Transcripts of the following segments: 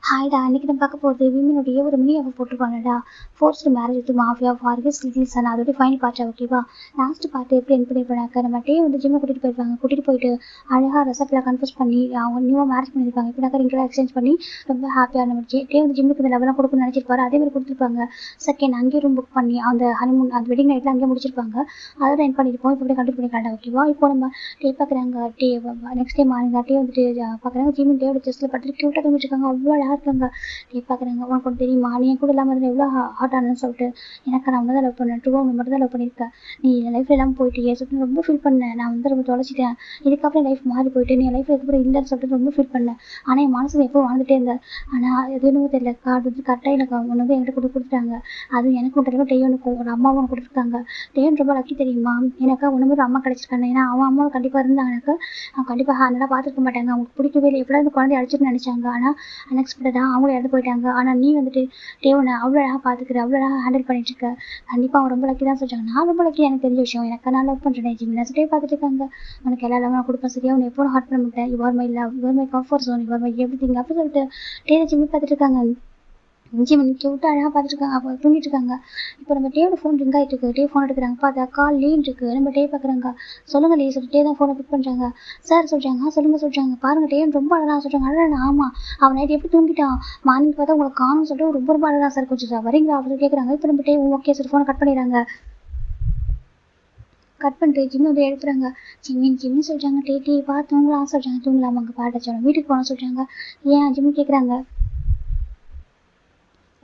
ஹாய்டா! இன்னைக்கு நம்ம பார்க்க போறது விமனுடைய ஒரு மினி ஆஃபர் போட்டிருப்பாங்கடா. Forced marriage with mafia for his little son. அதோட ஃபைனல் பார்ட் ஓகேவா? லாஸ்ட் பார்ட் எப்படி எண்ட் பண்ணியிருப்பாங்க, நம்ம டே வந்து ஜிம்மில் கூட்டிகிட்டு போயிருப்பாங்க. கூட்டிகிட்டு போயிட்டு அழகாக ரெசார்ட்டில் கன்ஃபர்ஸ் பண்ணி அவங்க நியூவாக மேரேஜ் பண்ணியிருப்பாங்க. இப்படினாக்கா ரிங்கெல்லாம் எக்ஸ்சேஞ்ச் பண்ணி ரொம்ப ஹாப்பியாக நம்ம டே வந்து ஜிம்முக்கு இந்த லெவலாம் கொடுக்கணும்னு நினச்சிருப்பாரு. அதே மாதிரி கொடுத்துருப்பாங்க. செகண்ட் அங்கேயே ரூம் புக் பண்ணி அந்த ஹனிமூன் அந்த வெட்டிங் நைட்டில் அங்கேயே முடிச்சிருப்பாங்க. அதோட எண்ட் பண்ணியிருப்போம். இப்போ இப்படி கண்டிப்பாக பண்ணிக்கலாம் ஓகேவா? இப்போ நம்ம டே பார்க்குறாங்க. டே நெக்ஸ்ட் டே மார்னிங் டே வந்துட்டு பார்க்குறாங்க. ஜிம்மின் டேவோட செஸ்ட்டில் பார்த்துட்டு க்யூட்டாக தூங்கிட்டு இருக்காங்க. அவ்வளோ அழகாக இருக்காங்க. டே பார்க்குறாங்க. உனக்கு ஒன்று தெரியுமா, நீ என் கூட இல்லாமல் இருந்தால் எவ்வளோ ஹார்ட் ஆனன்னு சொல்லிட்டு. எனக்கு நான் ஒன்று தான் லவ் பண்ணேன், ட்ரூவாக ஒன்று மட்டும் தான் லவ் பண்ணியிருக்கேன். நீ என் லைஃப்ல எல்லாம் போயிட்டு சொல்லிட்டு ரொம்ப ஃபீல் பண்ணேன். நான் வந்து ரொம்ப தொலைச்சிட்டேன். இதுக்கப்புறம் லைஃப் மாறி போயிட்டு நீ லைஃப்ல இதுக்கப்புறம் இல்லைன்னு சொல்லிட்டு ரொம்ப ஃபீல் பண்ணேன். ஆனால் என் மனசில் எப்போ வாழ்ந்துட்டே இருந்தேன். ஆனால் அது என்னவோ தெரியல, கார்டு வந்து கரெக்டாக எனக்கு ஒன்று வந்து என்கிட்ட கொடுத்துட்டாங்க. அது எனக்கு தெரியல, டேவனுக்கும் ஒரு அம்மாவும் ஒன்று கொடுத்துருக்காங்க. டேவன் ரொம்ப லக்கி தெரியுமா, எனக்கு ஒன்று ஒரு அம்மா கிடைச்சிருக்காங்க. ஏன்னா அவன் அம்மா கண்டிப்பாக இருந்தாங்கனாக்கா அவன் கண்டிப்பாக நல்லா பார்த்துருக்க மாட்டாங்க. அவங்களுக்கு பிடிக்கவே இல்லை, எப்படியாவது குழந்தைய அடிச்சுட்டு நினச்சாங்க. ஆனால் அன்எக்ஸ்பெக்டடாக அவங்களும் இறந்து போயிட்டாங்க. ஆனால் நீ வந்துட்டு டேவனை அவ்வளோ அழகாக பார்த்துக்கிற, அவ்வளோ அழகாக ஹேண்டில் பண்ணிட்டு இருக்க. கண்டிப்பாக அவன் ரொம்ப லக்கி தான் சொல்லிட்டாங்க. நான் ரொம்ப லக்கி, எனக்கு தெரிஞ்ச விஷயம். எனக்கு நான் லவ் பண்ணுறேன் ஜிம் நெக்ஸ்ட் டே பார்த்துட்டு இருக்காங்க. உனக்கு எல்லா லவ் நான் கொடுப்பேன் சரியா, உன்னை எப்போ ஹார்ட் பண்ண மாட்டேன். You are my love, you are my comfort zone, you are my everything அப்படி சொல்லிட்டு டே ஜிம்மி பார்த்துட்டு இருக்காங்க. ஜிம் விட்டு அழகாக பார்த்துட்டு இருக்காங்க. அப்போ தூங்கிட்டு இருக்காங்க. இப்போ நம்ம டேவோட ஃபோன் ரிங் ஆகிட்டு இருக்கு. டே ஃபோன் எடுக்கிறாங்க. பார்த்தா கால் லீன் இருக்கு. நம்ம டே பார்க்குறாங்க. சொல்லுங்க லீ சொல்லிட்டு டே தான் ஃபோனை பிக் பண்ணுறாங்க. சார் சொல்கிறாங்க. சொல்லுங்க பாருங்க டே ரொம்ப அழகாக சொல்கிறாங்க. அழகா ஆமாம், அவன் நைட் எப்படி தூங்கிட்டான், மார்னிங் பார்த்தா உங்களை காணும்னு சொல்லிட்டு ரொம்ப ரொம்ப அழகாக சார் கொஞ்சம் சார் வரீங்களா அப்படின்னு கேட்குறாங்க. இப்போ நம்ம டே ஓகே சார் ஃபோனை கட் பண்ணிடுறாங்க. கட் பண்ணிட்டு ஜிம்மி வந்து எடுக்கிறாங்க. ஜிம்மி சொல்கிறாங்க. டே தூங்கலாம் சொல்கிறாங்க. தூங்கலாமா, அங்கே பாட்ட சொல்கிறாங்க. வீட்டுக்கு போகணும் சொல்கிறாங்க. ஏன் ஜிம்மி கேட்குறாங்க.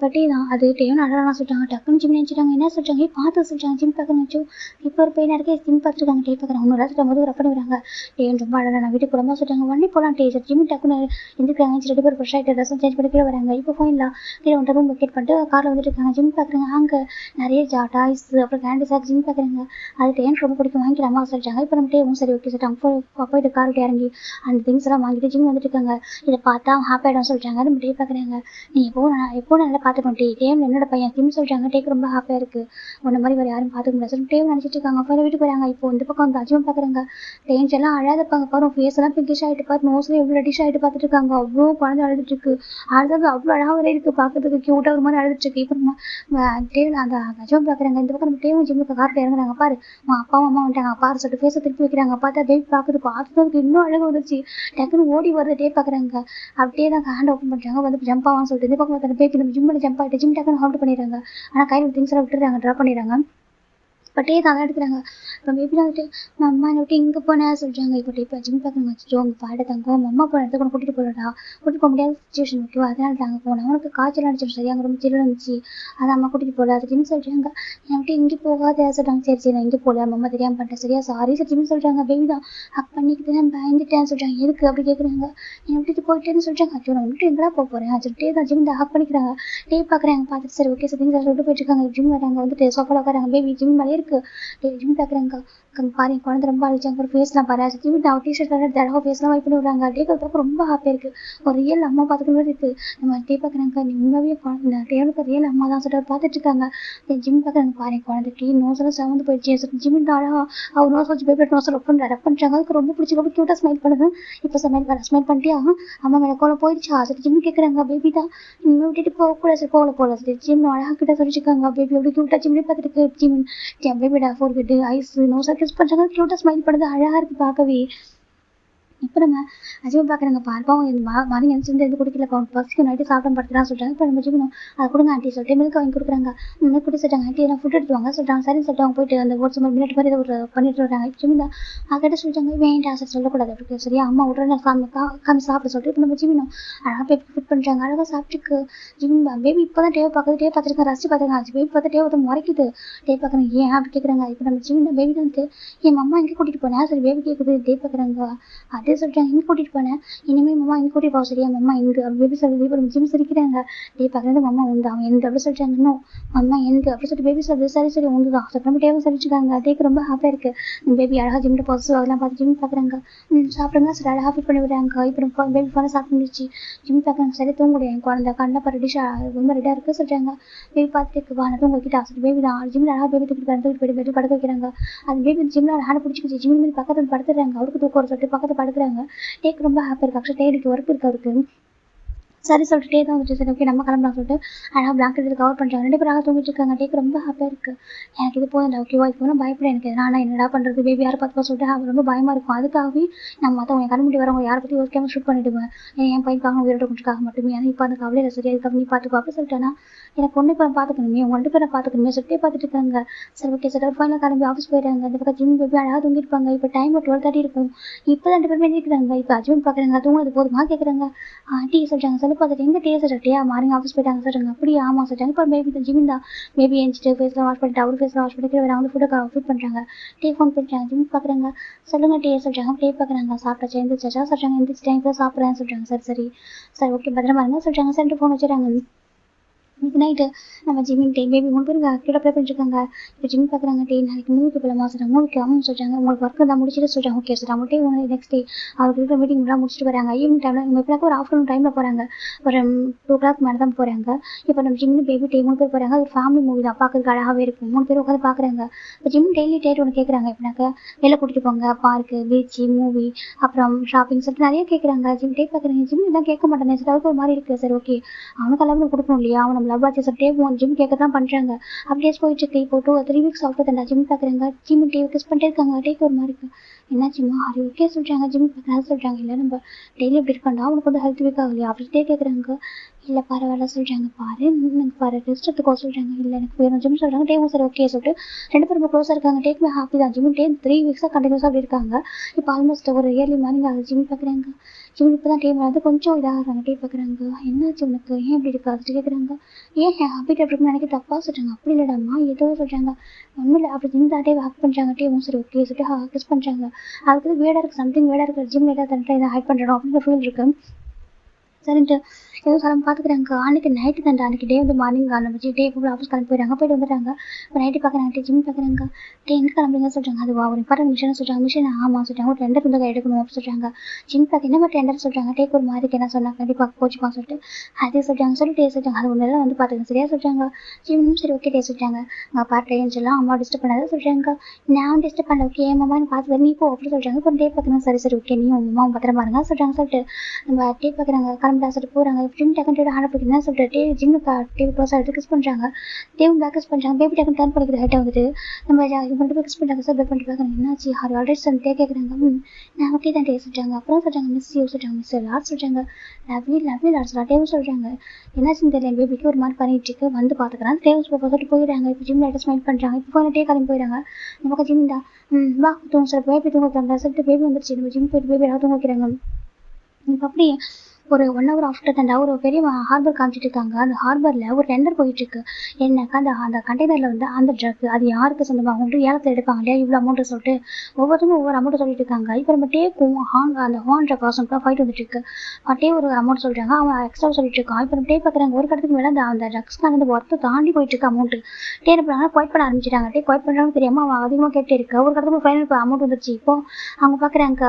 பட் தான் அது டேவன் அழகாக சொல்லிட்டாங்க. டக்குன்னு ஜிம் நினச்சிட்டாங்க. என்ன சொல்கிறாங்க, பார்த்து சொல்லிட்டாங்க. ஜிம் பார்க்க நினச்சோ இப்போ ஒரு பையனாக இருக்கே ஜிம் பார்த்துருக்காங்க. டே பார்க்குறாங்க. ஒன்று சொல்லும் போது ரப் பண்ணிடுறாங்க. டேவன் ரொம்ப அழகாக நான் வீட்டுக்கு போகிறோமா சொல்லிட்டாங்க. வண்டி போகலாம் டே சார். ஜிம் டக்குன்னு எந்திரிக்கிறாங்க. ரெண்டு பேர் ஃப்ரெஷ் ஆகிட்டு ட்ரெஸ் சேஞ்ச் பண்ணி கீழே வராங்க. இப்போ ஃபோனில் கீழே வந்துட்டு ரூம் வெக்கேட் பண்ணிட்டு காரில் வந்துட்டு இருக்காங்க. ஜிம் பார்க்குறாங்க. அங்கே நிறைய டாய்ஸ் அப்புறம் கேண்டி சார் ஜிம் பார்க்குறாங்க. அது டேவன் ரொம்ப பிடிக்கும், வாங்கிக்கலாமா சொல்லிட்டாங்க. இப்போ நம்ம டேவும் சரி ஓகே சொல்லிட்டாங்க. போயிட்டு கார் விட்டு இறங்கி அந்த திங்ஸ் எல்லாம் வாங்கிட்டு ஜிம் வந்துட்டு இருக்காங்க. இதை பார்த்தா ஹாப்பி ஆகிடும் சொல்லிட்டாங்க. நம்ம டே பார்க்குறாங்க. நீ எப்போ நல்லா பார்த்துக்கணும் டே, டேவன் என்னோட பையன் ஜிம் சொல்லிட்டாங்க. டேக்கு ரொம்ப ஹாப்பியாக இருக்குது. உன்ன மாதிரி வேறு யாரும் பார்த்துக்க முடியாது சொல்லி டேவ் நினச்சிட்டு இருக்காங்க. அப்போ வீட்டுக்கு வராங்க. இப்போ இந்த பக்கம் வந்து அஜிவம் பார்க்குறாங்க. டேன்ஸ் எல்லாம் அழாதப்பாங்க பாரு, ஃபேஸ் எல்லாம் பிங்கிஷ் ஆகிட்டு பாரு, நோஸ்ல எவ்வளோ டிஷ் ஆகிட்டு பார்த்துட்டு இருக்காங்க. அவ்வளோ குழந்தை அழுதுட்டு இருக்கு. அழுது அவ்வளோ அழகாக வரை இருக்குது, பார்க்கறதுக்கு க்யூட்டாக ஒரு மாதிரி அழுதுட்டு இருக்கு. இப்போ நம்ம டேவில் அந்த அஜிவம் பார்க்குறாங்க. இந்த பக்கம் நம்ம டேவும் ஜிம்முக்கு கார்ட்டு இறங்குறாங்க. பாரு உன் அப்பாவும் அம்மா வந்துட்டாங்க பாரு சொல்லிட்டு ஃபேஸை திருப்பி வைக்கிறாங்க. பார்த்தா பேபி பார்க்குறதுக்கு இன்னும் அழகாக வந்துருச்சு. டக்குன்னு ஓடி வருது. டே பார்க்குறாங்க. அப்படியே தான் ஹேண்ட் ஓப்பன் பண்ணுறாங்க. வந்து ஜம்ப் ஆவான்னு சொல்லிட்டு இந்த பக்கம் பார்த்து பேபி நம்ம ஜிம்மில் ஜம்ப் ஆகிட்டு ஜிம் டக்குன்னு ஹவுண்ட் பண்ணிடுறாங்க. ஆனால் கையில் திங்ஸ் எல்லாம் விட்டுறாங்க, ட்ராப் பண்ணிடுறாங்க. பட்டே தான் எடுக்கிறாங்க. இப்போ பேபி வந்துட்டு அம்மா என்னை விட்டு இங்கே போனேன் சொல்கிறாங்க. இப்போ ஜிம் பார்க்கணும் வச்சுட்டு அவங்க பாட தங்கம் அம்மா போன இடத்துக்கு கூட்டிகிட்டு போகலடா, கூட்டிகிட்டு போக முடியாத சுச்சுவேஷன் ஓகேவா, அதனால தாங்க போனேன். அவனுக்கு காய்ச்சல் அடிச்சிடும் சரி, அங்கே ரொம்ப சில்லு இருந்துச்சு, அதை அம்மா கூட்டிகிட்டு போகல. அது ஜிம் சொல்கிறாங்க. என்னை விட்டு இங்கே போகாத சொல்கிறாங்க. சரி நான் இங்கே போகல, அம்மா தெரியாமல் பண்ணிட்டேன் சரியா சாரி சார் ஜிம் சொல்கிறாங்க. பேபி தான் ஹக் பண்ணிக்கிட்டு நான் பயந்துட்டேன்னு சொல்கிறாங்க. எதுக்கு அப்படி கேட்குறாங்க. என்னை விட்டுட்டு போயிட்டேன்னு சொல்கிறாங்க. அச்சோ நான் விட்டு எங்கடா போக போகிறேன் சொல்லிட்டே தான் ஜிம் தான் ஹக் பண்ணிக்கிறாங்க. டே பார்க்குறாங்க. பார்த்துட்டு சரி ஓகே சார் திங்ஸ் சொல்லிட்டு போயிட்டு இருக்காங்க. ஜிம் வராங்க. வந்துட்டு சோஃபாவில் உட்காராங்க. பேபி ஜிம் மேலே இருக்குது. ஜிம் பார்க்குறாங்க. பாரு குழந்தை ரொம்ப அழிச்சாங்க. ஒரு ஃபேஸ்லாம் பாரு ஜிம் அவன் டிஷர்ட் அழகாக ஃபேஸ்லாம் வைப் பண்ணி விடுறாங்க. டே பார்க்க ரொம்ப ஹாப்பியாக இருக்குது. ஒரு ரியல் அம்மா பார்த்துக்க மாதிரி இருக்குது. நம்ம டே பார்க்குறாங்க. நீ உண்மையாகவே குழந்தை டேவுக்கு ரியல் அம்மா தான் சொல்லிட்டு பார்த்துட்டு இருக்காங்க. ஜிம் பார்க்குறாங்க. பாரு குழந்தைக்கு நோசெல்லாம் செவந்து போயிடுச்சு. ஜிம் அழகாக அவர் நோஸ் வச்சு பேபி நோஸ் ரப் பண்ணுறாங்க. அதுக்கு ரொம்ப பிடிச்சி ரொம்ப க்யூட்டாக ஸ்மைல் பண்ணுது. இப்போ ஸ்மைல் பண்ணிட்டியா, அம்மா மேலே கோலம் போயிடுச்சா சொல்லிட்டு ஜிம் கேட்குறாங்க. பேபி தான் இனிமேல் விட்டுட்டு போகக்கூடாது சார், போகல சார் ஜிம் அழகாக கிட்ட சொல்லிச்சுக்காங்க. பேபி எப்படி க்யூட்டாக ஜிம்லேயே பார்த்துட்டு ஜிம் பேபியோட ஃபோர் கிட்டு ஐஸ் நோஸாக கிஸ் பண்ணுறாங்க. க்யூட்டாக ஸ்மைல் பண்ணுறது அழகாக இருக்குது பார்க்கவே. இப்போ நம்ம அஜிவம் பார்க்குறாங்க. பார்ப்போம் இந்த மார்னிங் எந்த குடிக்கல பசிக்கு நைட்டு சாப்பிட படுத்துலாம் சொல்கிறாங்க. இப்போ நம்ம ஜிவனும் அதை கொடுங்க ஆண்டி சொல்லிட்டு மில்க் வாங்கி கொடுக்குறாங்க. மில்க் குடி சொல்லிட்டாங்க. ஆண்டி எல்லாம் ஃபுட் எடுத்து வாங்க சொல்கிறாங்க. சரி சொல்லிட்டு அவங்க போயிட்டு அந்த ஓட்ஸ் மாதிரி மினிட் மாதிரி ஒரு பண்ணிட்டு வராங்க. ஜிமின் தான் அங்கிட்ட சொல்லிட்டாங்க. வேண்டாம் சார் சொல்லக்கூடாது அப்படி சரியா, அம்மா உடனே காமி சாப்பிட சொல்லிட்டு இப்போ நம்ம ஜிமினும் அழகாக பேபி ஃபிட் பண்ணுறாங்க. அழகாக சாப்பிட்டுக்கு ஜிமின் பேபி இப்போ தான் டேவை பார்க்குது. டே பார்த்துருக்கேன், ரசி பார்த்துருக்காங்க. பேபி பார்த்தா டேவை வந்து முறைக்குது. டே பார்க்குறாங்க. ஏன் அப்படி கேட்குறாங்க. இப்போ நம்ம ஜிமின் பேபி வந்து என் அம்மா எங்கே கூட்டிகிட்டு போனேன் சரி பேபி கேட்குது. டே பார்க்குறாங்க. அதே சொல்லிட்டாங்க. இங்கே கூட்டிகிட்டு போனேன், இனிமேல் மம்மா இங்கே கூட்டிகிட்டு போக சரியா, மம்மா எங்கே அப்படி பேபி சொல்லுது. இப்போ ஜிம் சிரிக்கிறாங்க. டே பார்க்குறது மம்மா உண்டு அவன் எந்த அப்படி சொல்லிட்டாங்க. இன்னும் மம்மா எங்கே அப்படி சொல்லிட்டு பேபி சொல்லுது. சரி உண்டு தான் சொல்லிட்டு நம்ம டேவும் சொல்லிச்சுக்காங்க. அதேக்கு ரொம்ப ஹாப்பியாக இருக்குது. பேபி அழகாக ஜிம்மில் பாசிட்டிவ் அதெல்லாம் பார்த்து ஜிம் பார்க்குறாங்க. சாப்பிடுங்க சரி அழகாக ஃபிட் பண்ணி விடுறாங்க. இப்போ பேபி ஃபோனை சாப்பிட்டுருந்துச்சு. ஜிம் பார்க்குறாங்க. சரி தூங்குடைய என் குழந்தை கண்ணில் பாரு டிஷ் ரொம்ப ரெடாக இருக்குது சொல்கிறாங்க. பேபி பார்த்துட்டு வா நான் தூங்க வைக்கிட்டா சொல்லிட்டு பேபி தான் ஜிம்மில் அழகாக பேபி தூக்கிட்டு போயிட்டு பெட்டு படுக்க வைக்கிறாங்க. அந்த பேபி ஜிம்மில் ஹேண்ட் பிடிச்சிக்கிச்சு. ஜிம் மீது பக்கத்தில் படுத்துறாங்க. அவருக்கு தூக்கம் சொல்லிட்டு பக்கத்தில் படுக்கிறாங்க. டேக்கு ரொம்ப ஹாப்பியாக இருக்குது. ஆக்சுவலி டேடிக்கு ஒர்க் இருக்குது அவருக்கு. சரி சொல்லிட்டே தான் வந்துட்டு சரி ஓகே நம்ம கிளம்பலாம் சொல்லிட்டு அழகாக பிளாங்கெட் இது கவர் பண்ணுறாங்க. 2 பேரும் அழகாக தூங்கிட்டு இருக்காங்க. டேக்கு ரொம்ப ஹாப்பியாக இருக்குது. எனக்கு இது போதும் ஓகேவா இப்போ நான் பயப்பட எனக்கு எதனா ஆனால் என்னடா பண்ணுறது பேபி யாரை பார்த்துப்பா சொல்லிட்டு அவன் ரொம்ப பயமாக இருக்கும். அதுக்காகவே நான் மற்றவங்க கண் முடி வரவங்க யாரை பற்றி யோசிக்காமல் ஷூட் பண்ணிவிடுவேன். என் பையனுக்காக உயிரோட கொஞ்சத்துக்காக மட்டுமே. ஏன்னா இப்போ அந்த கவலையில் சரி அதுக்காக நீ பார்த்துக்கோ அப்படி சொல்லிட்டேன்னா எனக்கு ஒன்று இப்போ பார்த்துக்கணுமே உங்கள் 2 பேரை பார்த்துக்கணுமே சொல்லிட்டே பார்த்துட்டு இருக்காங்க. சரி ஓகே சார் ஒரு ஃபைனல் கிளம்பி ஆஃபீஸ் போயிடுறாங்க. அந்த பக்கம் ஜிம் பேபி அழகாக தூங்கிருப்பாங்க. இப்போ டைம் 12:30 இருக்கும். இப்போ 2 பேருமே இருக்கிறாங்க. இப்போ அஜ்மன் பார்க்குறாங்க தூங்குறது போதுமா கேட்குறாங்க. டீ சொல்லிட்டாங்க சொல்லி பார்த்துட்டு எங்கே டீ சொல்லிட்டியா மார்னிங் ஆஃபீஸ் போயிட்டாங்க சொல்கிறாங்க. அப்படியே ஆமாம் சொல்லிட்டாங்க. இப்போ பேபி தான் ஜிமின் தான் பேபி எழுந்துட்டு ஃபேஸ்லாம் வாஷ் பண்ணிட்டு அவர் ஃபேஸ்லாம் வாஷ் பண்ணிட்டு அவங்க ஃபுட் பண்ணுறாங்க. டீ ஃபோன் பண்ணிட்டாங்க ஜிம் பார்க்குறாங்க. சொல்லுங்கள் டீ சொல்லிட்டாங்க. டீ பார்க்குறாங்க சாப்பிட்டாச்சா எழுந்திரிச்சாச்சா சொல்கிறாங்க. எழுந்திரிச்சிட்டேன் இப்போ சாப்பிட்றேன்னு சொல்கிறாங்க. சரி சரி சரி ஓகே பத்திரமா இருங்க சொல்கிறாங்க. சரிட்டு ஃபோன் வச்சுறாங்க. இன்னைக்கு நைட்டு நம்ம ஜிமின் டே பேபி 3 பேரும் கீழே ப்ளே பண்ணிருக்காங்க. இப்போ ஜிம் பார்க்குறாங்க டே நாளைக்கு மூவிக்கு போகலாமா சொல்கிறாங்க. மூவிக்கு ஆகும் சொல்கிறாங்க. உங்களுக்கு ஒர்க் தான் முடிச்சுட்டு சொல்கிறாங்க. ஓகே சார் அவங்க டே ஒன்று நெக்ஸ்ட் டே அவருக்கு இருக்கிற மீட்டிங் எல்லாம் முடிச்சுட்டு வராங்க. ஈவினிங் டைமில் இவங்க எப்படினாக்க ஒரு ஆஃப்டர்நூன் டைமில் போகிறாங்க. ஒரு 2 o'clock மேலே தான் போகிறாங்க. இப்போ நம்ம ஜிம்னு பேபி டே 3 பேர் போகிறாங்க. ஒரு ஃபேமிலி மூவி தான் பார்க்கறதுக்கு அழகாகவே இருக்கும். 3 பேர் உட்காந்து பார்க்குறாங்க. இப்போ ஜிம் டெய்லி டேட் ஒன்று கேட்குறாங்க. எப்படினாக்க வெளில கூட்டிகிட்டு போங்க பார்க்கு பீச்சு மூவி அப்புறம் ஷாப்பிங் சொல்லிட்டு நிறைய கேட்குறாங்க. ஜிம் டே பார்க்குறாங்க. ஜிம் இதெல்லாம் கேட்க மாட்டேன் சார் அவருக்கு ஒரு மாதிரி இருக்குது. சரி ஓகே அவனுக்கு எல்லாமே கொடுக்கணும் இல்லையா அவன் நம்ம லவ் ஆச்சு சார் டே ஜிம் கேட்க தான் பண்ணுறாங்க. அப்படியே போயிட்டு இருக்கு. இப்போ 3 weeks ஆஃப்டர் தான் ஜிம் பார்க்குறாங்க. ஜிம் டே கிஸ் பண்ணிட்டே இருக்காங்க. டேக்கு ஒரு மாதிரி இருக்கு. என்னாச்சுமா அது ஓகே சொல்கிறாங்க. ஜிம் பார்க்குறாங்க சொல்கிறாங்க. இல்லை நம்ம டெய்லி எப்படி இருக்காண்டா அவனுக்கு வந்து ஹெல்த் வீக் ஆகலையா அப்படின்ட்டே கேட்குறாங்க. இல்லை பரவாயில்ல சொல்கிறாங்க. பாரு எனக்கு பாரு ரெஸ்ட் எடுத்துக்கோ சொல்கிறாங்க. இல்லை எனக்கு வேணும் ஜிம் சொல்கிறாங்க. டேவும் சரி ஓகே சொல்லிட்டு 2 பேரும் ரொம்ப க்ளோஸாக இருக்காங்க. டேக்குமே ஹாப்பி தான். ஜிம் டே 3 weeks கண்டினியூஸாக அப்படி இருக்காங்க. இப்போ ஆல்மோஸ்ட் ஒரு இயர்லி மார்னிங் ஆகுது. ஜிம் பார்க்குறாங்க. ஜிம் இப்போ தான் டேம் வந்து கொஞ்சம் இதாகிறாங்க. டே பார்க்குறாங்க. என்னாச்சு உனக்கு ஏன் இப்படி இருக்கா அது கேட்குறாங்க. ஏன் ஹாப்பிட் இருக்குன்னு நினைக்க தப்பாக சொல்கிறாங்க. அப்படி இல்லைடாம்மா ஏதோ சொல்கிறாங்க. ஒன்றும் இல்லை அப்படி ஜிம் தான் டே ஹேக் பண்ணுறாங்க. டேவும் சரி ஓகே சொல்லிட்டு கிஸ் பண்ணுறாங்க. அதுக்கு வேடாக இருக்குது சம்திங் வேடாக இருக்குது. ஜிம் லேட்டாக தன்ட்டு இதை ஹைட் பண்ணுறோம் அப்படின்ற ஃபீல் இருக்குது. சரின்ட்டு எதுவும் சொல்ல பார்த்துக்குறாங்க. அன்றைக்கி நைட்டு தான் அன்றைக்கி டே வந்து மார்னிங் ஆரம்பிச்சு டே ஃபுல்லாக ஆஃபீஸ் கிளம்பி போயிடுறாங்க. போயிட்டு வந்துடுறாங்க. இப்போ நைட்டு பார்க்குறாங்க. டே ஜிம் பார்க்குறாங்க. டே எங்கே கிளம்புறீங்க சொல்கிறாங்க. அதுவா ஒரு இம்பார்ட்டன் மிஷன் சொல்கிறாங்க. மிஷன் ஆமாம் சொல்கிறாங்க. ஒரு டெண்டர் வந்து எடுக்கணும் அப்படின்னு சொல்கிறாங்க. ஜிம் பார்க்க என்ன மாதிரி டெண்டர் சொல்கிறாங்க. டேக்கு ஒரு மாதிரி என்ன சொன்னாங்க கண்டிப்பாக கோச்சிப்பான்னு சொல்லிட்டு அதே சொல்கிறாங்க. சொல்லி டே சொல்கிறாங்க. அது ஒன்று வந்து பார்த்துங்க சரியாக சொல்கிறாங்க. ஜிம் சரி ஓகே டே சொல்கிறாங்க. உங்கள் பாட்டேன்னு சொல்லலாம் அம்மா டிஸ்டர்ப் பண்ணாத சொல்கிறாங்க. நான் டிஸ்டர்ப் பண்ணல ஓகே அம்மான்னு பார்த்து நீ போ அப்படின்னு சொல்கிறாங்க. இப்போ டே பார்க்குறாங்க. சரி சரி ஓகே நீ உங்கள் அம்மா பத்திரமா இருங்க சொல்கிறாங்க. சொல்லிட்டு நம்ம டே பார்க்குறாங்க. கிளம்பிட்டா சொல்லிட்டு போகிறாங்க. ஜிம் டக்குன்னு ஹேண்ட் பிடிக்குதுன்னு சொல்லிட்டு டே ஜிம் டே க்ளோஸ் ஆகிட்டு கிஸ் பண்ணுறாங்க. டேவும் பேக் கிஸ் பண்ணுறாங்க. பேபி டக்குன்னு டர்ன் பண்ணிக்கிது ஹைட்டாக வந்துட்டு நம்ம இது பண்ணிட்டு போய் கிஸ் பண்ணுறாங்க. சார் பேக் பண்ணிட்டு பார்க்குறாங்க. என்னாச்சு அது ஆல்ரெடி சொல்லிட்டே கேட்குறாங்க. நான் ஓகே தான் டே சொல்கிறாங்க. அப்புறம் சொல்கிறாங்க மிஸ் யூ சொல்கிறாங்க. மிஸ் லாட் சொல்கிறாங்க. லவ்லி லாட் சொல்கிறா டேவும் சொல்கிறாங்க. என்னாச்சுன்னு தெரியல பேபிக்கு ஒரு மாதிரி பண்ணிட்டு இருக்கு வந்து பார்த்துக்கிறாங்க. டேவும் சொல்லிட்டு போயிடுறாங்க. இப்போ ஜிம் லைட்டாக ஸ்மைல் பண்ணுறாங்க. இப்போ போய் டே கிளம்பி போயிடுறாங்க. நமக்கு ஜிம் தான் வா தூங்க சார் பேபி தூங்க வைக்கிறாங்க சொல்லிட்டு பேபி வந்துருச்சு. நம்ம ஜிம் போயிட்டு பேபி எல்லாம் தூங்க வைக்கிறாங்க. இப்போ அப்படி ஒரு 1 hour ஆஃப்டர் தான் ஒரு பெரிய ஹார்பர் காமிச்சிட்டு இருக்காங்க. அந்த ஹார்பரில் ஒரு டெண்டர் போயிட்டுருக்கு. என்னக்கா அந்த கண்டெய்னரில் வந்து அந்த ட்ரக் அது யாருக்கு சொந்தமாகும் ஏலத்தில் எடுப்பாங்க இல்லையா இவ்வளோ அமௌண்ட்டு சொல்லிட்டு ஒவ்வொருத்தரும் ஒவ்வொரு அமௌண்ட்டு சொல்லிட்டு இருக்காங்க. இப்போ நம்ம டேக்கும் அந்த ஹான்ற காசும் தான் ஃபைட் வந்துட்டு இருக்கு. டே ஒரு அமௌண்ட் சொல்கிறாங்க. அவன் எக்ஸ்ட்ரா சொல்லிட்டு இருக்கான். இப்போ நம்ம டே பார்க்குறாங்க. ஒரு கடத்துக்கு மேலே அந்த ட்ரக்ஸ்க்கான அந்த ஒர்த்தை தாண்டி போயிட்டு இருக்கு அமௌண்ட்டு. டே என்ன பண்ணுறாங்க குவைட் பண்ண ஆரம்பிச்சிட்டாங்க. டே குவைட் பண்ணுறாங்கன்னு தெரியாமல் அவன் அதிகமாக கேட்டு இருக்கு. ஒரு கடத்துக்கு ஃபைனல் இப்போ அமௌண்ட் வந்துருச்சு. இப்போ அவங்க பார்க்குறாங்க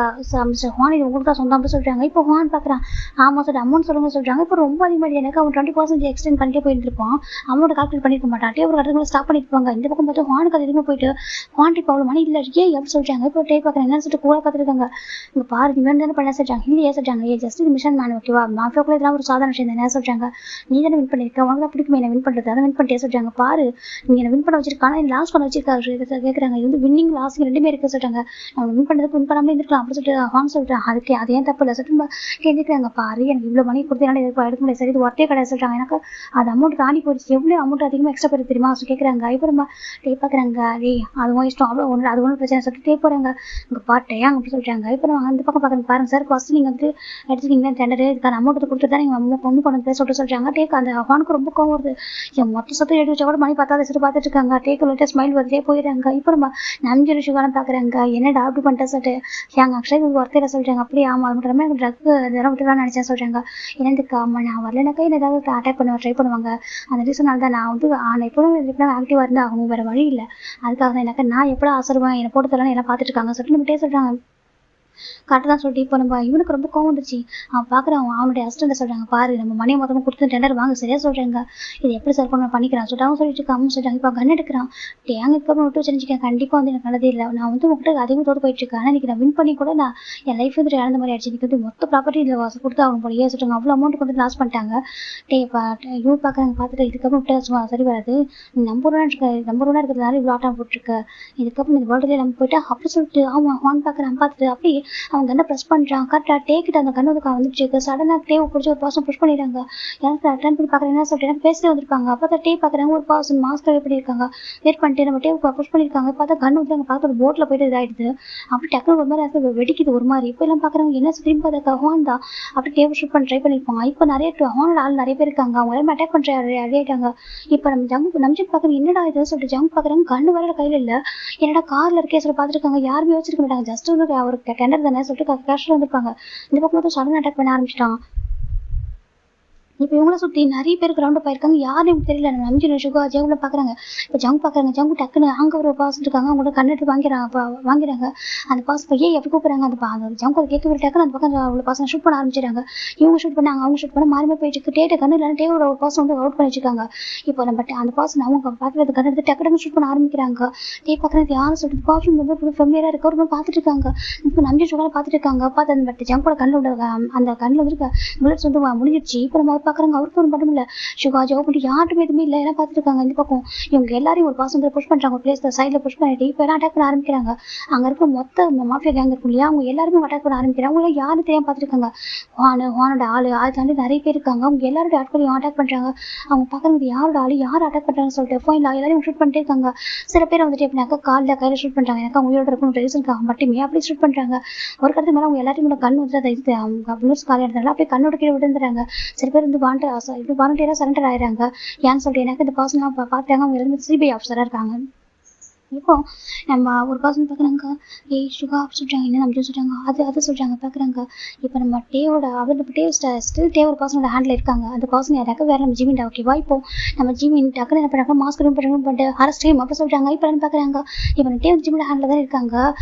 மிஸ்டர் ஹான் இது உங்களுக்கு தான் சொந்தம் அப்படின்னு சொல்கிறாங்க. இப்போ ஹான் பார்க்குறான். ஆமாம் சார் அமௌண்ட் சொல்லுங்க சொல்கிறாங்க. இப்போ ரொம்ப அதிகமாக எனக்கு அவன் 20% எக்ஸ்டெண்ட் பண்ணிட்டே போயிட்டு இருப்பான். அமௌண்ட் கால்குலேட் பண்ணிருக்க மாட்டான். டே ஒரு இடத்துல ஸ்டாப் பண்ணிருப்பாங்க. இந்த பக்கம் பார்த்து ஹானுக்கு அது எதுவுமே போயிட்டு ஹான்டி ப்ராப்ளம் மணி இல்லை ஏன் எப்படி சொல்கிறாங்க. இப்போ டே பார்க்குறேன் என்னன்னு சொல்லிட்டு கூட பார்த்துருக்காங்க. இங்கே பாரு நீ வேணும் தானே பண்ண சொல்கிறாங்க. இல்லையே சொல்கிறாங்க. ஏ ஜஸ்ட் இது மிஷன் மேன் ஓகேவா மாஃபியாக்குள்ள இதெல்லாம் ஒரு சாதாரண விஷயம் தானே சொல்கிறாங்க. நீ தானே வின் பண்ணியிருக்க உனக்கு தான் பிடிக்குமே என்ன வின் பண்ணுறது அதை வின் பண்ணிட்டே சொல்கிறாங்க. பாரு நீங்கள் என்ன வின் பண்ண வச்சிருக்காங்க என்ன லாஸ் பண்ண வச்சிருக்காரு கேட்குறாங்க. இது வந்து வின்னிங் லாஸ் 2மே இருக்குது சொல்கிறாங்க. நம்ம வின் பண்ணுறதுக்கு வின் பண்ணாமல் இருந்துருக்கலாம் அப்படின்னு சொல்லிட்டு ஹான் சொல்லிட்டாங்க. அதுக்கு அதே தப்பு இல்லை சொல்லிட்டு கேட்டுக்கிறாங்க. பாரு எனக்கு இவ்வளோ மணி கொடுத்தனால எடுக்க முடியாது சரி இது ஒர்த்தே கிடையாது சொல்கிறாங்க. எனக்கு அது அமௌண்ட் தாண்டி போயிடுச்சு எவ்வளோ அமௌண்ட் அதிகமாக எக்ஸ்ட்ரா போயிருக்கு தெரியுமா கேட்குறாங்க. இப்போ நம்ம டே பார்க்குறாங்க. அதுவும் இஷ்டம் அவ்வளோ ஒன்று அது ஒன்றும் பிரச்சனை சொல்லிட்டு டே போகிறாங்க. இங்கே பாட்டையா அப்படி சொல்கிறாங்க. இப்போ நம்ம அந்த பக்கம் பார்க்குறேன் பாருங்க சார் ஃபஸ்ட்டு நீங்கள் வந்து எடுத்துக்கிங்கன்னா டெண்டரு இதுக்கான அமௌண்ட்டு கொடுத்துட்டு தான் நீங்கள் பொண்ணு கொண்டு சொல்லிட்டு சொல்கிறாங்க. டேக்கு அந்த ஹானுக்கு ரொம்ப கோவம் வருது. என் மொத்த சொத்தை எடுத்து வச்சா கூட மணி 10 சொல்லிட்டு பார்த்துட்டு இருக்காங்க. டேக்கு லைட்டாக ஸ்மைல் வருதே போயிடுறாங்க. இப்போ நம்ம நம்பிஜி ரிஷுகாலம் பார்க்குறாங்க. என்னடா அப்படி பண்ணிட்டேன் சொல்லிட்டு எங்கள் ஆக்சுவலாக இது ஒர்த்தையில் சொல்கிறாங்க. அப்படியே ஆமாம் அது மட்டும் இல்லாமல் எனக்கு ட்ரக் இதெல்லாம் விட்டுலாம் நினச்சேன் சொல்கிறாங்க. என்னதுக்கு ஆமாம் நான் வரலனாக்கா என்ன ஏதாவது அட்டாக் பண்ணுவேன் ட்ரை பண்ணுவாங்க. அந்த ரீசனால் தான் நான் வந்து நான் எப்போதும் எப்படின்னா ஆக்டிவாக இருந்தால் ஆகணும் வேறு வழி இல்லை. அதுக்காக தான் எனக்கு நான் எப்போ ஆசருவேன் என்னை போட்டு தரலாம் எல்லாம் பார்த்துட்டு இருக்காங்க சொல்லிட்டு நம்ம சொல்கிறாங்க. கரெக்டாக தான் சொல்லிட்டு இப்போ நம்ம இவனுக்கு ரொம்ப கோவம் வந்துச்சு. அவன் பார்க்குறான் அவனுடைய அசிஸ்டண்ட்டை சொல்கிறாங்க, பாரு நம்ம மணியை மொத்தமாக கொடுத்து டெண்டர் வாங்க சரியா சொல்கிறாங்க, இது எப்படி சார் பண்ண பண்ணிக்கிறான் சொல்லிட்டு அவன் சொல்லிட்டு இருக்கான். அவன் சொல்கிறாங்க இப்போ கன் எடுக்கிறான். அங்கே இதுக்கப்புறம் விட்டு வச்சிருக்கேன், கண்டிப்பாக வந்து எனக்கு நல்லதே இல்லை. நான் வந்து உங்கள்கிட்ட அதிகமாக தோற்று போயிட்டு இருக்கேன். ஆனால் இன்னைக்கு நான் வின் பண்ணி கூட நான் என் லைஃப் வந்து இழந்த மாதிரி ஆயிடுச்சு. இன்னைக்கு வந்து மொத்த ப்ராப்பர்ட்டி இதில் கொடுத்து அவங்க போல சொல்லிட்டாங்க. அவ்வளோ அமௌண்ட் கொண்டு லாஸ் பண்ணிட்டாங்க. இவன் பார்க்குறாங்க, பார்த்துட்டு இதுக்கப்புறம் விட்டு சரி வராது, நம்பர் ஒன்னாக இருக்கிறதுனால இவ்வளோ ஆட்டம் போட்டிருக்க, இதுக்கப்புறம் இந்த வேர்ல்டுலேயே நம்ம போயிட்டா அப்படி சொல்லிட்டு அவன் ஹான் பார்க்குறான். பார்த்துட்டு அப்படி அவங்க கண்ணை ப்ரெஸ் பண்ணுறான். கரெக்டாக டேக்கிட்ட அந்த கண்ணு வந்து வந்துட்டு சடனாக டேவை பிடிச்சி ஒரு பர்சன் புஷ் பண்ணிடுறாங்க. எனக்கு அட்டன் பண்ணி பார்க்குறேன், என்ன சொல்லிட்டு எனக்கு பேசிட்டு வந்திருப்பாங்க. அப்போ தான் டே பார்க்குறாங்க, ஒரு பர்சன் மாஸ்க்காக பண்ணியிருக்காங்க. வெயிட் பண்ணிட்டு நம்ம டேவை புஷ் பண்ணியிருக்காங்க. பார்த்தா கண்ணு வந்து அங்கே பார்த்து ஒரு போட்டில் போயிட்டு இதாகிடுது. அப்படி டக்குனு ஒரு மாதிரி வெடிக்குது ஒரு மாதிரி. இப்போ எல்லாம் பார்க்குறாங்க, என்ன திரும்பி பார்த்தா ஹான் தான் அப்படி டேவை ஷூட் பண்ண ட்ரை பண்ணியிருப்பாங்க. இப்போ நிறைய ஹானோட ஆள் நிறைய பேர் இருக்காங்க, அவங்க எல்லாமே அட்டாக் பண்ணுற ரெடி ஆகிட்டாங்க. இப்போ நம்ம நம்ஜித் பார்க்குறோம், என்னடா இது சொல்லிட்டு ஜங்க் பார்க்குறாங்க, கண்ணு வர கையில் இல்லை, என்னடா காரில் இருக்கே சொல்லி பார்த்துருக்காங்க. யாருமே யோசிச்சிருக்க மாட்டாங்க, ஜஸ்ட் வந்து ஒரு டெண்டர் தானே சொல்லிட்டு கேஷில் வந்துருப்பாங்க. இந்த பக்கம் மட்டும் சடனாக அட்டாக் பண்ண ஆரம்பிச்சிட்டான். இப்போ இவங்கள சுற்றி நிறைய பேர் கிரவுண்ட் போயிருக்காங்க, யாரும் எனக்கு தெரியல. நம்ம நம்பிச்சு சுகா ஜெகுல பார்க்குறாங்க. இப்போ ஜங்க் பார்க்குறாங்க, ஜங்கு டக்குன்னு அங்கே ஒரு பாஸ் இருக்காங்க, அவங்களோட கண்ணெட்டு வாங்கிறாங்க. அந்த பாஸ் பையே எப்படி கூப்பிட்றாங்க, அந்த ஜங்கு அதை கேட்க டக்குன்னு அந்த பக்கம் அவ்வளோ பாசனை ஷூட் பண்ண ஆரம்பிச்சிட்டாங்க. இவங்க ஷூட் பண்ணாங்க, அவங்க ஷூட் பண்ண மாறி போயிட்டு இருக்கு. டேட்டை கண்ணு இல்லைன்னா டேவோட ஒரு பாஸ் வந்து அவுட் பண்ணி வச்சிருக்காங்க. இப்போ நம்ம அந்த பாஸ் அவங்க பார்க்குறது கண்ணு எடுத்து டக்கு ஷூட் பண்ண ஆரம்பிக்கிறாங்க. டே பார்க்குறது யாரும் சொல்லிட்டு பாஃபிங் ரொம்ப ஃபெமிலியராக இருக்க ஒரு பார்த்துட்டு இருக்காங்க. இப்போ நம்பி சுகா பார்த்துட்டு இருக்காங்க. பார்த்து அந்த பட் ஜங்கோட கண்ணில் அந்த கண்ணில் வந்து புல்லட்ஸ் வந்து முடிஞ்சிருச்சு. இப்போ நம்ம பார்க்குறாங்க, அவருக்கு ஒரு மட்டும் இல்லை, சுகா ஜோ பண்ணி யாருமே எதுவுமே இல்லை, எல்லாம் பார்த்துட்டு இருக்காங்க. இந்த பக்கம் இவங்க எல்லாரையும் ஒரு பாஸ் வந்து புஷ் பண்ணுறாங்க, ஒரு பிளேஸ் சைடில் புஷ் பண்ணிட்டு இப்போ எல்லாம் அட்டாக் பண்ண ஆரம்பிக்கிறாங்க. அங்கே இருக்க மொத்த மாஃபியா கேங் இருக்கும் இல்லையா, அவங்க எல்லாருமே அட்டாக் பண்ண ஆரம்பிக்கிறாங்க. அவங்க யாரும் தெரியாமல் பார்த்துருக்காங்க. ஹானோட ஆள் அதை தாண்டி நிறைய பேர் இருக்காங்க, அவங்க எல்லாரோட ஆட்களையும் அட்டாக் பண்ணுறாங்க. அவங்க பார்க்குறது யாரோட ஆள் யார் அட்டாக் பண்ணுறாங்கன்னு சொல்லிட்டு ஃபோனில் எல்லாரையும் ஷூட் பண்ணிட்டே இருக்காங்க. சில பேர் வந்துட்டு எப்படின்னாக்கா காலில் கையில் ஷூட் பண்ணுறாங்க, எனக்கு அவங்க உயிரோட இருக்கணும் ரீசனுக்காக மட்டுமே அப்படி ஷூட் பண்ணுறாங்க. ஒரு கருத்து மேலே அவங்க எல்லாத்தையும் கண் வந்து அதை இது அவங்க புல்லட்ஸ் காலி எடுத்தாங்க, அப்படியே கண்ணோட கீழே விழுந்துறாங்க. சில பேர் வந்து வாலண்டியராக சரண்டர் ஆயிடுறாங்க. ஏன்னு சொல்லிட்டு எனக்கு இந்த பர்சன்லாம் பார்க்குறாங்க, அவங்க எல்லாமே சிபிஐ ஆஃபீஸராக இருக்காங்க. இப்போ நம்ம ஒரு பர்சன் பார்க்குறாங்க, சுகா அப்படி சொல்கிறாங்க, என்ன நம்ம சொல்கிறாங்க, அது சொல்கிறாங்க பார்க்குறாங்க. இப்போ நம்ம டேவோட நம்ம டே ஸ்டில் டே ஒரு பர்சனோட ஹேண்டில் இருக்காங்க. அந்த பர்சன் யாராக்க வேறு நம்ம ஜிமின் ஓகேவா. இப்போ நம்ம ஜிமின் டக்குன்னு என்ன பண்ணுறாங்க, மாஸ்க் பண்ணிட்டு அரெஸ்ட் டைம் அப்படி சொல்கிறாங்க. இப்போ என்ன பார்க்குறாங்க, இப்போ டே ஜிமின் ஹேண்டில் தான் இருக்காங்க.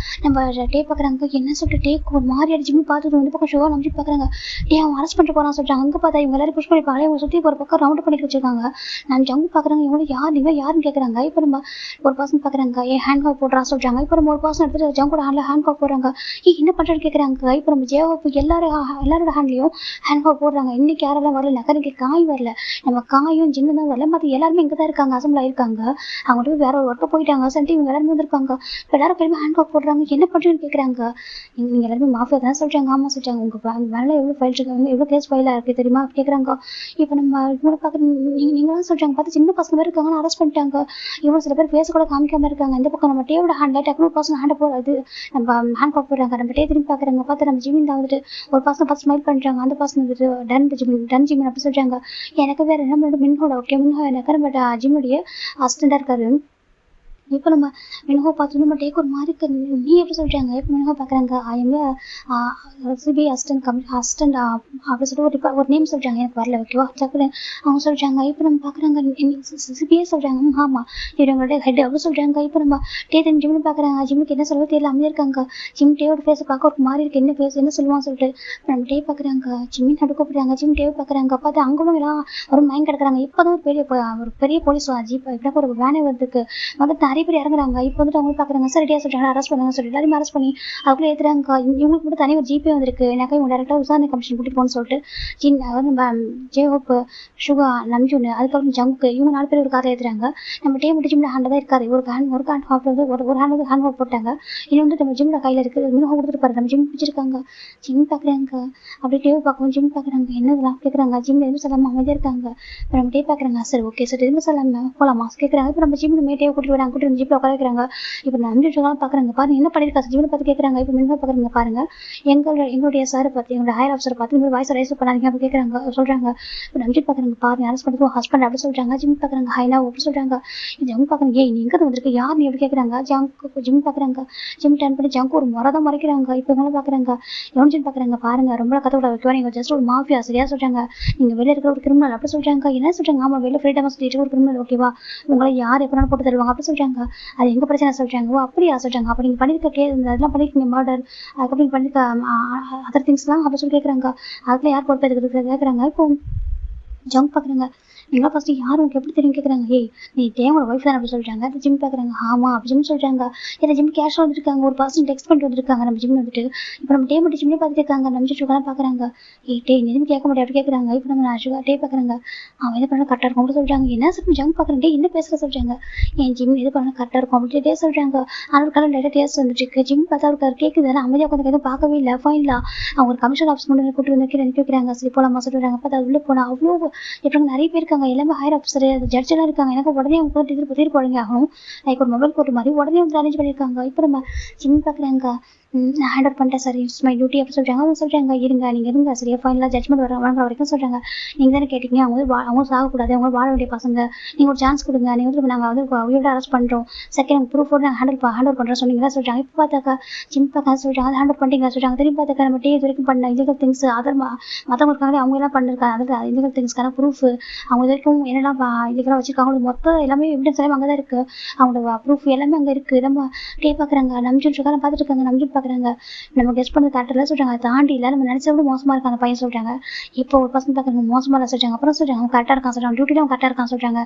நம்ம டே பார்க்குறாங்க, என்ன சொல்லிட்டு டேக்கு ஒரு மாதிரியான ஜிமின் பார்த்துட்டு வந்து பக்கம் சுகா நம்ம பார்க்குறாங்க, டே அவன் அரெஸ்ட் பண்ணிட்டு போகிறான்னு சொல்கிறாங்க. அங்கே பார்த்தா இவங்க எல்லாரும் புஷ் பண்ணிப்பாங்க, இவங்க சுற்றி ஒரு பக்கம் ரவுண்ட் பண்ணிட்டு வச்சிருக்காங்க. நம்ம ஜங்கு பார்க்குறாங்க, இவங்க யாருன்னு கேட்குறாங்க. இப்போ நம்ம ஒரு பர்சன் பார்க்குறாங்க, ஹேண்ட் காப் போடுறா சொல்றாங்க. இப்போ நம்ம ஒரு பர்சன் எடுத்துட்டு ஜங்கோட ஹேண்ட்ல ஹேண்ட் காப் போடுறாங்க. என்ன பண்றேன்னு கேட்குறாங்க. இப்போ நம்ம ஜேஹோப் எல்லாரோட ஹேண்ட்லையும் ஹேண்ட் காப் போடுறாங்க. இன்னைக்கு யாரெல்லாம் வரல, நகருக்கு காய் வரல, நம்ம காயும் ஜின்னு தான் வரல, மற்ற எல்லாருமே இங்கே தான் இருக்காங்க, அசம்பிள் ஆயிருக்காங்க. அவங்க வேற ஒரு ஒர்க்கை போயிட்டாங்க. சரி இவங்க எல்லாருமே வந்திருக்காங்க. இப்போ எல்லாரும் பேருமே ஹேண்ட் காப் போடுறாங்க. என்ன பண்றேன்னு கேட்குறாங்க. நீங்க எல்லாருமே மாஃபியா தான் சொல்றாங்க. ஆமா சொல்றாங்க. உங்க மேல எவ்வளோ ஃபைல் இருக்காங்க, எவ்வளோ கேஸ் ஃபைலாக இருக்கு தெரியுமா கேட்குறாங்க. இப்போ நம்ம இவங்களை பார்க்குற நீங்க தான் சொல்றாங்க. பார்த்து சின்ன பசங்க பேர் இருக்காங்கன்னு அரெஸ்ட் பண்ணிட்டாங்க. இவங்க சில பேர் ஃபேஸ் கூட காமிக்காம இருக்காங்க. இந்த பக்கம் நம்ம டேவோட ஹேண்ட்ல டக்குனு ஒரு பர்சன் ஹேண்ட் போடுறது நம்ம ஹேண்ட் காப் போடுறாங்க. நம்ம டே திரும்பி பார்க்குறாங்க. பார்த்து நம்ம ஜிமின் தான் வந்துட்டு ஒரு பர்சன் ஃபர்ஸ்ட் ஸ்மைல் பண்ணுறாங்க. அந்த பர்சன் வந்துட்டு டன் ஜிமின் அப்படி சொல்கிறாங்க. எனக்கு வேறு என்ன பண்ணுறது, மின்ஹோட ஓகே மின்ஹோ எனக்கு பட் ஜிம்முடைய அசிஸ்டண்டாக இருக்காரு. இப்போ நம்ம மின்ஹோ பார்த்து நம்ம டேக்கு ஒரு மாதிரி நீ எப்படி சொல்கிறாங்க. இப்போ மின்ஹோ பார்க்குறாங்க, சிபிஐ அசிஸ்டன்ட் அப்படி சொல்லிட்டு ஒரு நேம் சொல்கிறாங்க. எனக்கு வரல ஓகேவா டக்குனு அவங்க சொல்கிறாங்க. இப்போ நம்ம பார்க்குறாங்க சிபிஐ சொல்கிறாங்க. ஆமாம் இவங்களோட ஹெட் அப்படி சொல்கிறாங்க. இப்போ நம்ம டே தெரிஞ்சு ஜிம்னு பார்க்குறாங்க. ஜிம்முக்கு என்ன சொல்ல தெரியல, அமைதியாக இருக்காங்க. ஜிம் டேவோட ஃபேஸை பார்க்க ஒரு மாதிரி இருக்குது, என்ன ஃபேஸ் என்ன சொல்லுவான்னு சொல்லிட்டு நம்ம டே பார்க்குறாங்க. ஜிம்மின் நடுக்கப்படுறாங்க. ஜிம் டேவை பார்க்குறாங்க. பார்த்து அங்களும் எல்லாம் ஒரு மைண்ட் கிடக்குறாங்க. இப்போ தான் ஒரு பெரிய போலீஸ் ஜீப் இப்படி ஒரு வேனை வந்துருக்கு, வந்துட்டு நிறைய பேர் இறங்குறாங்க. இப்போ வந்துட்டு அவங்க பார்க்குறாங்க. சரியா சொல்கிறாங்க, அரெஸ்ட் பண்ணுங்க சொல்லி எல்லாருமே அரெஸ்ட் பண்ணி அதுக்குள்ளே ஏற்றுறாங்க. இவங்களுக்கு மட்டும் தனி ஒரு ஜிபே வந்திருக்கு, எனக்கு இவங்க டேரெக்டாக விசாரணை கமிஷன் கூட்டிட்டு போகணும்னு சொல்லிட்டு ஜேஹோப் சுகா நம்ஜூன் அதுக்கப்புறம் ஜங்குக்கு இவங்க 4 பேர் ஒரு காரை ஏற்றுறாங்க. நம்ம டே மட்டும் ஜிம்ல ஹேண்டில் தான் இருக்காரு. ஒரு ஹேண்ட் ஹாஃப் வந்து ஒரு ஹேண்ட் வந்து ஹேண்ட் ஹாஃப் போட்டாங்க. இன்னும் வந்து நம்ம ஜிம்ல கையில் இருக்குது, மின்ஹோ கொடுத்துட்டு பாரு. நம்ம ஜிம் பிடிச்சிருக்காங்க. ஜிம் பார்க்குறாங்க. அப்படி டே பார்க்கவும் ஜிம் பார்க்குறாங்க. என்னதெல்லாம் கேட்குறாங்க. ஜிம்ல எதுவும் சொல்லாமல் அமைதியாக இருக்காங்க. இப்போ நம்ம டே பார்க்குறாங்க. சரி ஓகே சார் எதுவும் சொல்லாமல் போகலாமா கேட்குறாங்க. இப்போ நம்ம ஜிம்ல மேட்டே கூட்டிட்டு வராங்க. கூட்டிட்டு ஜிப்ல உட்கார வைக்கிறாங்க. இப்போ நம்பிச்சுலாம் பார்க்குறாங்க. பாருங்க என்ன பண்ணியிருக்கா ஜிம்ல பார்த்து கேட்குறாங்க. இப்போ மின்ஹோ பார்க்குறாங்க. பாருங்க எங்களுடைய சாரை பார்த்து எங்களோட ஹையர் ஆஃபீஸரை பார்த்து இந்த வாய்ஸ் ரைஸ் பண்ணாதீங்க அப்படி கேட்குறாங்க சொல்கிறாங்க. இப்போ நம்பி பார்க்குறாங்க. பாருங்க அரெஸ்ட் பண்ணுறது ஹஸ்பண்ட் அப்படி சொல்கிறாங்க. ஜிம் பார்க்குறாங்க. ஹைனா அப்படி சொல்கிறாங்க. ஜங்கு பார்க்குறாங்க. நீ எங்கே வந்திருக்கு, யார் நீ எப்படி கேட்குறாங்க. ஜிம் பார்க்குறாங்க. ஜிம் டர்ன் பண்ணி ஜங்கு ஒரு முறை தான் மறைக்கிறாங்க. இப்போ இவங்களும் பார்க்குறாங்க. எவன்ஜின் பார்க்குறாங்க. பாருங்க ரொம்ப கதை விட வைக்குவா, நீங்கள் ஜஸ்ட் ஒரு மாஃபியா சரியா சொல்கிறாங்க, நீங்கள் வெளியே இருக்கிற ஒரு கிரிமினல் அப்படி சொல்கிறாங்க. என்ன சொல்கிறாங்க. ஆமாம் வெளியே ஃப்ரீடமாக சொல்லிட்டு ஒரு கிரிமினல் ஓகேவா, உங்களை யார் எப்படினாலும் போட்டு தருவாங்க அப்படி சொல்கிறாங்க. சொல்கிறாங்க. அது எங்கள் பிரச்சனை சொல்கிறாங்க. ஓ அப்படியா சொல்கிறாங்க. அப்போ நீங்கள் பண்ணியிருக்க அதெல்லாம் பண்ணியிருக்கீங்க மர்டர், அதுக்கப்புறம் நீங்கள் பண்ணியிருக்க அதர் திங்ஸ்லாம் அப்படி சொல்லி கேட்குறாங்க. அதுக்குள்ள யார் பொறுப்பு எடுக்கிறது கேட்குறாங்க. இப்போ ஜங்க் பார்க்குறாங்க. நீங்களா ஃபஸ்ட்டு யார் உங்களுக்கு எப்படி தெரியும் கேட்குறாங்க. ஏய் நீ தேவோட ஒய்ஃப் தான் அப்படி சொல்கிறாங்க. அது ஜிம் பார்க்குறாங்க. ஆமாம் அப்படி ஜிம் சொல்கிறாங்க. ஏன்னா ஜிம் கேஷாக வந்துருக்காங்க, ஒரு பர்சன் டெக்ஸ்ட் பண்ணிட்டு வந்துருக்காங்க நம்ம ஜிம் வந்துட்டு. இப்போ நம்ம டே மட்டும் ஜிம்லேயே பார்த்துட்டு இருக்காங்க. நம்ம சுகாலாம் பார்க்குறாங்க. ஏய் டே நீ எதுவும் கேட்க மாட்டேன் அப்படி கேட்குறாங்க. இப்போ நம்ம சுகா டே பார்க்குறாங்க. அவன் எது பண்ணால் கரெக்டாக இருக்கும் அப்படி சொல்கிறாங்க. என்ன சொல்லி ஜங்க் பார்க்குறேன். டே என்ன பேசுகிற சொல்கிறாங்க. என் ஜிம் எது பண்ணால் கரெக்டாக இருக்கும் அப்படி டே சொல்கிறாங்க. ஆனால் ஒரு லைட்டாக டேஸ்ட் வந்துட்டு இருக்கு. ஜிம் பார்த்தா இருக்காரு கேட்குது. ஆனால் அமைதியாக உட்காந்து எதுவும் பார்க்கவே இல்லை. ஃபைனில் அவங்க ஒரு கமிஷன் ஆஃபீஸ் கொண்டு வந்து கூட்டு வந்து கீழே நிற்க வைக்கிறாங்க. சரி போலாமா சொல்கிறாங்க. பார்த்தா உள்ளே போனால் அவ்வளோ இப்போ நிறைய பேர் இருக்காங்க. எல்லாமே ஹையர் ஆஃபீஸர் ஜட்ஜ் எல்லாம் இருக்காங்க. எனக்கு உடனே அவங்க வந்து தீர்ப்பு வழங்கி ஆகணும். லைக் ஒரு மொபைல் கோர்ட் மாதிரி உடனே வந்து அரேஞ்ச் பண்ணியிருக்காங்க. இப்போ நம்ம ஜிம் பார்க்குறாங்க. நான் ஹேண்ட் அவுட் பண்ணிட்டேன் சார், இட்ஸ் மை டியூட்டி அப்படி சொல்கிறாங்க. அவங்க சொல்கிறாங்க இருங்க நீங்கள் இருங்க சரியா ஃபைனலாக ஜட்மெண்ட் வழங்குற வரைக்கும் சொல்கிறாங்க. நீங்கள் தானே கேட்டீங்க அவங்க வந்து அவங்க சாகக்கூடாது, அவங்க வாழ வேண்டிய பசங்க, நீங்கள் ஒரு சான்ஸ் கொடுங்க, நீங்கள் வந்து நாங்கள் வந்து உயிரோட அரெஸ்ட் பண்ணுறோம், செகண்ட் ப்ரூஃபோடு நாங்கள் ஹேண்டில் பண்ணுறோம் சொன்னீங்களா சொல்கிறாங்க. இப்போ பார்த்தாக்கா ஜிம் பார்க்க சொல்கிறாங்க அது ஹேண்டில் பண்ணிட்டீங்களா சொல்கிறாங்க. திரும்பி பார்த்தாக்கா நம்ம இது வரைக்கும் பண்ண இல்லீகல் திங்ஸ் அதர் மற்றவங்க இருக்காங்களே அவங்க எல்லாம் பண்ணிருக்காங்க. அதாவது இல்லீகல் திங்ஸ்க்கான ப்ரூஃப் அவங்க இது வரைக்கும் என்னெல்லாம் இல்லீகலாக வச்சுருக்காங்க மொத்தம் எல்லாமே எவிடன்ஸ் எல்லாமே அங்கே தான் இருக்குது. அவங்களோட ப்ரூஃப் எல்லாமே அங்கே இருக்குது. நம்ம டே பார்க்குறாங்க. நம்ஜுன் இருக்காங்க பார்த்துட்டு இருக்காங்க. நம்ஜுன் பார்க்குறாங்க. நம்ம கெஸ்ட் பண்ண கரெக்டாக சொல்கிறாங்க. அதை தாண்டி இல்லை நம்ம நினச்ச விட மோசமாக இருக்காங்க பையன் சொல்கிறாங்க. இப்போ ஒரு பர்சன் பார்க்குறாங்க மோசமாக இல்லை சொல்கிறாங்க. அப்புறம் சொல்கிறாங்க அவன் கரெக்டாக இருக்கான் சொல்கிறாங்க. டியூட்டியில் அவன் கரெக்டாக இருக்கான் சொல்கிறாங்க.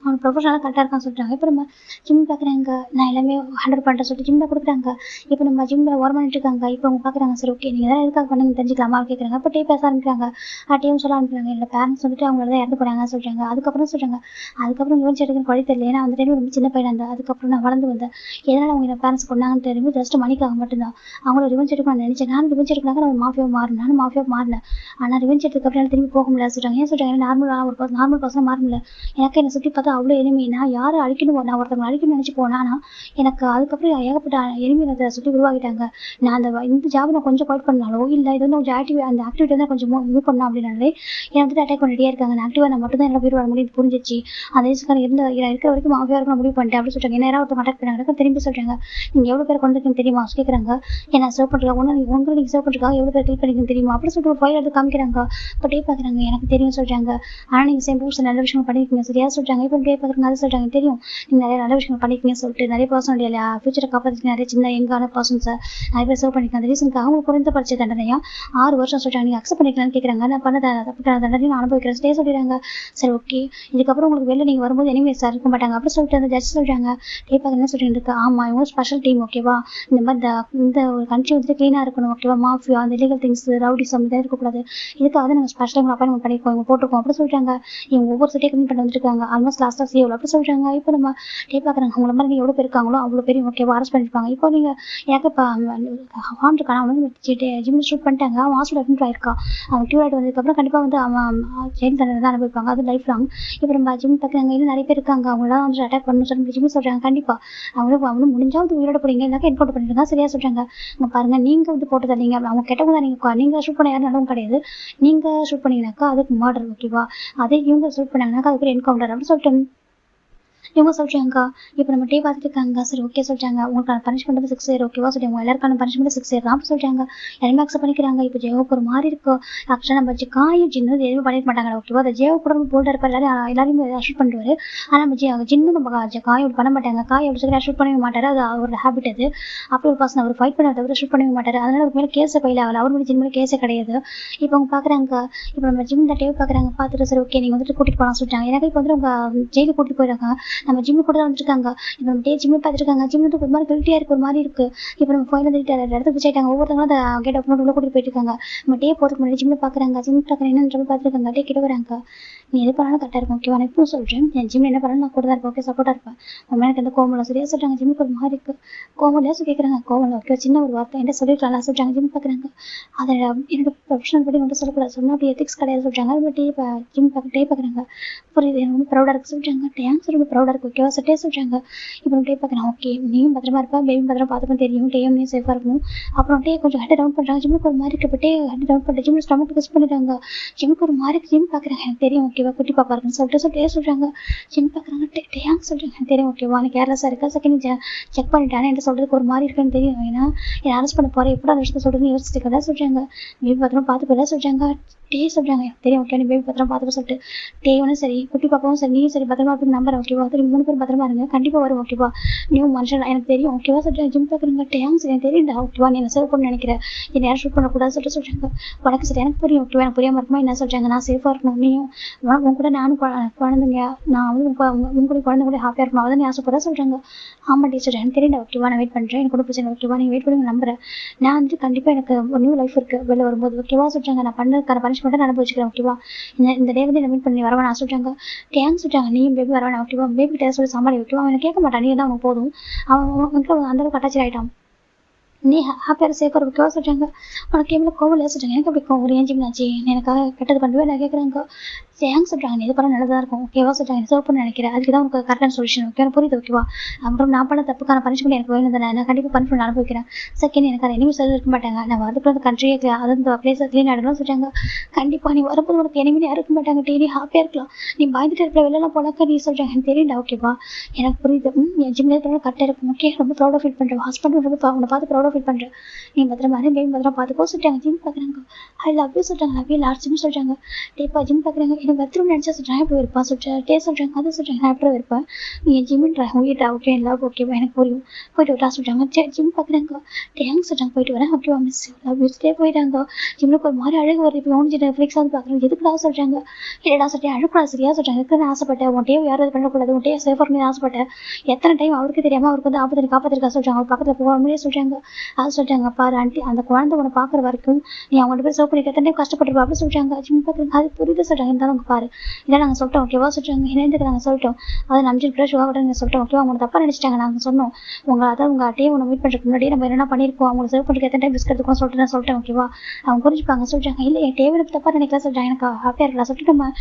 அவன் ப்ரொஃபஷனலாக கரெக்டாக இருக்கான்னு சொல்கிறாங்க. இப்போ நம்ம ஜிம் பார்க்குறாங்க. நான் எல்லாமே ஹேண்டில் பண்ணுறேன் சொல்லிட்டு ஜிம்மில் கொடுக்குறாங்க. இப்போ நம்ம ஜிம்மில் ஓரம் பண்ணிட்டு இருக்காங்க. இப்போ அவங்க பார்க்குறாங்க. சரி ஓகே நீங்கள் எதாவது எதுக்காக பண்ணி தெரிஞ்சுக்கலாமா கேட்குறாங்க. இப்போ டே பேச ஆரம்பிக்கிறாங்க. டேவும் சொல்ல ஆரம்பிக்கிறாங்க. என்னோட பேரண்ட்ஸ் வந்துட்டு அவங்கள தான் இறந்து போனாங்க சொல்கிறாங்க. அதுக்கப்புறம் சொல்கிறாங்க அதுக்கப்புறம் யோசிச்சு எடுக்கணும் வழி தெரியல. ஏன்னா அந்த டைம் ரொம்ப சின்ன பையனாக இருந்தேன். அதுக்கப்புறம் நான் வளர்ந்து வந்தேன். எதனால் அவங்க என் பேரண்ட்ஸ் கொண்டாங்கன்னு தெரியும். ஜஸ்ட் மணிக்காக மட்டும்தான் அவங்கள ரிவெஞ்ச் எடுக்கணும்னு நினச்சேன். நானும் ரிவெஞ்ச் எடுக்கலாங்க நான் மாஃபியாக மாறினேன். நானும் மாஃபியாக மாறினேன். ஆனால் ரிவெஞ்ச் எடுத்துக்கப்புறம் திரும்பி போக முடியாது சொல்கிறாங்க. ஏன் சொல்கிறாங்க நார்மல் பர்சனாக மாற முடியல. எனக்கு என்னை சுற்றி பார்த்தா அவ்வளோ எளிமை. நான் யாரை அழிக்கணும் நான் ஒருத்தவங்க அழிக்கணும்னு நினச்சி போனேன். ஆனால் எனக்கு அதுக்கப்புறம் ஏகப்பட்ட எளிமையை சுற்றி உருவாக்கிட்டாங்க. நான் இந்த ஜாப் நான் கொஞ்சம் குவைட் பண்ணாலோ இல்லை இது வந்து கொஞ்சம் அந்த ஆக்டிவிட்டி வந்து கொஞ்சம் மூவ் பண்ணோம் அப்படின்னாலே என்னை வந்துட்டு அட்டாக் பண்ணிட்டே இருக்காங்க. நான் ஆக்டிவாக நான் மட்டும் தான் என்ன பேர் வர முடியும் புரிஞ்சிச்சு. அந்த ஏஜ்க்கான இருக்கிற வரைக்கும் மாஃபியாக இருக்க முடிவு பண்ணிட்டேன் அப்படின்னு சொல்கிறாங்க. என்ன ஒருத்தவங்க அட்டாக் பண்ணாங்க. திரும்பி சொல்கிறாங்க நீங்கள் எவ்வளோ பேர் கொண்டு இருக்கீங்க தெரியுமா கேட்குறாங்க. ஏன்னா சேவ் பண்ணுறாங்க உங்களுக்கு நீங்கள் சேவ் பண்ணுறதுக்காக எவ்வளோ பேர் கிளிக் பண்ணிக்கணும் தெரியுமா அப்படின்னு சொல்லிட்டு ஒரு ஃபைல் எடுத்து காமிக்கிறாங்க. இப்போ டே பார்க்குறாங்க. எனக்கு தெரியும் சொல்கிறாங்க. ஆனால் நீங்கள் சேம் ரூல்ஸ் நல்ல விஷயங்கள் பண்ணியிருக்கீங்க சரியா சொல்கிறாங்க. இப்போ டே பார்க்குறாங்க. அது சொல்கிறாங்க தெரியும் நீங்கள் நிறைய நல்ல விஷயங்கள் பண்ணியிருக்கீங்கன்னு சொல்லிட்டு நிறைய பர்சன் இல்லையா ஃபியூச்சரை காப்பாற்றி நிறைய சின்ன யங்கான பர்சன்ஸை நிறைய பேர் சேவ் பண்ணியிருக்காங்க. அந்த ரீசனுக்கு அவங்க குறைந்தபட்ச தண்டனையா 6 வருஷம் சொல்கிறாங்க. நீங்கள் அக்செப்ட் பண்ணிக்கலாம்னு கேட்குறாங்க. நான் பண்ண தப்புக்கான தண்டனையும் நான் அனுபவிக்கிறேன் ஸ்டே சொல்லிடுறாங்க. சரி ஓகே இதுக்கப்புறம் உங்களுக்கு வெளில நீங்கள் வரும்போது எனிமேஸ் இருக்க மாட்டாங்க அப்படி சொல்லிட்டு அந்த ஜட்ஜ் சொல்கிறாங்க. டே பார்க்க என்ன சொல்லிட்டு இருக்கு. ஆமாம் இவங்க ஸ்பெஷல் டீம் ஓகேவா. இந்த மாதிரி இந்த ஒரு கண்ட்ரி வந்துட்டு க்ளீனாக இருக்கணும் ஓகேவா. மாஃபியா அந்த இல்லீகல் திங்ஸ் ரவுடிசம் இதாக இருக்கக்கூடாது. இதுக்காக நாங்கள் ஸ்பெஷலாக இவங்க அப்பாயின்மெண்ட் பண்ணியிருக்கோம் இவங்க போட்டிருக்கோம் அப்படி சொல்கிறாங்க. இவங்க ஒவ்வொரு சிட்டியை க்ளீன் பண்ணி வந்துருக்காங்க. ஆல்மோஸ்ட் லாஸ்ட்டாக சிஓ அப்படி சொல்கிறாங்க. இப்போ நம்ம டே பார்க்குறாங்க. அவங்கள மாதிரி நீங்கள் எவ்வளோ பேர் இருக்காங்களோ அவ்வளோ பேர் ஓகேவா அரெஸ்ட் பண்ணியிருப்பாங்க. இப்போ நீங்கள் எனக்கு இப்போ ஹார்ன் இருக்கான் அவன் வந்து ஜிம் ஷூட் பண்ணிட்டாங்க. அவன் ஹாஸ்பிட்டல் அட்மிட் ஆயிருக்கா. அவன் க்யூர் ஆகிட்டு வந்ததுக்கப்புறம் கண்டிப்பாக வந்து அவன் ஜெயில் தண்டனை தான் அனுபவிப்பாங்க. அது லைஃப் லாங். இப்போ நம்ம ஜிம் பார்க்குறாங்க. இன்னும் நிறைய பேர் இருக்காங்க அவங்களாம் வந்து அட்டாக் பண்ணணும் சொல்லி ஜிம் சொல்கிறாங்க. கண்டிப்பாக அவனும் முடிஞ்சால் வந்து உயிரோட போறீங்க இல்லைனா என்கவுண்டர் பண்ணிருக்காங்க சரியா சொல்கிறாங்க. இங்கே பாருங்கள் நீங்கள் வந்து போட்டதை நீங்கள் அவங்க கெட்டவங்க தான். நீங்கள் ஷூட் பண்ண யாரும் நல்லவும் கிடையாது. நீங்கள் ஷூட் பண்ணிங்கனாக்கா அதுக்கு மர்டர் ஓகேவா. அதே இவங்க ஷூட் பண்ணாங்கனாக்கா அதுக்கு என்கவுண்டர் அப்படின்னு சொல்லிட்டு இவங்க சொல்கிறாங்க. இப்போ நம்ம டே பார்த்துட்டு இருக்காங்க. சரி ஓகே சொல்கிறாங்க. உங்களுக்கான பனிஷ்மெண்ட் வந்து 6 இயர் ஓகேவா சொல்லி உங்க எல்லாருக்கான பனிஷ்மெண்ட் 6 இயர் தான் சொல்கிறாங்க. எல்லாமே அக்செப்ட் பண்ணிக்கிறாங்க. இப்போ ஜெயோக்கு ஒரு மாதிரி இருக்கு. ஆக்சுவலாக நம்ம காயும் ஜின்னு எதுவுமே பண்ணிட மாட்டாங்க ஓகேவா. அந்த ஜெயோ கூட போல்டாக இருப்பார். எல்லாரையும் ஷூட் பண்ணுவார். ஆனால் நம்ம ஜின்னு நம்ம காயம் பண்ண மாட்டாங்க. காய் அப்படி சொல்லி ஷூட் பண்ணவே மாட்டார். அது அவரோட ஹேபிட் அது. அப்படி ஒரு பர்சன் அவர் ஃபைட் பண்ண தவிர ஷூட் பண்ணவே மாட்டார். அதனால ஒரு மேலே கேஸை ஃபைல் ஆகலை. அவர் மேலே ஜின் மேலே கேஸே கிடையாது. இப்போ அவங்க பார்க்குறாங்க. இப்போ நம்ம ஜிம் டே பார்க்குறாங்க. பார்த்துட்டு சரி ஓகே நீங்கள் வந்துட்டு கூட்டிகிட்டு போகலாம் சொல்லிட்டாங்க. எனக்கு இப்போ வந்து உங்கள் ஜெயிலுக்கு கூட்டிகிட்டு போயிடுறாங்க. நம்ம ஜிம்மு கூட தான் வந்துருக்காங்க. இப்போ நம்ம டே ஜிம்மு பார்த்துருக்காங்க. ஜிம் வந்து ஒரு மாதிரி கில்ட்டியாக இருக்குது ஒரு மாதிரி இருக்குது. இப்போ நம்ம ஃபைனல் வந்துட்டு இடத்துக்கு பிடிச்சிட்டாங்க. ஒவ்வொருத்தவங்களும் அந்த கேட் ஓப்பன் உள்ள கூட்டிகிட்டு போயிட்டு இருக்காங்க. நம்ம டே போகிறதுக்கு முன்னாடி ஜிம்மில் பார்க்குறாங்க. ஜிம் பார்க்குறேன் என்னன்னு பார்த்துருக்காங்க. டே கிட்ட வராங்க. நீ எது பண்ணாலும் கரெக்டாக இருக்கும் ஓகேவா. நான் இப்பவும் சொல்கிறேன் என் ஜிம்மில் என்ன பண்ணாலும் நான் கூட தான் இருப்பேன் ஓகே சப்போர்ட்டாக இருப்பேன். உங்கள் எனக்கு எந்த கோவம் இல்லை சரியா சொல்கிறாங்க. ஜிம்முக்கு ஒரு மாதிரி இருக்குது. கோவம் இல்லையா சொல்லி கேட்குறாங்க. கோவம் இல்லை ஓகே சின்ன ஒரு வார்த்தை என்ன சொல்லிருக்கலாம் சொல்கிறாங்க. ஜிம் பார்க்குறாங்க. அதை என்னோட ப்ரொஃபஷனல் படி வந்து சொல்லக்கூடாது சொன்னால் அப்படி எத்திக்ஸ் கிடையாது சொல்கிறாங்க. அது டே ஜிம் டே பார்க்குறாங்க. புரியுது எனக்கு ரொம்ப ப்ரௌடாக இருக்குது சொல்கிறாங்க. டேங்க்ஸ் ரொம்ப ப்ரௌடாக இருக்குது ஓகேவா சட்டே சொல்கிறாங்க. இப்போ டே பார்க்குறேன் ஓகே நீயும் பத்திரமா இருப்பா பேபி பத்திரமா பார்த்துப்பேன் தெரியும். டேயும் நீ சேஃபாக இருக்கணும். அப்புறம் டே கொஞ்சம் ஹெட் டவுன் பண்ணுறாங்க. ஜிம்முக்கு ஒரு மாதிரி இருக்குது. இப்போ டே ஹெட் டவுன் பண்ணிட்டு ஜிம் ஸ்டமக் கிஸ் பண்ணிட்டாங்க. ஜிம்முக்கு ஒரு மாதிரி ஜிம் பார்க்குறாங்க. எனக்கு தெரியும் ஓகேவா குட்டி பாப்பா இருக்குன்னு சொல்லிட்டு சொல்கிறாங்க. ஜிம் பார்க்குறாங்க. டேயாங்க சொல்கிறாங்க. எனக்கு தெரியும் ஓகேவா எனக்கு கேர்லெஸ்ஸாக இருக்கா செகண்ட் செக் பண்ணிட்டானே என்ன சொல்கிறதுக்கு ஒரு மாதிரி இருக்குன்னு தெரியும். ஏன்னா என்னை அரெஸ்ட் பண்ண போகிறேன் எப்படா அந்த விஷயத்தை சொல்கிறதுன்னு யோசிச்சுட்டு இருக்கதா சொல்கிறாங்க. பேபி பத்திரமா பார்த்து போயிடா சொல்கிறாங்க. டே சொல்கிறாங்க. எனக்கு தெரியும் ஓகே நீ பேபி பத்திரமா பார்த்துக்க சொல்லிட்டு டே ஒன்றும் சரி குட்டி பாப்பாவும் சரி நீயும் சரி பத்திரமா அப்படின்னு நம்புறேன் ஓகேவா. தெரியும் 3 பேரும் பத்திரமா இருங்க, கண்டிப்பா வரும் ஓகேவா, நீ மனுஷன் எனக்கு தெரியும் ஓகேவா சொல்லிட்டு ஜிம் பார்க்குறேங்க டேங்க்ஸ் எனக்கு தெரியும்டா ஓகேவா, நீ என்ன சேவ் பண்ண நினைக்கிறேன், என்ன யாரும் ஷூட் பண்ணக்கூடாது சொல்லிட்டு சொல்றாங்க. உனக்கு சரி எனக்கு புரியும் ஓகேவா, எனக்கு புரியாம இருக்குமா என்ன சொல்றாங்க, நான் சேஃபா இருக்கணும், நீயும் உன் கூட நானும் குழந்தைங்க, நான் வந்து உன் கூட குழந்தை கூட ஹாப்பியா இருக்கணும் அதான் நீ ஆசைப்படுறா சொல்றாங்க. ஆமா டீச்சர் எனக்கு தெரியும்டா ஓகேவா, நான் வெயிட் பண்றேன், எனக்கு கூட பிரச்சனை ஓகேவா, நீங்க வெயிட் பண்ணி நம்புறேன், நான் வந்து கண்டிப்பா எனக்கு ஒரு நியூ லைஃப் இருக்கு வெளில வரும்போது ஓகேவா சொல்றாங்க. நான் பண்ணதுக்கான பனிஷ்மெண்ட்டை நான் அனுபவிச்சுக்கிறேன் ஓகேவா, இந்த டே வந்து மீட் பண்ணி வரவேன் நான் சொல்றாங்க. டேங்க்ஸ் சொல்றாங்க, நீயும் பேபி வரவேன் ஓகேவா, பேபி கிட்ட சொல்லி சமாளி ஓகேவா, அவனை கேட்க மாட்டான், நீ தான் அவனுக்கு போதும், அவன் அந்த அளவுக்கு அட்டாச் ஆயிட்டான், நீ ஹாப்பியாக சேர்க்க ஒரு ஓகேவா சொல்றாங்க. உனக்கு எவ்வளோ கோவம் இல்லையா சொல்றாங்க. எனக்கு அப்படி கோவம் ஒரு ஏஞ்சிம்னாச்சு எனக்காக கெட்டது பண்ணுவேன் நான் கேட்குறாங்க. தேங்க்ஸ் சொல்றாங்க, நீ இது பண்ண நல்லதாக இருக்கும் ஓகேவா சொல்றாங்க, ரிசர்வ் பண்ண நினைக்கிறேன், அதுக்கு தான் உனக்கு கரெக்டான சொல்யூஷன் ஓகே புரியுது ஓகேவா, அப்புறம் நான் பண்ண தப்புக்கான பனிஷ்மெண்ட் எனக்கு வேணும் தானே, நான் கண்டிப்பாக பனிஷ்மெண்ட் அனுபவிக்கிறேன். செகண்ட் எனக்கு அதை எனிமீஸ் இருக்க மாட்டாங்க, நான் வரதுக்குள்ள அந்த கண்ட்ரியை அது அந்த பிளேஸை க்ளீன் ஆகிடலாம் சொல்றாங்க. கண்டிப்பாக நீ வரும்போது உனக்கு எனிமே இருக்க மாட்டாங்க, டெய்லி ஹாப்பியாக இருக்கலாம், நீ பயந்துட்டு இருக்கிற வெளிலாம் போனாக்க நீ சொல்றாங்க எனக்கு தெரியும்டா ஓகேவா, எனக்கு புரியுது, என் ஜிம்ல கரெக்டாக இருக்கும் ஓகே, ரொம்ப ப்ரௌடாக ஃபீல் பண்ணுறேன், ஹஸ்பண்ட் ரொம்ப உன்னை பார்த்து ப்ரௌடாக ஃபீல் பண்ணுறேன், நீ பத்திரமா பேபி பத்திரமா பார்த்துக்கோ சொல்றாங்க. ஜிம் பார்க்குறாங்க, ஐ லவ் யூ சொல்றாங்க, லவ் யூ லார்ஜ்னு சொல்றாங்க. டேப்பா ஜிம் பார்க்குறாங்க, எனக்கு பத்திரம் நினச்சா சொல்றாங்க எப்படி இருப்பா சொல்றேன், டே சொல்றாங்க அது சொல்றாங்க, நான் எப்படி இருப்பேன், நீ ஜிம்ன்ற உயிர்டா ஓகே லவ் ஓகேவா எனக்கு புரியும், போயிட்டு விட்டா சொல்றாங்க. ஜிம் பார்க்குறாங்க, டேங்க் சொல்றாங்க, போயிட்டு வரேன் ஓகேவா மிஸ் லவ் யூ ஸ்டே போயிட்டாங்க. ஜிம்லுக்கு ஒரு மாதிரி அழகு வருது, இப்போ ஓனிச்சு நெட்ஃப்ளிக்ஸ் வந்து பார்க்குறேன், எதுக்குடா சொல்றாங்க, இல்லடா சொல்லிட்டு அழக்கூடாது சரியா சொல்றாங்க, இருக்குன்னு ஆசைப்பட்டேன், உன் டே யாரும் இது பண்ணக்கூடாது, உன் டே சேஃபாக இருக்குன்னு ஆசைப்பட்டேன், எத்தனை டைம் அவருக்கு தெரியாம அவருக்கு வந்து ஆபத்து காப்பாத்திருக்கா சொல்றாங்க, அவர் பக்கத்தில் போகாமலே சொல்றாங்க. அது சொல்றாங்க பாரு ஆண்டி, அந்த குழந்தை உன்னை பார்க்குற வரைக்கும் நீ அவங்கள்ட்ட போய் சோப்பு பண்ணிட்டு எத்தனை டைம் கஷ்டப்பட்டுருப்பா அப்படி சொல்றாங்க. ஜிம் பார்க்குறாங்க, அது புரியுது சொல்றாங்க, இருந்தாலும் அவங்க பாரு இல்லை நாங்கள் சொல்லிட்டோம் ஓகேவா சொல்றாங்க, என்னதுக்கு நாங்கள் சொல்லிட்டோம், அதை நம்பிச்சு கூட ஷுவா கூட நீங்கள் சொல்லிட்டோம் ஓகேவா, அவங்க தப்பா நினைச்சிட்டாங்க, நாங்கள் சொன்னோம் உங்களை அதான் உங்கள் அட்டையை உங்களை மீட் பண்ணுறதுக்கு முன்னாடியே நம்ம என்ன பண்ணியிருக்கோம், அவங்க சேவ் பண்ணுறதுக்கு எத்தனை டைம் பிஸ்கட் இருக்கும் சொல்லிட்டு நான் சொல்லிட்டேன் ஓகேவா, அவங்க புரிஞ்சுப்பாங்க சொல்றாங்க. இல்லை என் டேவிலுக்கு தப்பா நினைக்கலாம் சொல்றாங்க, எனக்கு ஹாப்பியாக இருக்கலாம் சொல்லிட்டு நம்ம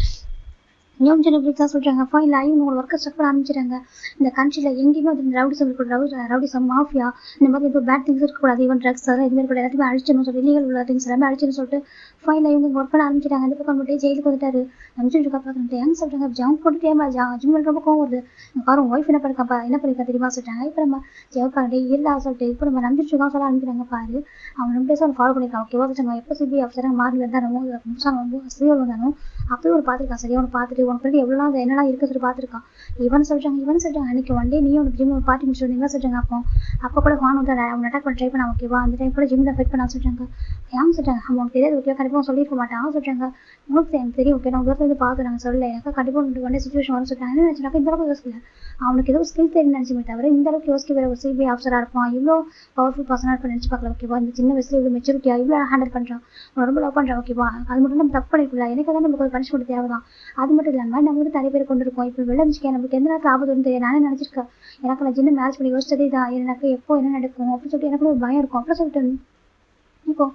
நியூம் ஜெனபிக் தான் சொல்றாங்க. ஃபைனல் ஆகி உங்களோட ஒர்க்கை ஸ்டார்ட் பண்ண ஆரம்பிச்சிட்டாங்க. இந்த கண்ட்ரியில் எங்கேயுமே வந்து ரவுடிசம் இருக்கக்கூடாது, ரவுடிசம் மாஃபியா இந்த மாதிரி எதுவும் பேட் திங்ஸ் இருக்கக்கூடாது, ஈவன் ட்ரக்ஸ் அதெல்லாம் எதுவுமே இருக்கக்கூடாது, எல்லாத்தையுமே அழிச்சணும் சொல்லி இல்லீகல் உள்ள திங்ஸ் எல்லாமே அழிச்சுன்னு சொல்லிட்டு ஃபைனல் இவங்க ஒர்க் பண்ண ஆரம்பிச்சிட்டாங்க. அந்த பக்கம் மட்டும் ஜெயிலுக்கு வந்துட்டாரு. நம்பிச்சுட்டு இருக்கா பார்க்குறேன் ஏங்க சொல்றாங்க, ஜம்ப் போட்டுட்டே ஜிம்மில் ரொம்ப கோவம் வருது, பாரு ஒய்ஃப் என்ன பண்ணிருக்காப்பா என்ன பண்ணிருக்கா தெரியுமா சொல்றாங்க. இப்போ நம்ம ஜெயப்பாண்டே இல்லா சொல்லிட்டு இப்போ நம்ம நம்பிச்சுட்டு இருக்கோம் சொல்ல ஆரம்பிக்கிறாங்க. பாரு அவன் ரொம்ப பேச அவன் ஃபாலோ பண்ணிருக்கான் ஓகேவா சொல்றாங்க. எப்போ சிபி ஆஃபீஸராக மாறி வந்தானோ ரொம்ப ஸ்ரீவல் வந்தானோ அப்போயே ஒரு பார்த்துருக்கான் சரியா, அவனை பார்த்துட்டு உன் ஃப்ரெண்டு எவ்வளோ என்னெல்லாம் இருக்குன்னு சொல்லி பார்த்துருக்கான். இவன் சொல்றாங்க அன்னைக்கு ஒன் டே நீ உனக்கு ஜிம் பார்ட்டி முடிச்சு வந்தீங்களா சொல்றாங்க. அப்போ கூட ஹான் வந்து அவன் அட்டாக் பண்ண ட்ரை பண்ண ஓகேவா, அந்த டைம் கூட ஜிம்ல ஃபைட் பண்ண சொல்றாங்க. ஏன் சொல்றாங்க அவனுக்கு தெரியாது ஓகே, கண்டிப்பாக சொல்லியிருக்க மாட்டான் சொல்றாங்க. உங்களுக்கு எனக்கு தெரியும் ஓகே, நான் உங்களுக்கு வந்து பார்க்குறாங்க சொல்லலை, எனக்கு கண்டிப்பாக உங்களுக்கு ஒன் டே சுச்சுவேஷன் வரும் சொல்றாங்க. என்ன நினைச்சாங்க இந்த அளவுக்கு யோசிக்கல, அவனுக்கு ஏதோ ஸ்கில் தெரியும் நினைச்சுமே தவிர இந்த அளவுக்கு யோசிக்க வேற ஒரு சிபிஐ ஆஃபீஸராக இருப்பான், இவ்வளோ பவர்ஃபுல் பர்சனாக இருப்பான் நினைச்சு பார்க்கல ஓகேவா. இந்த சின்ன வயசுல இவ்வளோ மெச்சூரிட்டியாக இவ்வளோ ஹேண்டில் பண்ணுறான், ரொம்ப லவ் பண்ணுறான் ஓகேவா. அது மட்டும் நம்ம தப்பு பண்ணிக்கல, எனக்கு தான் நமக்கு ஒரு பனிஷ்மெண்ட் தேவை தான். அது மட்டும் இல்லாமல் நம்ம வந்து நிறைய பேர் கொண்டு இருக்கோம், இப்போ வெளில இருந்துச்சு நமக்கு எந்த நேரத்தில் ஆபத்து வந்து தெரியாது. நானே நினச்சிருக்கேன் எனக்கு நான் சின்ன மேரேஜ் பண்ணி யோசிச்சதே தான், எனக்கு எப்போ என்ன நடக்கும் அப்படின்னு சொல்லிட்டு எனக்கு ஒரு பயம் இருக்கும் அப்படின்னு சொல்லிட்டு இப்போ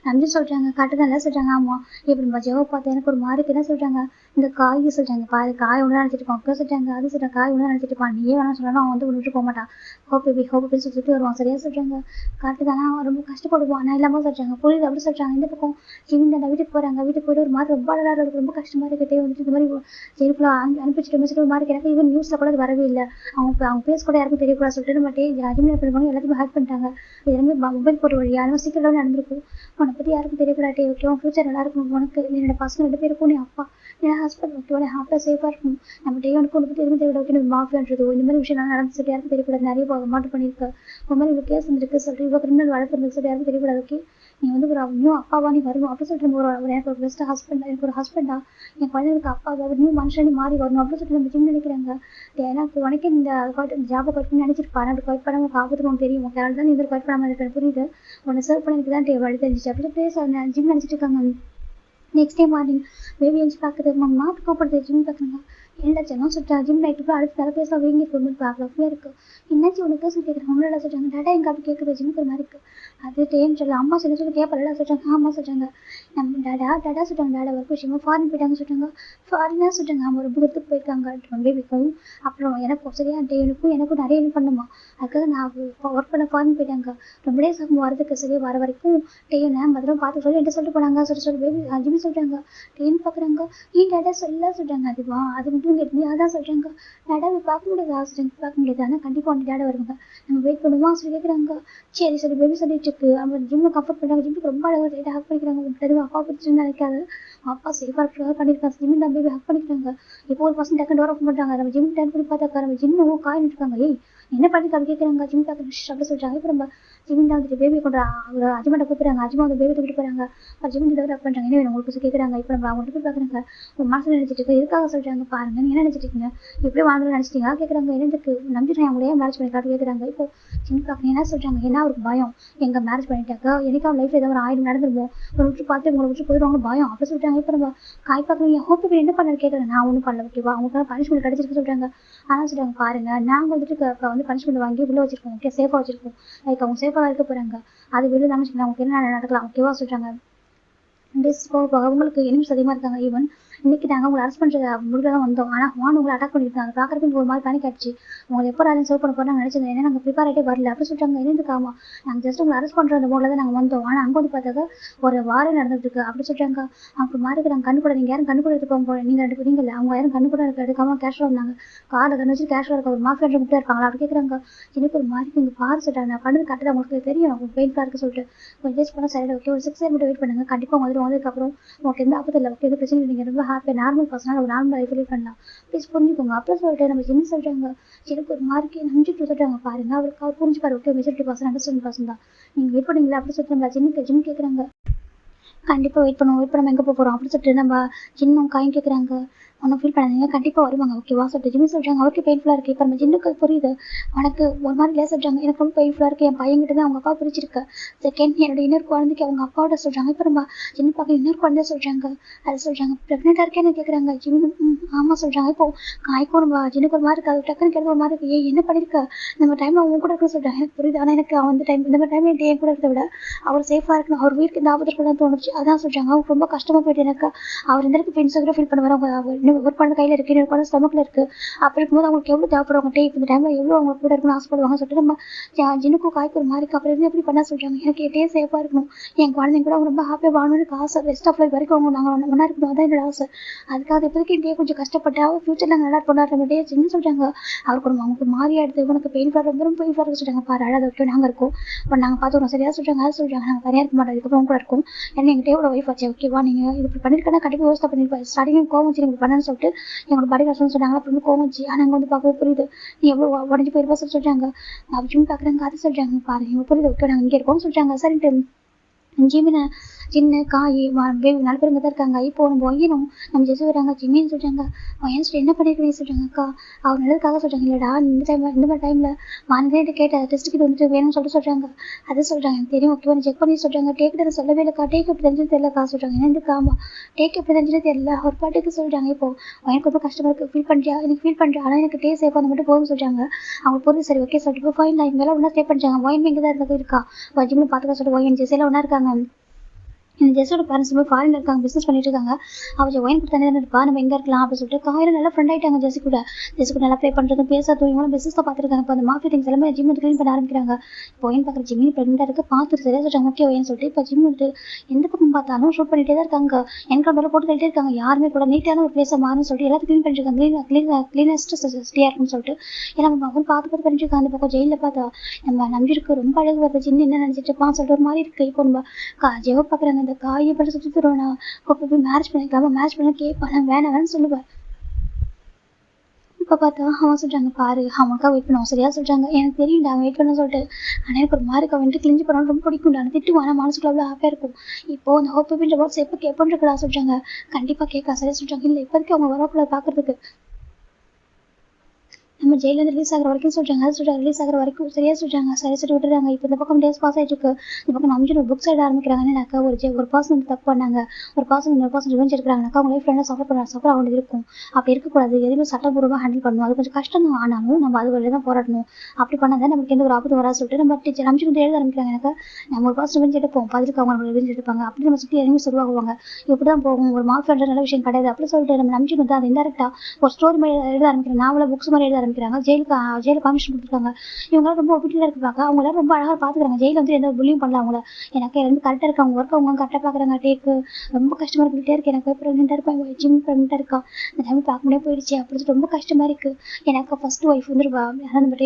நம்பி சொல்றாங்க. கரெக்டாக தான் சொல்றாங்க. ஆமா இப்போ நம்ம ஜெவ பார்த்து எனக்கு ஒரு மாதிரி என்ன சொல்றாங்க, இந்த காய் சொல்றாங்க பாரு காய் ஒன்று நினைச்சிட்டு இருப்பான் அப்போ சொல்றாங்க. அது சொல்ற காய் ஒன்று நினைச்சிட்டு இருப்பான், நீயே வேணா சொல்லணும் அவன் வந்து விட்டு போக மாட்டான், ஹோப் சொல்லிட்டு வருவான் சரியா சொல்றாங்க. கரெக்டு தானே, அவன் ரொம்ப கஷ்டப்படுவான் நான் இல்லாமல் சொல்றாங்க. புரியுது அப்படி சொல்றாங்க. இந்த பக்கம் ஜிவின் அந்த வீட்டுக்கு போறாங்க, வீட்டுக்கு போயிட்டு ஒரு மாதிரி ரொம்ப அழகாக இருக்கு, ரொம்ப கஷ்டமா இருக்கிட்டே வந்துட்டு இந்த மாதிரி ஜெயிலுக்குள்ள அனுப்பிச்சிட்டு ஒரு மாதிரி எனக்கு ஈவன் நியூஸ்ல கூட அது வரவே இல்லை, அவங்க பேச கூட யாருக்கும் தெரியக்கூடாது சொல்லிட்டு நம்ம ஜிமில் எப்படி இருப்பாங்க எல்லாத்தையுமே ஹேக் பண்ணிட்டாங்க. இது எல்லாமே மொபைல் போட்டு வழியா யாரும் சீக்கிரம் நடந்திருக்கும், உன்னை பற்றி யாருக்கும் தெரியக்கூடாது ஓகே, உன் ஃபியூச்சர் நல்லா இருக்கும், உனக்கு என்னோட பசங்க 2 பேருக்கும் நீ அப்பா என் ஹஸ்பண்ட் ஓகே ஹாப்பியாக சேஃபாக இருக்கும், நம்ம டேவனுக்கு உனக்கு பற்றி எதுவும் தெரியக்கூடாது ஓகே, மாஃபியான்றதோ இந்த மாதிரி விஷயம் நல்லா நடந்து சொல்லி யாருக்கும் தெரியக்கூடாது, நிறைய மாட்டு பண்ணியிருக்க இந்த மாதிரி இவ்வளோ கேஸ் வந்துருக்கு சொல்லிட்டு இவ்வளோ கிரிமினல் வழக்கு இருந்து சொல்லி யாருக்கும் தெரியக்கூடாது ஓகே, நீ வந்து ஒரு நியூ அப்பாவா நீ வரணும் அப்படின்னு சொல்லிட்டு எனக்கு ஒரு பெஸ்ட் ஹஸ்பண்டா எனக்கு ஒரு ஹஸ்பண்டா என் குழந்தைங்களுக்கு அப்பாவா ஒரு நியூ மனுஷன் மாறி வரணும் அப்படின்னு சொல்லிட்டு நம்ம ஜிம் நினைக்கிறாங்க. எனக்கு உனக்கு இந்த ஜாபை குவைட் நினைச்சிருப்பாரு, அப்படி குவைட் பண்ண உனக்கு ஆபத்துக்கு உனக்கு தெரியும் ஓகே, தான் நீ இதில் குவைட் பண்ணாமல் இருக்கிற புரியுது, உன்னை சர்வ் பண்ணிட்டு தான் வழி தெரிஞ்சிச்சு அப்படின்னு பேச ஜிம் நினச்சிட்டு இருக்காங்க. நெக்ஸ்ட் டே மார்னிங் பேபி எழுந்து பார்க்குது, மாட்டு கூப்பிடுறது ஜிம் பார்க்குறாங்க. என்ன ஜனம் சொல்லிட்டு ஜிம் நைட்டு அடுத்த தர பேச வீங்கி போகும்போது பார்க்கல இருக்கு, என்னாச்சு உனக்கு சொல்லி கேட்குறாங்க. உங்களோட சொல்றாங்க டாடா எங்க அப்படி கேட்குது ஜிம்க்கு ஒரு மாதிரி இருக்கு, அது டேம் சொல்ல அம்மா சொல்லி கேட்பல சொல்றாங்க. ஆமா சொல்றாங்க நம்ம டாடா சொல்றாங்க, டாடா ஒர்க் விஷயமா ஃபாரின் போயிட்டாங்க சொல்றாங்க. ஃபாரினா சொல்றாங்க அவங்க ரொம்ப தூரத்துக்கு போயிருக்காங்க பேபிக்கும், அப்புறம் எனக்கும் சரியா எனக்கும் நிறைய என்ன பண்ணுமா அதுக்காக நான் ஒர்க் பண்ண ஃபாரின் போயிட்டாங்க, ரொம்ப டேஸ் ஆகும் வரதுக்கு சரியா வர வரைக்கும் டேன் பத்திரம் பார்த்து சொல்லி என்ன சொல்லிட்டு போனாங்க சொல்லி பேபி ஜிம் சொல்றாங்க. டேன் பார்க்குறாங்க ஏன் டாடா சொல்ல சொல்றாங்க. அதுவா அது மட்டும் தூங்கிட்டு அதான் சொல்கிறாங்க டேடாவை பார்க்க முடியாது ஆக்சிடென்ட் பார்க்க முடியாது ஆனால் கண்டிப்பாக வந்து டேடா வருவாங்க நம்ம வெயிட் பண்ணுவோம் சொல்லி கேட்குறாங்க. சரி சரி பேபி சொல்லிட்டு இருக்கு அவங்க ஜிம்மில் கம்ஃபர்ட் பண்ணுறாங்க ஜிம்முக்கு ரொம்ப அழகாக டேட்டா ஹக் பண்ணிக்கிறாங்க தெரியும் அப்பா பிடிச்சுன்னு நினைக்காது அப்பா சேஃபாக இருக்கிறதா பண்ணியிருக்காங்க ஜிம்மி தான் பேபி ஹக் பண்ணிக்கிறாங்க. இப்போ ஒரு பர்சன் டக்குனு டோர் ஓப்பன் பண்ணுறாங்க நம்ம ஜிம் டேன் பண்ணி பார்த்தாக்கா நம்ம ஜிம்மும் காயின்னு இருக்காங்க. ஏய் என்ன பண்ணி அப்படி கேட்குறாங்க ஜிம் பார்க்க அப்படி சொல்கிறாங்க. இப்போ நம்ம ஜிமின் தான் வந்துட்டு பேபி கொண்டு அவங்க அஜிமாட்ட கூப்பிட்றாங்க அஜிமா வந்து பேபி தூக்கிட்டு போகிறாங்க. ஜிமின் இதை ரப் பண்ணுறாங்க என்ன உங்களுக்கு கேட்குறாங்க. இப்போ நம்ம அவங்க போய் பார்க்குறாங்க உங்க மனசில் நினச்சிட்டு இருக்கு எதுக்காக சொல்கிறாங்க பாருங்க நீங்கள் என்ன நினச்சிட்டு இருக்கீங்க எப்படி வாழ்ந்து நினச்சிட்டீங்க கேட்குறாங்க. என்னதுக்கு நம்பிடுறேன் அவங்களே மேரேஜ் பண்ணிக்காட்டு கேட்குறாங்க. இப்போ ஜிம் பார்க்க என்ன சொல்கிறாங்க ஏன்னா அவருக்கு பயம் எங்கள் மேரேஜ் பண்ணிட்டாக்கா எனக்கு அவன் லைஃப்பில் ஏதாவது ஒரு 1000 நடந்துருவோம் ஒரு விட்டு பார்த்து உங்களை விட்டு போயிடுவாங்க பயம் அப்படி சொல்லிட்டாங்க. இப்போ நம்ம காய் பார்க்குறீங்க என் ஹோப்புக்கு என்ன பண்ண கேட்குறேன் நான் ஒன்றும் பண்ணல ஓகேவா அவங்களுக்கு பனிஷ்மெண்ட் கிடச்சிருக்கு சொல்கிறாங்க. ஆனால் சொல்கிறாங்க பாருங்க நாங்கள் வந்துட்டு இப்போ வந்து பனிஷ்மெண்ட் வாங்கி உள்ள வச்சிருக்கோம் ஓகே சேஃபாக வச்சிருக்கோம் லைக் அவங்க சேஃபாக இருக்க போகிறாங்க அது வெளியே தான் வச்சுக்கலாம் அவங்களுக்கு என்ன நடக்கலாம் ஓகேவா சொல்கிறாங்க. அவங்களுக்கு எனிமிஸ் அதிகமாக இருக்காங்க. ஈவன் இன்னைக்கு நாங்கள் உங்களை அரெஸ்ட் பண்ணுற முடிவில் தான் வந்தோம் ஆனால் ஹான் உங்களை அட்டாக் பண்ணியிருக்காங்க பார்க்குறதுக்கு ஒரு மாதிரி பேனிக் ஆயிடுச்சு உங்களை எப்போ யாரும் சேவ் பண்ண போகிறோம் நினச்சது ஏன்னா நாங்கள் ப்ரிப்பேர் ஆகிட்டே வரல அப்படி சொல்லிட்டாங்க. என்னதுக்காமா நாங்கள் ஜஸ்ட் உங்களை அரெஸ்ட் பண்ணுற அந்த மோடில் தான் நாங்கள் வந்தோம் ஆனால் அங்கே வந்து பார்த்தாக்க ஒரு வாரம் நடந்துருக்கு அப்படி சொல்லிட்டாங்க. அவங்க மாதிரி நாங்கள் கண்ணு கூட நீங்கள் யாரும் கண்ணு கூட எடுத்து போக நீங்கள் ரெண்டு நீங்கள் அவங்க யாரும் கண்ணு கூட எடுக்காமல் கேஷுவலாக இருந்தாங்க காரில் கண்ணு வச்சு கேஷுவலாக இருக்க ஒரு மாஃபியா மட்டும் இருப்பாங்களா அப்படி கேட்குறாங்க. எனக்கு ஒரு மாதிரி நீங்கள் பாரு சொல்லிட்டாங்க நான் பண்ணது கரெக்டாக உங்களுக்கு தெரியும் உங்களுக்கு பெயின்ஃபுல்லாக இருக்குது சொல்லிட்டு கொஞ்சம் டேஸ் பண்ணால் சரி ஓகே ஒரு 6 இயர் மட்டும் வெயிட் பண்ணுங்க கண்டிப்பாக வந்துட்டு வந்ததுக்கப்புறம் உங்களுக்கு எந்த ஆபத்து இல்லை ஓகே எது பிரச்சனை நீங்கள் ரொம்ப ஹாப்பியாக நார்மல் பர்சனாக ஒரு நார்மல் லைஃப் லீட் பண்ணலாம் ப்ளீஸ் புரிஞ்சுக்கோங்க அப்புறம் சொல்லிட்டு நம்ம என்ன சொல்கிறாங்க எனக்கு ஒரு மார்க்கு நம்பிட்டு சொல்லிட்டாங்க பாருங்க அவருக்கு அவர் புரிஞ்சுப்பாரு okay majority person understanding person தான் நீங்கள் வெயிட் பண்ணீங்களா அப்படி சொல்லிட்டு நம்ம ஜிம் கேட்குறாங்க. கண்டிப்பாக வெயிட் பண்ண எங்கே போகிறோம் அப்படி சொல்லிட்டு நம்ம ஜின்னும் காயும் கேட்குறாங்க. ஒன்றும் ஃபீல் பண்ணாதீங்க கண்டிப்பாக வருவாங்க ஓகேவா சொல்லிட்டு ஜிம்மி சொல்கிறாங்க அவருக்கு பெயின்ஃபுல்லாக இருக்குது. இப்போ நம்ம ஜின்னுக்கு புரியுது உனக்கு ஒரு மாதிரி லேஸ் சொல்கிறாங்க எனக்கு ரொம்ப பெயின்ஃபுல்லாக இருக்குது என் பையன்கிட்ட தான் அவங்க அப்பா பிரிச்சிருக்கு செகண்ட் என்னோட இன்னொரு குழந்தைக்கு அவங்க அப்பாவோட சொல்கிறாங்க. இப்போ நம்ம ஜின்னு பார்க்க இன்னொரு குழந்தைய சொல்கிறாங்க அது சொல்கிறாங்க ப்ரெக்னெண்ட்டாக இருக்கேன்னு கேட்குறாங்க. ஜிம்மி ஆமாம் சொல்கிறாங்க. இப்போ காய்க்கும் நம்ம ஜின்னுக்கு ஒரு மாதிரி இருக்காது டக்குன்னு கேட்க ஒரு மாதிரி இருக்குது ஏன் என்ன பண்ணியிருக்க நம்ம டைமில் அவங்க கூட இருக்க சொல்கிறாங்க எனக்கு புரியுது ஆனால் எனக்கு அந்த டைம் இந்த மாதிரி டைமில் என் கூட இருக்கிறத விட அவர் சேஃபாக இருக்கணும் அவர் வீட்டுக்கு இந்த ஆபத்து கூட தோணுச்சு அதான் சொல்கிறாங்க. அவங்க ரொம்ப கஷ்டமாக போயிட்டு எனக்கு அவர் இந்த இடத்துக்கு ஃப்ரெண்ட்ஸை கூட ஃபீல் பண்ணுவார் அவங்க ஒரு குழந்தை கையில் இருக்குது இன்னொரு குழந்தை ஸ்டமக்கில் இருக்குது அப்படி இருக்கும்போது அவங்களுக்கு எவ்வளோ தேவைப்படுவாங்க டே இப்போ இந்த டைமில் எவ்வளோ அவங்க கூட இருக்கணும்னு ஆசைப்படுவாங்க சொல்லிட்டு நம்ம ஜின்னுக்கும் காய்க்கு ஒரு மாதிரி இருக்குது அப்புறம் இருந்து எப்படி பண்ண சொல்கிறாங்க எனக்கு டே சேஃபாக இருக்கணும் என் குழந்தைங்க கூட அவங்க ரொம்ப ஹாப்பியாக வாழணும்னு ஆசை ரெஸ்ட் ஆஃப் லைஃப் வரைக்கும் அவங்க நாங்கள் ஒன்றா இருக்கணும் அதான் என்னோட ஆசை அதுக்காக இப்போதைக்கு டே கொஞ்சம் கஷ்டப்பட்டு அவர் ஃபியூச்சரில் நாங்கள் நல்லா இருப்போம் நம்ம டே ஜின்னு சொல்கிறாங்க அவருக்கு அவங்களுக்கு மாறி ஆடுது உனக்கு பெயின்ஃபுல்லாக ரொம்ப ரொம்ப பெயின்ஃபுல்லாக சொல்கிறாங்க பாரு அழகாக ஓகே நாங்கள் இருக்கோம் இப்போ நாங்கள் பார்த்துக்கணும் சரியாக சொல்கிறாங்க அதை சொல்கிறாங்க நாங்கள் தனியாக இருக்க மாட்டோம் இதுக்கப்புறம் கூட இருக்கும் ஏன்னா எங்கள் டேவோட ஒய்ஃப் ஆச்சு ஓகேவா நீங்கள் இது இப்படி பண்ணியிருக்கேன்னா கண்டிப்பாக யோசனை பண்ணியிருப்பேன் ஸ்டார்டிங் கோவம் வச்சு நீங்கள் பண்ணணும்னு சொல்லிட்டு எங்களோட பாடி வாசம் சொன்னாங்க அப்புறம் கோவச்சு ஆனால் அங்கே வந்து பார்க்கவே புரியுது நீ எவ்வளோ உடஞ்சி போயிருப்பா சொல்கிறாங்க. அப்படின்னு பார்க்குறாங்க அதை சொல்கிறாங்க பாருங்க எங்களுக்கு புரியுது ஓகே நாங்கள் இங்கே இருக்கோம்னு சொல்கிறாங்க. சரின்ட்டு ஜிமினை சின்ன காய் பேபி 4 பேர் இங்கே தான் இருக்காங்க. இப்போ நம்ம ஒய்யனும் நம்ம ஜெஸ் வராங்க ஜிம்மின்னு சொல்கிறாங்க. ஒய்யன் சொல்லிட்டு என்ன பண்ணிருக்கேன்னு சொல்கிறாங்க அக்கா அவர் நல்லதுக்காக சொல்கிறாங்க இல்லைடா இந்த மாதிரி டைமில் மாநில கேட்ட டெஸ்ட்டுக்கு வந்துட்டு வேணும்னு சொல்கிறாங்க அதை சொல்கிறாங்க எனக்கு தெரியும் ஓகேவா செக் பண்ணி சொல்கிறாங்க டேக்கிட்ட சொல்லவே இல்லைக்கா டேக் எப்படி தெரிஞ்சது தெரியலக்கா சொல்கிறாங்க என்னதுக்கு ஆமாம் டேக் எப்படி தெரிஞ்சது தெரியல ஒரு பாட்டுக்கு சொல்கிறாங்க. இப்போ எனக்கு ரொம்ப கஷ்டமாக இருக்குது ஃபீல் பண்ணுறியா எனக்கு ஃபீல் பண்ணுறேன் ஆனால் எனக்கு டே சேஃபாக அந்த மட்டும் போகும்னு சொல்கிறாங்க. அவங்க புரியுது சரி ஓகே சொல்லிட்டு இப்போ ஃபைன் நான் இங்கே ஒன்றா ஸ்டே பண்ணிட்டாங்க ஒயின் இங்கே தான் இருந்தது இருக்கா ஜிம்மில் பார்த்துக்க சொல்லிட்டு ஒயின் ஜெஸ்ஸெல்லாம் ஒன்றா இருக்காங்க. இந்த ஜெஸ்ஸோட பேரண்ட்ஸ் ரொம்ப ஃபாரின் இருக்காங்க பிஸ்னஸ் பண்ணிட்டு இருக்காங்க. அவள் ஒயின் கொடுத்து தானே இருப்பா நம்ம எங்கே இருக்கலாம் அப்படின்னு சொல்லிட்டு காயில நல்லா ஃப்ரெண்ட் ஆகிட்டாங்க ஜெஸ்ஸி கூட நல்லா ப்ளே பண்ணுறதும் பேசுறதும் இவங்களும் பிஸ்னஸ் தான் பார்த்துருக்காங்க. இப்போ அந்த மாஃபி திங்ஸ் எல்லாமே ஜிம் வந்து க்ளீன் பண்ண ஆரம்பிக்கிறாங்க. இப்போ ஒயின் பார்க்குற ஜிம்மி ப்ரெக்னெண்டாக இருக்குது பார்த்துட்டு சரியாக சொல்கிறாங்க ஓகே ஒயின் சொல்லிட்டு இப்போ ஜிம் வந்துட்டு எந்த பக்கம் பார்த்தாலும் ஷூட் பண்ணிகிட்டே தான் இருக்காங்க என்கவுண்டரில் போட்டு தள்ளிட்டே இருக்காங்க யாருமே கூட நீட்டான ஒரு பிளேஸை மாறுன்னு சொல்லிட்டு எல்லாத்தையும் க்ளீன் பண்ணிருக்காங்க க்ளீனஸ்ட் சிட்டியாக இருக்குன்னு சொல்லிட்டு எல்லாம் அவங்க பார்த்து பண்ணிருக்காங்க. அந்த பக்கம் ஜெயிலில் பார்த்தா நம்ம நம்பிருக்கு ரொம்ப அழகு வருது ஜின்னு என்ன நினச்சிட்டு இருப்பான்னு சொல்லிட்டு ஒரு மாதிரி இருக்குது. இப்போ நம்ம ஜெவ பார்க்குறாங்க அந்த காயை பற்றி சுற்றி தருவேன் நான் போய் மேரேஜ் பண்ணிக்கலாமா மேரேஜ் பண்ண கேட்பான் வேணாம்னு சொல்லுவேன். இப்போ பார்த்தா அவன் சொல்கிறாங்க பாரு அவனுக்காக வெயிட் பண்ணுவோம் சரியா சொல்கிறாங்க எனக்கு தெரியும்டா அவன் வெயிட் பண்ண சொல்லிட்டு ஆனால் எனக்கு ஒரு மாதிரி வந்துட்டு கிழிஞ்சு போனாலும் ரொம்ப பிடிக்கும்டா திட்டுவான் ஆனால் மனசுக்குள்ள அவ்வளோ ஹாப்பியாக இருக்கும். இப்போது அந்த ஹோப் அப்படின்ற வாட்ஸ் எப்போ கேட்போன்னு இருக்கா சொல்கிறாங்க கண்டிப்பாக கேட்கலாம் சரியா சொல்கிறாங்க இல்லை இப்போதைக்கு அவங்க வரக்கூடாது பார்க்குறதுக்கு நம்ம ஜெயிலேருந்து ரிலீஸ் ஆகிற வரைக்கும் சொல்கிறாங்க அது சொல்கிறாங்க ரிலீஸ் ஆகிற வரைக்கும் சரியா சொல்கிறாங்க சரி விட்டுறாங்க. இப்போ இந்த பக்கம் டேஸ் பாஸ் ஆகிட்டு இருக்கு இந்த பக்கம் நம்ம ஒரு புக்ஸ் எழுத ஆரம்பிக்கிறாங்கன்னாக்கா ஒரு பர்சன் தப்பு பண்ணாங்க ஒரு பர்சன் இன்னொரு பர்சன் ரிவெஞ்ச் எடுக்கிறாங்கனாக்கா அவங்க லைஃப் சஃபர் ஆக இருக்கும் அப்படி இருக்கக்கூடாது எதுவுமே சட்டப்பூர்வமாக ஹேண்டில் பண்ணணும் அது கொஞ்சம் கஷ்டம் தான் ஆனாலும் நம்ம அது வழியாக தான் போராடணும் அப்படி பண்ணாதான் நமக்கு எந்த ஒரு ஆபத்து வராது சொல்லிட்டு நம்ம டீச்சர் நம்ம வந்து எழுத ஆரம்பிக்கிறாங்கனாக்கா நம்ம ஒரு பர்சன் ரிவெஞ்ச் எடுப்போம் பதிலுக்கு அவங்க ரிவெஞ்ச் எடுப்பாங்க அப்படி நம்ம சுற்றி எதுவுமே சொல்லுவாங்க இப்படி தான் போகும் ஒரு மாஃபியா நல்ல விஷயம் கிடையாது அப்படி சொல்லிட்டு நம்ம நம்பிச்சு வந்து அதை இன்டெரக்டாக ஒரு ஸ்டோரி மாதிரி எழுத ஆரம்பிக்கிறேன் நாவல புக்ஸ் மாதிரி எழுத ஆரம்பிக்கிறாங்க. ஜெயிலுக்கு பர்மிஷன் கொடுத்துருக்காங்க. இவங்களாம் ரொம்ப ஒபிடியண்டா இருப்பாங்க. அவங்களாம் ரொம்ப அழகாக பார்த்துக்கிறாங்க. ஜெயிலில் வந்து எந்த புள்ளியும் பண்ணல அவங்கள. எனக்கு வந்து கரெக்டாக இருக்கு, அவங்க ஒர்க் அவங்க கரெக்டாக பார்க்குறாங்க. டேக்கு ரொம்ப கஷ்டமாக இருந்துகிட்டே இருக்கு. எனக்கு ப்ரெக்னெண்ட்டாக இருப்பேன், ஜிம் ப்ரெக்னெண்ட்டாக இருக்கா, அந்த டைம் பார்க்க முடியாது போயிடுச்சு அப்படின்னு சொல்லிட்டு ரொம்ப கஷ்டமாக இருக்குது. எனக்கு ஃபர்ஸ்ட் ஒய்ஃப் வந்து அதாவது நம்ம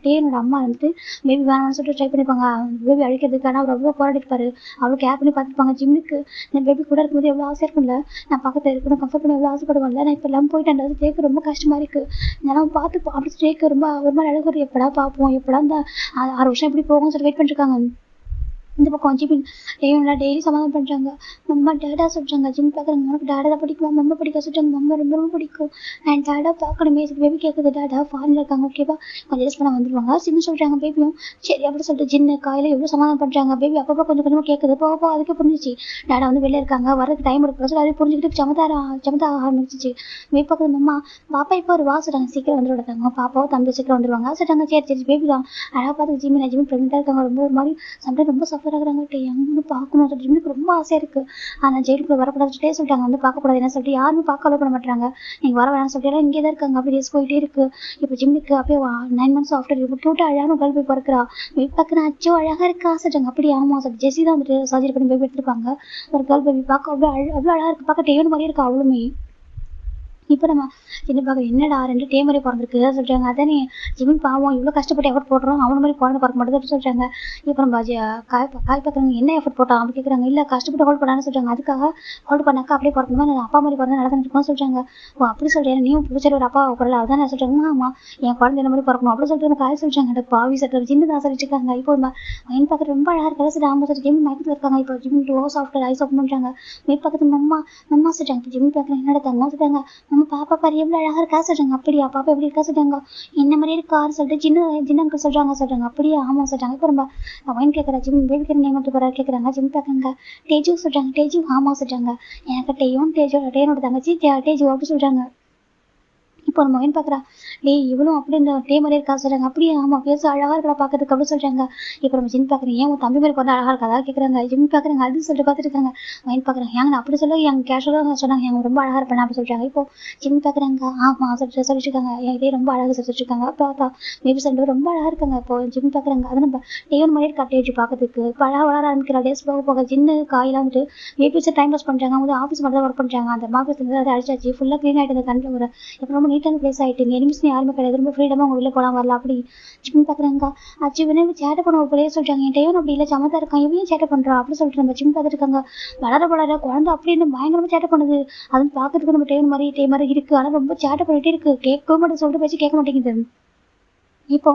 டேனோட அம்மா வந்துட்டு பேபி வேணாம்னு சொல்லிட்டு ட்ரை பண்ணிப்பாங்க பேபி அழிக்கிறதுக்கு. ஆனால் அவர் ரொம்ப போராடிப்பாரு. அவ்வளோ கேர் பண்ணி பார்த்துப்பாங்க. ஜிம்முக்கு இந்த பேபி கூட இருக்கும்போது எவ்வளோ ஆசையாக இருக்கும்ல, நான் பக்கத்தில் இருக்கணும் கம்ஃபர்ட் பண்ணி எவ்வளோ ஆசைப்படுவேன்ல. நான் இப்போ எல்லாம் போயிட்டு அந்த டேக்கு ரொம்ப கஷ்டமாக இருக்குது. இதெல்லாம் பார்த்து அப்படி டேக்கு ரொம்ப ஒரு மாதிரி அழகு. எப்படா பார்ப்போம், எப்படா இந்த 6 வருஷம் எப்படி போகும்னு சொல்லி வெயிட் பண்ணிருக்காங்க. இந்த பக்கம் ஜிமின் டெய்லி சமாதானம் பண்ணுறாங்க. மம்மா டேடா சொல்கிறாங்க. ஜிம் பார்க்குறாங்க. உனக்கு டேடா தான் பிடிக்குமா, மம்மா பிடிக்க சொல்கிறாங்க. மம்மா ரொம்ப ரொம்ப பிடிக்கும், நான் டேடா பார்க்கணுமே. பேபி கேட்குது, டேடா ஃபாரினில் இருக்காங்க, ஓகேவா கொஞ்சம் யூஸ் பண்ண வந்துடுவாங்க சிம் சொல்கிறாங்க. பேபியும் சரி அப்படி சொல்லிட்டு ஜின்னு காலையில் எவ்வளோ சமாதானம் பண்ணுறாங்க. பேபி அப்பப்போ கொஞ்சம் கொஞ்சமாக கேட்குது. போக அதுக்கே புரிஞ்சிச்சு டேடா வந்து வெளில இருக்காங்க, வரதுக்கு டைம் எடுக்க சொல்லி அதை புரிஞ்சுக்கிட்டு சமதா ஆரம்பிச்சிச்சு. பேபி பார்க்குறது மம்மா பாப்பா இப்போ ஒரு சொல்கிறாங்க. சீக்கிரம் வந்து விடுறாங்க. பாப்பாவும் தம்பி சீக்கிரம் வந்துடுவாங்க சொல்கிறாங்க. சரி பேபி தான் அழகாக பார்த்து ஜிமின் ப்ரெக்னெண்ட்டாக இருக்காங்க. ரொம்ப ஒரு மாதிரி சம்டைம் ரொம்ப சஃபராகிறாங்க. எங்கன்னு பார்க்கணும் சொல்லிட்டு ஜிம்முக்கு ரொம்ப ஆசையாக இருக்குது. ஆனால் ஜெயிலுக்குள்ள வரக்கூடாதுட்டே சொல்லிட்டாங்க. வந்து பார்க்கக்கூடாது என்ன சொல்லிட்டு யாருமே பார்க்க அலோ பண்ண மாட்டாங்க. நீங்கள் வர வேணாம்னு சொல்லிட்டு இங்கே தான் இருக்காங்க. அப்படி டேஸ் போயிட்டே இருக்குது. இப்போ ஜிம்முக்கு அப்படியே 9 months ஆஃப்டர் இப்போ க்யூட்டாக அழகான கேர்ள் போய் பிறக்கிறா. பார்க்குறேன் அச்சோ அழகாக இருக்கா சொல்லிட்டாங்க. அப்படி ஆமாம் சார் ஜெஸி தான் வந்துட்டு சர்ஜரி பண்ணி பேபி எடுத்துருப்பாங்க. ஒரு கேர்ள் பேபி பார்க்க அவ்வளோ அழகாக இருக்குது. பார்க்க டேவன் மாதிரியே இருக்கா அவளுமே. இப்போ நம்ம சின்ன பார்க்க என்னடா 2 டேமரே பிறந்திருக்கு சொல்கிறாங்க. அதானே ஜிமின் பாவம் இவ்வளோ கஷ்டப்பட்டு எஃபர்ட் போடுறோம், அவன மாதிரி குழந்தை பிறக்க மாட்டேது சொல்கிறாங்க. இப்போ நம்ம காய் பார்க்குறாங்க. என்ன எஃபர்ட் போட்டான் அப்படி கேட்குறாங்க. இல்லை கஷ்டப்பட்டு ஹோல்ட் பண்ணான்னு சொல்கிறாங்க. அதுக்காக ஹோல்ட் பண்ணாக்கா அப்படியே பிறக்கணுமா, நான் அப்பா மாதிரி பிறந்தா நடந்துட்டு இருக்கோம்னு சொல்கிறாங்க. ஓ அப்படி சொல்கிறேன், நீயும் பிடிச்ச ஒரு அப்பா பிறல அதான் நான் சொல்கிறாங்க. ஆமாம் என் குழந்தை என்ன மாதிரி பிறக்கணும் அப்படி சொல்லிட்டு காய் சொல்கிறாங்க. அந்த பாவி சட்டர் ஜின்னு தான் சொல்லிட்டு இருக்காங்க. இப்போ மைண்ட் பார்க்குறது ரொம்ப அழகாக இருக்காது. சரி ஆமாம் சார் ஜிம் மயக்கத்தில் இருக்காங்க. இப்போ ஜிம் சாஃப்ட்வேர் ஐஸ் ஓப்பன் பண்ணுறாங்க. மெய் பக்கத்து மம்மா சொல்கிறாங்க. இப்போ ஜிம் பார்க்குறேன் என்னடா தங்க சொல்கிறாங்க. நம்ம பாப்பா பாரு எவ்வளோ அழகாக இருக்கா சொல்கிறாங்க. அப்படியா பாப்பா எப்படி இருக்கா சொல்கிறாங்க. என்ன மாதிரி இருக்காரு சொல்லிட்டு ஜின்னு அங்கிள் சொல்கிறாங்க. அப்படியே ஆமாம் சொல்கிறாங்க. இப்போ நம்ம அவன் கேட்குறா ஜிம் பேபிக்கு நேம் மட்டும் போகிறாரு கேட்குறாங்க. ஜிம் பார்க்குறாங்க. டேஜு சொல்கிறாங்க. டேஜு ஆமாம் சொல்கிறாங்க. எனக்கு டேனோட தங்கச்சி டேஜு அப்படி சொல்கிறாங்க. இப்போ நம்ம மைண்ட் பார்க்குறா இவளும் அப்படி இந்த டே மாதிரி இருக்கா சொல்கிறாங்க. அப்படியே ஆமாம் பேச அழகாக இருக்கா பார்க்கறதுக்கு அப்படி சொல்கிறாங்க. இப்போ நம்ம ஜிம் பார்க்குறேன். ஏன் உன் தம்பி மாதிரி பிறந்தா அழகாக இருக்காதா கேட்குறாங்க. ஜிம் பார்க்குறாங்க. அது சொல்லிட்டு பார்த்துட்டு இருக்காங்க. மைண்ட் பார்க்குறாங்க. ஏங்க அப்படி சொல்ல எங்கள் கேஷுவலாக சொன்னாங்க. எங்க ரொம்ப அழகாக இருப்பேன் அப்படி சொல்கிறாங்க. இப்போ ஜிம் பார்க்குறாங்க. ஆமாம் சொல்லிட்டு இருக்காங்க. என்கிட்டே ரொம்ப அழகாக சொல்லிட்டு இருக்காங்க. பார்த்தா மேபி சொல்லிட்டு ரொம்ப அழகாக இருக்காங்க. இப்போ ஜிம் பார்க்குறாங்க. அது நம்ம டேவன் மாதிரி இருக்கா டேஜ் பார்க்கறதுக்கு. இப்போ அழகாக வளர ஆரம்பிக்கிற டேஸ் போக ஜின்னு காயெல்லாம் வந்துட்டு மேபி டைம் பாஸ் பண்ணுறாங்க. அவங்க ஆஃபீஸ் மட்டும் தான் ஒர்க் பண்ணுறாங்க. அந்த ஆஃபீஸ் வந்து அதை அடிச்சாச்சு ஃபுல்லாக க்ளீன் ஆகிட்டு அந்த கண்ணில் ஒரு இப்போ ரொம்ப நீட்டான பிளேஸ் ஆகிட்டு எனிமிஸ்னு யாருமே கிடையாது. ரொம்ப ஃப்ரீடமாக அவங்க வெளில போகலாம் வரலாம். அப்படி ஜிம் பார்க்குறாங்க. அச்சு இவனே சேட்டை பண்ணுவோம் போலே சொல்கிறாங்க. என் டேவன் அப்படி இல்லை சமத்தா இருக்கான், இவனையும் சேட்டை பண்ணுறான் அப்படி சொல்லிட்டு நம்ம ஜிம் பார்த்துட்டு இருக்காங்க. வளர குழந்தை அப்படின்னு பயங்கரமாக சேட்டை பண்ணுது. அதுவும் பார்க்கறதுக்கு நம்ம டே மாதிரி இருக்குது. ஆனால் ரொம்ப சேட்டை பண்ணிகிட்டே இருக்குது. கேட்க மாட்டேன் சொல்லிட்டு பேச்சு கேட்க மாட்டேங்குது. இப்போ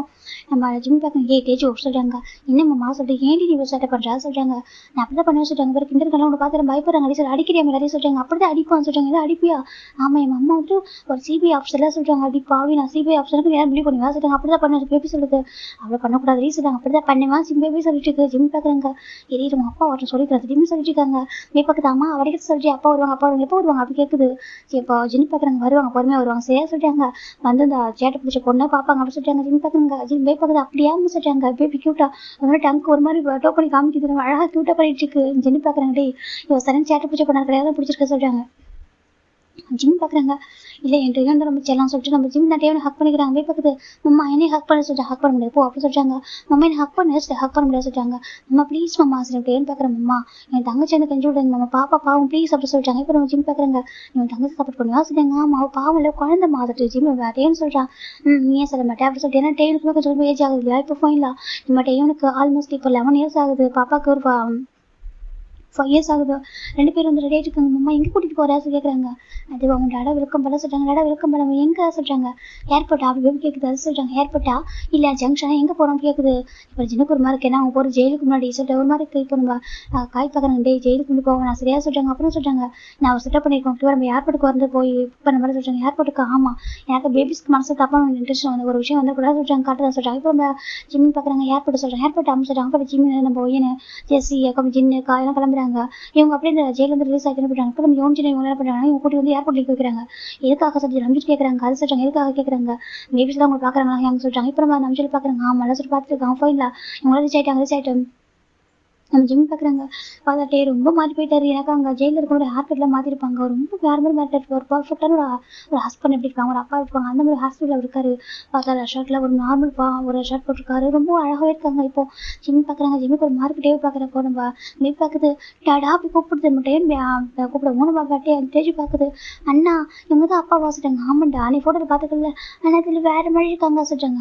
நம்ம ஜிம் பார்க்க டேஜ் சொல்கிறாங்க. என்னம்மா சொல்லிட்டு ஏன்டி நீ சேட்டை பண்ணுறா சொல்கிறாங்க. நான் அப்படி தான் பண்ண சொல்கிறாங்க. வேறு கிண்டர்கள்லாம் உங்களை பார்த்து பயப்படுறாங்க. அடி சொல்லி அடிக்கிறியா எல்லாரையும் சொல்கிறாங்க. அப்படி தான் அடிப்பான்னு சொல்கிறாங்க. எதாவது அடிப்பியா. ஆமாம் என் அம்மா வந்து ஒரு சிபிஐ ஆஃபீஸர்லாம் சொல்கிறாங்க. அடி பாவி நான் சிபிஐ ஆஃபீஸருக்கு யாரும் பிலீவ் பண்ணுவேன் சொல்கிறாங்க. அப்படி தான் பண்ண பேபி சொல்லுது. அவ்வளோ பண்ணக்கூடாது சொல்கிறாங்க. அப்படி தான் பண்ணுவேன் பேபி சொல்லிட்டு இருக்கு. ஜிம் பார்க்குறாங்க. நம்ம அப்பா அவர்கிட்ட சொல்லிக்கிறது ஜிம் சொல்லிட்டு இருக்காங்க. மே பக்கத்து அம்மா அவடிக்க சொல்லிட்டு அப்பா வருவாங்க எப்போ வருவாங்க அப்படி கேட்குது. இப்போ ஜிம் பார்க்குறாங்க. வருவாங்க பொறுமையாக வருவாங்க சரியா சொல்லிட்டாங்க. வந்து இந்த சேட்டை பிடிச்ச பொண்ணை பார்ப்பாங்க அப்படி சொல்லிட்டாங்க. ஜிம் பார்க்குறாங்க. ஜிம் பக்கத்து அப்படியே சொல்லிட்டாங்க. பேபி கியூட்டா ஒரு டங்க் ஒரு மாதிரி டோ பண்ணி காமிக்குது. அழகாக கியூட்டா பண்ணிட்டு இருக்கு. ஜிம் பார்க்குறாங்க. இவ சரண் சேட்டை பிடிச்ச பொண்ணு கிடையாது பிடிச்சிருக்க சொல்றாங்க. ஜிம் பார்க்குறாங்க. இல்லை என் டேவன் ரொம்ப செல்லாம் சொல்லிட்டு நம்ம ஜிம் தான் டேவனை ஹக் பண்ணிக்கிறாங்க. போய் பார்க்குது. மம்மா என்னையும் ஹக் பண்ண சொல்லிட்டு ஹக் பண்ண முடியாது போ அப்படி சொல்கிறாங்க. மம்மா என்ன ஹக் பண்ண முடியாது சொல்லிட்டாங்க. மம்மா ப்ளீஸ் மம்மா சரி டேவன் பார்க்குறேன். மம்மா என் தங்கச்சி வந்து கஞ்சி விடுங்க மம்மா பாப்பா பாவம் ப்ளீஸ் அப்படி சொல்லிட்டாங்க. இப்போ நம்ம ஜிம் பார்க்குறாங்க. என் தங்கச்சி சப்போர்ட் பண்ணுவா சொல்லுங்க. ஆமா பாவம் இல்லை குழந்தை மாதட்டு ஜிம் டேவன் சொல்கிறான். நீ ஏன் சொல்ல மாட்டேன் அப்படி சொல்லிட்டு ஏன்னா டேவனுக்கு கொஞ்சம் ஏஜ் ஆகுது இல்லையா. இப்போ ஃபைனலா நம்ம டேவனுக்கு ஆல்மோஸ்ட் இப்போ 11 years ஆகுது. பாப்பாவுக்கு ஒரு 5 years ஆகுது. 2 பேரும் வந்து ரெடி ஆகிட்டு இருக்காங்க. மம்மா எங்கே கூட்டிகிட்டு போகிறா கேட்குறாங்க. அது அவங்க டாடா விளக்கம் பண்ண சொல்கிறாங்க. டாடா விளக்கம் பண்ண எங்கே சொல்கிறாங்க. ஏர்போர்ட்டா அப்படி பேபி கேட்குது. அது சொல்கிறாங்க ஏர்போர்ட்டா இல்லை ஜங்ஷனா எங்கே போகிறோம் கேட்குது. இப்போ ஜினுக்கு ஒரு மாதிரி இருக்கு. ஏன்னா அவங்க போகிற ஜெயிலுக்கு முன்னாடி சொல்லிட்டு ஒரு மாதிரி இருக்குது. இப்போ நம்ம காய் பார்க்குறாங்க. டே ஜெயிலுக்கு முன்னாடி போவேன் நான் சரியாக சொல்கிறாங்க. அப்புறம் சொல்கிறாங்க நான் ஒரு செட்டப் பண்ணியிருக்கோம். இப்போ நம்ம ஏர்போர்ட்டுக்கு வந்து போய் புக் பண்ண மாதிரி சொல்கிறாங்க. ஏர்போர்ட்டுக்கு ஆமாம் எனக்கு பேபிஸ்க்கு மனசு தப்பான இன்ட்ரெஸ்ட் வந்து ஒரு விஷயம் வந்து கூட சொல்கிறாங்க. காட்டுதான் சொல்கிறாங்க. இப்போ நம்ம ஜிம் பார்க்குறாங்க. ஏர்போர்ட் சொல்கிறாங்க. ஏர்போர்ட் அமைச்சிட்டாங்க. அப்போ ஜிம் நம்ம ஒய்யனு ஜெஸ்ஸி ஜின்னு காயெல்லாம் கிளம்புறாங்க. இவங்க அப்படியே இந்த ஜெயில வந்து ரிலீஸ் ஆகிட்டு போயிட்டாங்க. இப்போ நம்ம யோசிச்சு இவங்க என்ன பண்ணுறாங்க. இவங்க கூட்டி வந்து ஏர்போர்ட்ல வைக்கிறாங்க. எதுக்காக சொல்லி நம்பிட்டு கேட்குறாங்க. அது சொல்கிறாங்க எதுக்காக கேட்குறாங்க. பேபிஸ் தான் அவங்க பார்க்குறாங்களா அவங்க சொல்கிறாங்க. இப்போ நம்ம நம்பிச்சு பார்க்குறாங்க. ஆமாம் சொல்லி பார்த்துட்டு இருக்காங்க. ஃபைனலா இவங்க ரீச் ஆகிட்டாங்க. நம்ம ஜிம் பார்க்குறாங்க பார்த்துட்டே ரொம்ப மாறி போயிட்டாரு. எனக்கு அங்கே ஜெயிலில் இருக்க ஒரு ஹேர் கட்லாம் மாற்றிருப்பாங்க. ரொம்ப வேறு மாதிரி மாறிட்டாரு. ஒரு பர்ஃபெக்டான ஒரு ஹஸ்பண்ட் எப்படி இருப்பாங்க, ஒரு அப்பா இருப்பாங்க, அந்த மாதிரி ஹேர் ஸ்டைலில் இருக்காரு. பார்த்தா ஷர்ட்டில் ஒரு நார்மல் ஒரு ஷர்ட் போட்டிருக்காரு. ரொம்ப அழகாகவே இருக்காங்க. இப்போ ஜிம் பார்க்குறாங்க. ஜிம்முக்கு ஒரு மார்க்கெட்டே பார்க்குறப்போ நம்ம மீ பார்க்குது. டேடா அப்படி கூப்பிடுது. நம்ம டைம் கூப்பிட மூணு பாப்பாட்டே அந்த தேஜி பார்க்குது. அண்ணா இவங்க தான் அப்பா வாசிட்டாங்க. ஆமாண்டா நீ ஃபோட்டோவில் பார்த்துக்கல, ஆனால் இதில் வேறு மாதிரி இருக்காங்க சொல்கிறாங்க.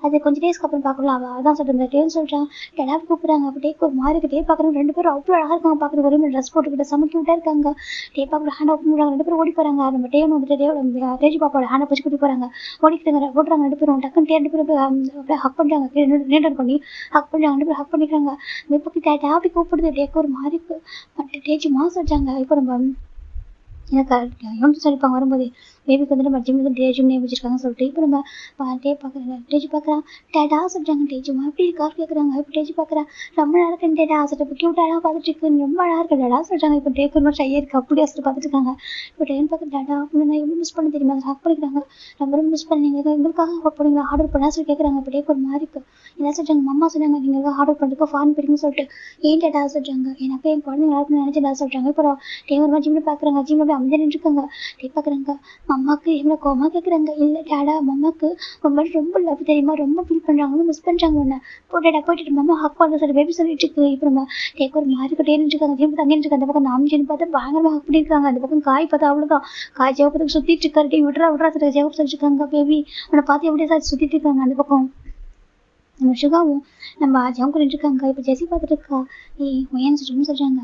அது கொஞ்சம் டேஸ்க்கு அப்புறம் பார்க்கலாம். அவள் அதான் சொல்கிறேன் டேன்னு சொல்கிறான். டேடா கூப்பிட்றாங்க. அப்படியே ஒரு மாறிக்கிட்டே பார்க்குறாங்க. ரெண்டு பேரும் அவ்வளோ அழகாக இருக்காங்க. பார்க்குறது ஒரே மாதிரி ட்ரெஸ் போட்டுக்கிட்டு சமைக்கிட்டே இருக்காங்க. டே பார்க்குற ஹேண்ட் ஓப்பன் பண்ணுறாங்க. ரெண்டு பேரும் ஓடி போகிறாங்க. நம்ம டேவன் வந்துட்டு தேஜி பாப்பாவோட ஹேண்டை பிடிச்சி கூட்டி போகிறாங்க. ஓடிக்கிட்டு போடுறாங்க. ரெண்டு பேரும் டக்குன்னு ரெண்டு பேரும் அப்படியே ஹக் பண்ணுறாங்க. நீண்டர் பண்ணி ஹக் பண்ணுறாங்க. ரெண்டு பேரும் ஹக் பண்ணிக்கிறாங்க. இப்போ டேட்டா அப்படி கூப்பிடுது. டேக்கு ஒரு மாதிரி பட்டு தேஜி மாசம் வச்சாங்க. இப்போ நம்ம எனக்கு எவ்வளோ சொல்லிப்பாங்க வரும்போது பேபிக்கு வந்துட்டு நம்ம ஜிம் வந்து ஜிம் நேம் வச்சிருக்காங்கன்னு சொல்லிட்டு இப்போ நம்ம டே பார்க்குறாங்க. டேஜி பார்க்குறான். டேட்டா சொல்கிறாங்க. டேஜிமா எப்படி இருக்கா கேட்குறாங்க. இப்போ டேஜி பார்க்குறா. ரொம்ப அழகாக இருக்குன்னு டேட்டா சொல்லிட்டு இப்போ கியூட் அழகாக பார்த்துட்டு இருக்கு. ரொம்ப அழகாக இருக்கு டேடா சொல்கிறாங்க. இப்போ டேக்கு ஒரு ஷையாக இருக்குது. அப்படியே சொல்லிட்டு பார்த்துட்டு இருக்காங்க. இப்போ டேன் பார்க்க டேட்டா அப்படின்னு நான் எப்படி மிஸ் பண்ண தெரியுமா ஹக் பண்ணிக்கிறாங்க. ரொம்ப ரொம்ப மிஸ் பண்ணீங்க. எங்களுக்காக ஹக் பண்ணிங்களா ஆர்டர் பண்ணா சொல்லி கேட்குறாங்க. இப்போ டேக்கு ஒரு மாதிரி இருக்கு. என்ன சொல்கிறாங்க. மம்மா சொன்னாங்க நீங்கள் ஆர்டர் பண்ணுறதுக்கு ஃபார்ம் போயிருக்குன்னு சொல்லிட்டு ஏன் டேட்டா சொல்கிறாங்க. எனக்கு என் குழந்தைங்க இருக்குன்னு நினச்சி டேட்டா சொல்கிறாங்க. இப்போ டே ஒரு மாதிரி ஜிம்மில் பார்க்குறாங்க. ஜிம்மில் போய் அமைதியாக நின்றுருக்காங்க. டே பார்க்குறாங்க. மம்மாவுக்கு எவ்வளோ கோமா கேட்குறாங்க. இல்லை டேடா மம்மாவுக்கு ரொம்ப லவ் தெரியுமா, ரொம்ப ஃபீல் பண்ணுறாங்க, மிஸ் பண்ணுறாங்க ஒன்று போட்டேடா போயிட்டு மம்மா ஹக் பண்ண சொல்லி பேபி சொல்லிட்டு இருக்கு. இப்போ நம்ம டேக்கு ஒரு மாதிரி கிட்டே இருந்துருக்காங்க. ஜிம் தங்கி இருக்கு. அந்த பக்கம் நாம ஜிம் பார்த்தா பயங்கரமாக ஹக் பண்ணியிருக்காங்க. அந்த பக்கம் காய் பார்த்தா அவ்வளோதான் காய் ஜெவப்பத்துக்கு சுற்றிட்டு இருக்காரு. டே விட்றா சொல்லி ஜெவப்பு சொல்லிட்டுருக்காங்க. பேபி உன்னை பார்த்து எப்படியே சார் சுற்றிட்டு இருக்காங்க. அந்த பக்கம் நம்ம சுகாவும் நம்ம ஜம் பண்ணிட்டுருக்காங்க. இப்போ ஜெஸி பார்த்துட்டு இருக்கா. ஒயன்னு சொல்லிட்டு சொல்கிறாங்க.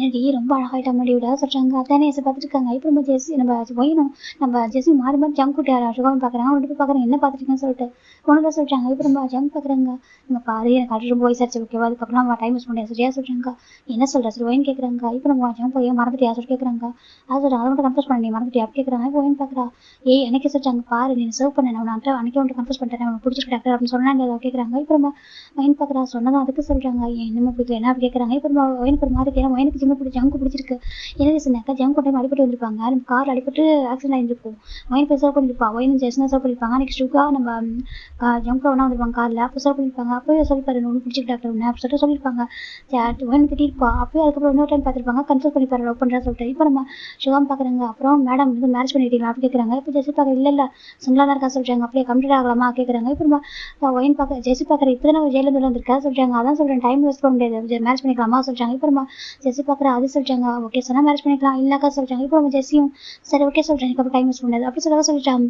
ஏன்டி ரொம்ப அழகாயிட்டா மாதிரி விட சொல்கிறாங்க. அதானே பார்த்துட்டு இருக்காங்க. இப்போ நம்ம ஒயனும் நம்ம ஜெஸி மாறி மாதிரி ஜம் கூட்டியாரா சுகாவும் பார்க்குறாங்க. ரெண்டு பேர் பார்க்குறாங்க. என்ன பார்த்துருக்கேன்னு சொல்லிட்டு ஒன்று சொல்கிறாங்க. இப்போ நம்ம ஜம் பார்க்குறாங்க. நம்ம பாரு எனக்கு அது ரொம்ப வயசாச்சு ஓகேவா, அதுக்கப்புறம் நம்ம டைம் யூஸ் முடியாது சரியா சொல்கிறாங்க. என்ன சொல்கிறா சரி ஒயன் கேட்குறாங்க. இப்போ நம்ம ஜம் போய் மறந்துட்டியா சொல்லி கேட்குறாங்க. அது சொல்கிறாங்க. அதை மட்டும் கன்ஃபர்ஸ் பண்ணி மறந்துட்டியா அப்படி கேட்குறாங்க. இப்போ ஒயன் பார்க்குறா. எனக்கு சொல்கிறாங்க. பாரு நீ சர்வ் பண்ண நான் அன்றைக்கே வந்துட்டு கன்ஃபர்ஸ் பண்ணிட்டேன் உனக்கு பிடிச்சிருக்கு டாக்டர் அப்படின்னு சொன்னாங்க. அதை கேட்குறாங்க. இப்போ நம்ம ஒயின் பார்க்குறா. சொன்னதும் அதுக்கு சொல்கிறாங்க. என்னமோ பிடிக்கல என்ன அப்படி கேட்குறாங்க. இப்போ நம்ம ஒயனுக்கு ஒரு மாதிரி கேட்குறேன். ஒயனுக்கு ஜம்க்கு பிடிச்சிருக்கு. என்ன சொன்னாக்கா ஜம் கொண்டு அடிப்பட்டு வந்திருப்பாங்க. நம்ம கார் அடிப்பட்டு ஆக்சிடென்ட் ஆகிருக்கும். ஒயின் போய் சர்வ் பண்ணியிருப்பா. ஒயின் ஜெஸ்னா சர்வ் பண்ணியிருப்பாங்க. நெக்ஸ்ட் ஷூக்கா நம்ம ஜம்க்கு ஒன்றா வந்திருப்பாங்க காரில். அப்போ சர்வ் பண்ணியிருப்பாங்க. அப்போயே சொல்லிப்பாரு ஒன்று பிடிச்சிருக்கு டாக்டர் ஒன்று அப்படி சொல்லிட்டு சொல்லியிருப்பாங்க. ஒயின் திட்டிருப்பா. அப்போயே அதுக்கப்புறம் இன்னொரு டைம் பார்த்துருப்பாங்க. கன்சல்ட் பண்ணிப்பாரு லவ் பண்ணுறா சொல்லிட்டு. இப்போ நம்ம சுகம் பார்க்குறாங்க. அப்புறம் மேடம் வந்து மேரேஜ் பண்ணிட்டீங்களா அப்படி கேட்குறாங்க. இப்போ ஜெஸி பார்க்குற இல்லை சிங்கிளாக தான் இருக்கா சொல்கிறாங்க. அப்படியே கம்ப்ளீட் ஆகலாமா கேட்குறாங்க. இப்போ நம்ம ஒயின் பார்க்க ஜெஸி பார்க்குற இப்போ தான் ஜெயிலேருந்து வந்திருக்கா சொல்கிறாங்க. அதான் சொல்கிறேன் டைம் வேஸ்ட் பண்ண முடியாது மேரேஜ் பண்ணிக்கலாமா சொல்கிறாங்க. இப்போ நம்ம ஜெஸி பார்க்குற அது சொல்கிறாங்க. ஓகே சொன்னால் மேரேஜ் பண்ணிக்கலாம் இல்லைக்கா சொல்கிறாங்க. இப்போ நம்ம ஜெஸியும் சரி ஓகே சொல்கிறேன் இப்போ டைம் வேஸ்ட் பண்ண முடியாது அப்படி சொல்லிட்டாங்க.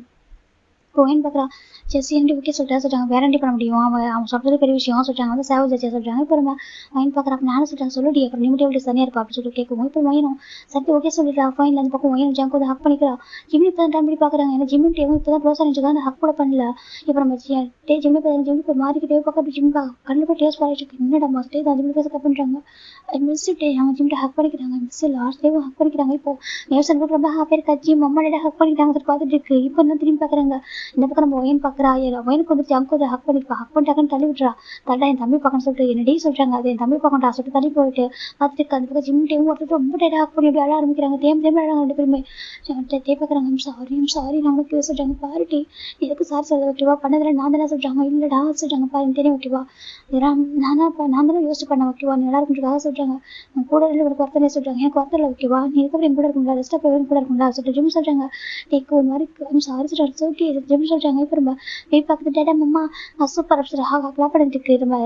ஒயின் பார்க்குறா. ஜெஸி ரெண்டு ஓகே சொல்கிறாங்க. வேரண்டி பண்ண முடியும் அவங்க சொல்கிறது பெரிய விஷயம் சொல்கிறாங்க. வந்து சேவ் ஜெஸியை சொல்கிறாங்க. இப்போ நம்ம ஒயின் பார்க்குறா. அப்போ நானும் சொல்கிறாங்க சொல்லிட்டு அப்புறம் நிமிடம் எப்படி தனியாக இருப்பா அப்படின்னு சொல்லிட்டு கேட்கும். இப்போ ஒயினும் சரி ஓகே சொல்லிட்டா. ஃபைனில் அந்த பக்கம் ஒயின் ஜங்க் வந்து ஹக் பண்ணிக்கிறா. ஜிம்மி இப்போ தான் டைம் பண்ணி பார்க்குறாங்க. ஏன்னா ஜிம்மி டேவும் இப்போ தான் க்ளோஸ் ஆகிட்டு ஹக் கூட பண்ணல. இப்போ நம்ம ஜிம்மி ஜிம்மிக்கு ஒரு மாதிரி டே பார்க்க ஜிம் கண்டிப்பாக டேஸ்ட் பண்ணிட்டு என்னடா மாஸ்டே தான் ஜிம்மி பேச கட் பண்ணுறாங்க. மிஸ் டே அவங்க ஜிம்மிட்ட ஹக் பண்ணிக்கிறாங்க. மிஸ் லாஸ்ட் டேவும் ஹக் பண்ணிக்கிறாங்க. இப்போ நேர்சன் கூட ரொம்ப ஹாப்பியாக இருக்கா. ஜிம் அம்மா டேட்டா ஹக் பண்ணிக்கிறாங்க சொல்லி பார்த்துட்டு இருக்கு. இப்போ தான் திரும்பி பார்க்குறாங்க. இந்த பக்கம் நம்ம ஒயின் பார்க்குறா. ஒயனுக்கு வந்து ஜங்க் வந்து ஹக் பண்ணிப்பா. ஹக் பண்ணிட்டாங்கன்னு தள்ளி விட்டுறா. தள்ளா என் தம்பி பார்க்கணும்னு சொல்லிட்டு என்னடி சொல்கிறாங்க. அது என் தம்பி பார்க்கண்டா சொல்லிட்டு தள்ளி போயிட்டு பார்த்துட்டு அந்த பக்கம் ஜிம் டேவும் ஒருத்தர் ரொம்ப டேட்டா ஹக் பண்ணி அப்படி அழ ஆரம்பிக்கிறாங்க. தேம்பி அழகாங்க ரெண்டு பேருமே டே பார்க்குறாங்க. சாரி நான் உனக்கு சொல்கிறாங்க. பாருட்டி எதுக்கு சாரி சொல்ல ஓகேவா பண்ணதில்ல நான் தானே சொல்கிறாங்க. இல்லைடா சொல்கிறாங்க பாரு தெரியும் ஓகேவா இதெல்லாம் நான் தானே யோசிச்சு பண்ணேன் ஓகேவா நீ நல்லா இருக்குன்றதாக சொல்கிறாங்க. கூட இருந்து உனக்கு ஒருத்தனே சொல்கிறாங்க. எனக்கு ஒருத்தர் இல்லை ஓகேவா நீ இதுக்கப்புறம் என் கூட இருக்குங்களா ரெஸ்ட்டாக போய் கூட இருக்குங்களா சொல்லிட்டு ஜிம் சொல்கிறாங்க. டேக்கு ஒரு மாதிரி சாரி சொல்கிறாங்க. ஓகே ஜிம் சொல்கிறாங்க. இப்போ நம்ம போய் பார்க்குறது டேடா மம்மா சூப்பர் கிளாப் பண்ணிட்டு இருக்கு. நம்ம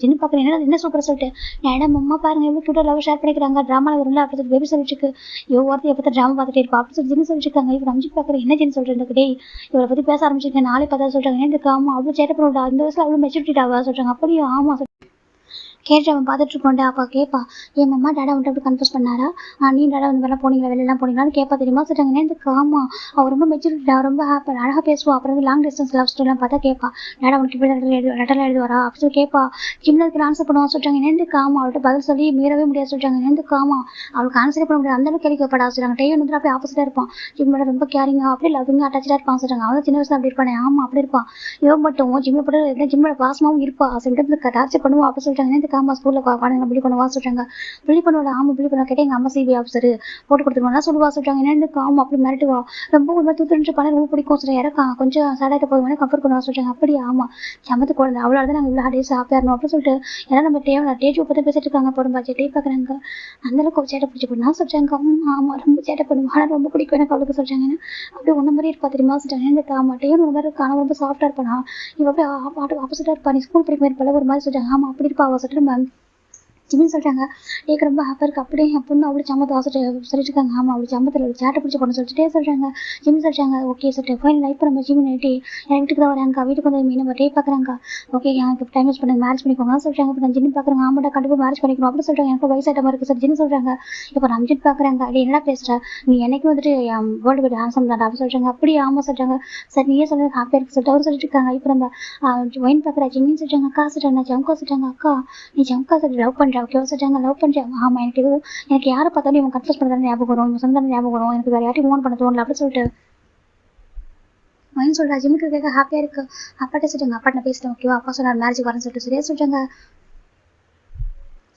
ஜின்னு பார்க்குறேன் என்ன சூப்பர் சொல்லிட்டு டேடா மம்மா பாருங்க எவ்வளோ கிட்ட லவ் ஷேர் பண்ணிக்கிறாங்க. ட்ராமாவில் வரும்ல அப்படி சொல்லி பேபி சொல்லிட்டு இருக்கு. ஒருத்தர் எப்போ ட்ராமா பார்த்துட்டே இருப்பா அப்படி சொல்லி ஜின்னு சொல்லிட்டு இருக்காங்க. இப்போ நம்ம பார்க்குறேன் என்ன ஜின்னு சொல்கிறேன் டே இவரை பற்றி பேச ஆரம்பிச்சிருக்கேன். நாளே பார்த்தா சொல்கிறாங்க. எனக்கு ஆமாம் அவ்வளோ சேட்டை பண்ணுறா இந்த வயசில் அவ்வளோ மெச்சூரிட்டிட்டாவா சொல்கிறாங்க. அப்படியே ஆமாம் கேட்டு அவன் பார்த்துட்டு இருக்கோண்டா. அப்போ கேட்பா என் அம்மா டேடா வந்துட்டு அப்படி கன்ஃபர்ஸ் பண்ணாரா நீ டேடா வந்து வரலாம் போனீங்களா வெளியெல்லாம் போனீங்களான்னு கேட்பா. தெரியுமா சொல்கிறாங்க. எனக்கு ஆமாம் அவள் ரொம்ப மெச்சூரிட்டா ரொம்ப அழகாக பேசுவா. அப்புறம் வந்து லாங் டிஸ்டன்ஸ் லவ் ஸ்டோரிலாம் பார்த்தா கேட்பா டேடா உனக்கு இப்படி லெட்டர்லாம் எழுதுவாரா அப்படி சொல்லி கேட்பா. ஜிம்னருக்கு ஆன்சர் பண்ணுவான் சொல்கிறாங்க. எனக்கு ஆமாம் அவள்கிட்ட பதில் சொல்லி மீறவே முடியாது சொல்கிறாங்க. எனக்கு ஆமாம் அவளுக்கு ஆன்சரே பண்ண முடியாது அந்த அளவுக்கு கேள்வி கேட்பாடா சொல்கிறாங்க. டெய்லி வந்து அப்படியே ஆப்போசிட்டாக இருப்பான். ஜிம்மோட ரொம்ப கேரிங்காக அப்படியே லவ்விங்காக அட்டாச்சாக இருப்பான் சொல்கிறாங்க. அவள் சின்ன வயசில் அப்படி இருப்பானே ஆமாம் அப்படி இருப்பான். இவன் மட்டும் ஜிம்மில் போட்டு ஜிம்மோட பாசமாகவும் இருப்பா சொல்லிட்டு டார்ச்சர் பண்ணுவான் அப்படி சொல்லிட்டாங்க. அம்மா ஸ்கூலில் குழந்தைங்க புள்ளி பண்ணுவா சொல்கிறாங்க. புள்ளி பண்ணுவோட ஆமாம் புள்ளி பண்ணுவா கேட்டால் எங்கள் அம்மா சிபி ஆஃபீஸர் போட்டு கொடுத்துருவாங்க சொல்லுவா சொல்கிறாங்க. என்னென்னு ஆமாம் அப்படி மிரட்டுவா. ரொம்ப ஒரு மாதிரி தூத்துட்டு படம் ரொம்ப பிடிக்கும் சொல்கிறேன். இறக்கான் கொஞ்சம் சேடாக போதும் கம்ஃபர்ட் பண்ணுவா சொல்கிறாங்க. அப்படியே ஆமாம் சமத்து குழந்தை அவ்வளோ தான் நாங்கள் இவ்வளோ டேஸ் ஹாப்பியாக இருந்தோம் அப்படின்னு சொல்லிட்டு ஏன்னா நம்ம டேஜ் பற்றி பேசிட்டு இருக்காங்க போடும் பாச்சு டே பார்க்குறாங்க. அந்தளவுக்கு சேட்டை பிடிச்சி போடுனா சொல்கிறாங்க. ஆமாம் ரொம்ப சேட்டை பண்ணுவோம் ஆனால் ரொம்ப பிடிக்கும் எனக்கு அவளுக்கு சொல்கிறாங்க. அப்படியே ஒன்று மாதிரி இருப்பா தெரியுமா சொல்கிறாங்க. எனக்கு ஆமாட்டையும் ஒரு மாதிரி இருக்கான ரொம்ப சாஃப்டாக இருப்பானா இவ அப்படியே ஆப்போசிட்டாக இருப்பா. நீ ஸ்கூல் படிக்கிற பல ஒரு மாதிரி சொல்கிறாங்க. ஆமாம் அப்படி இருப்பா அவள் சொல்லிட்டு நம்ம ஜிமின்னு சொல்லிட்டாங்க. டேக்கு ரொம்ப ஹாப்பியாக இருக்குது. அப்படியே என் பொண்ணு அப்படி சம்மத்தை சொல்லிட்டு இருக்காங்க. ஆமாம் அப்படி சம்மத்தில் சேட்டை பிடிச்சி பொண்ணு சொல்லிட்டே சொல்கிறாங்க. ஜிம்மி சொல்லிட்டாங்க. ஓகே சொல்லிட்டு ஃபைனல் இப்போ நம்ம ஜிம்மி நைட்டு என் வீட்டுக்கு தான் வராங்க. வீட்டுக்கு வந்து மீன் நம்ம டே பார்க்குறாங்க. ஓகே எனக்கு டைம் யூஸ் பண்ணுங்க மேரேஜ் பண்ணிக்கோங்க சொல்கிறாங்க. இப்போ நான் ஜிம்மி பார்க்குறாங்க. ஆமாட்டா கண்டிப்பாக மேரேஜ் பண்ணிக்கணும் அப்படின்னு சொல்கிறாங்க. எனக்கு வயசாட்டமாக இருக்குது சார் ஜின்னு சொல்கிறாங்க. இப்போ நம்ம ஜின் பார்க்குறாங்க. அப்படி என்ன பேசுகிற நீ எனக்கு வந்துட்டு வேர்ல்டு பட் ஹேண்ட்ஸம் தான் அப்படின்னு சொல்கிறாங்க. அப்படியே ஆமாம் சொல்கிறாங்க. சார் நீயே சொல்கிறது ஹாப்பியாக இருக்குது சொல்லிட்டு அவர் சொல்லிட்டு இருக்காங்க. இப்போ நம்ம ஒயின் பார்க்குறா ஜிம்மின்னு சொல்கிறாங்க. அக்கா சொல்கிறாங்க. நான் ஜம்கா சொல்கிறாங்க. அக்கா நீ ஜம்கா சொல்லிட்டு லவ் பண்ணுறேன் ஓகே சொல்கிறாங்க. லவ் பண்ணுறேன் ஆமாம் எனக்கு யாரை பார்த்தாலும் இவன் கன்ஃபர்ஸ் பண்ணுறது ஞாபகம் வரும் இவன் சொந்த ஞாபகம் வரும் எனக்கு வேறு யாரையும் மூவ் பண்ண தோணல அப்படின்னு சொல்லிட்டு மைண்ட் சொல்கிறா. ஜிம்முக்கு கேட்க ஹாப்பியாக இருக்குது. அப்பாட்ட சொல்லிட்டாங்க. அப்பாட்ட பேசிட்டேன் ஓகேவா அப்பா சொன்னார் மேரேஜ் வரேன்னு சொல்லிட்டு சரியா சொல்லிட்டாங்க.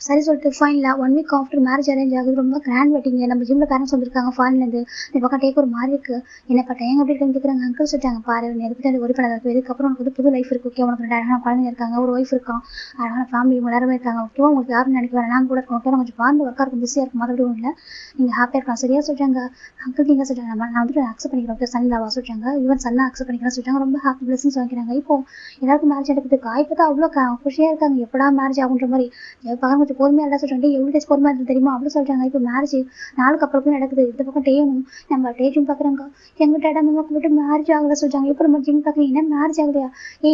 சரி சொல்லிட்டு ஃபைனில் 1 வீக் ஆஃப்டர் மேரேஜ் அரேஞ்ச் ஆகுது. ரொம்ப கிராண்ட் வெட்டிங் நம்ம ஜிம்மில் பேரண்ட்ஸ் வந்திருக்காங்க ஃபாரின்லேருந்து. இந்த பக்கம் டேக் ஒரு மாதிரி இருக்குது. என்ன பட்டேன் எங்கள் எப்படி இருக்குன்னு கேட்குறாங்க. அங்கிள் சொல்லிட்டாங்க பாரு எதுக்கிட்ட அது ஒரி பண்ணாத இதுக்கப்புறம் உனக்கு வந்து புது லைஃப் இருக்குது ஓகே உனக்கு 2 அழகான குழந்தைங்க இருக்காங்க ஒரு ஒய்ஃப் இருக்கான் அழகான ஃபேமிலி எல்லாருமே இருக்காங்க ஓகேவா உங்களுக்கு யாரும் நினைக்க வேணாம் நாங்கள் கூட இருக்கோம் ஓகே கொஞ்சம் பாந்து ஒர்க்காக இருக்கும் பிஸியாக இருக்கும் மறுபடியும் இல்லை நீங்கள் ஹாப்பியாக இருக்கலாம் சரியா சொல்லிட்டாங்க. அங்கிள் நீங்கள் சொல்லிட்டாங்க நான் வந்துட்டு அக்செப்ட் பண்ணிக்கிறேன் ஓகே சன்னிலாவா சொல்லிட்டாங்க. ஈவன் சன்னா அக்செப்ட் பண்ணிக்கிறேன் சொல்லிட்டாங்க. ரொம்ப ஹாப்பி பிளஸிங்ஸ் வாங்கிக்கிறாங்க. இப்போ எல்லாருக்கும் மேரேஜ் எடுக்கிறதுக்கு இப்போ தான் அவ்வளோ குஷியாக இருக்காங்க எப்படா மேரேஜ் ஆகுன்ற மாதிரி பார்க்க கொஞ்சம் பொறுமையாக இல்லை சொல்லிட்டாங்க. எவ்வளோ டேஸ் பொறுமையாக இருக்குது தெரியுமா அப்படின்னு சொல்லிட்டாங்க. இப்போ மேரேஜ் நாளுக்கு அப்புறம் நடக்குது. இந்த பக்கம் டேயும் நம்ம டேஜும் பார்க்குறாங்க. எங்கள் டேடா மாமாக்கு மட்டும் மேரேஜ் ஆகலை சொல்லிட்டாங்க. இப்போ நம்ம ஜிம் பார்க்குறீங்க என்ன மேரேஜ் ஆகலையா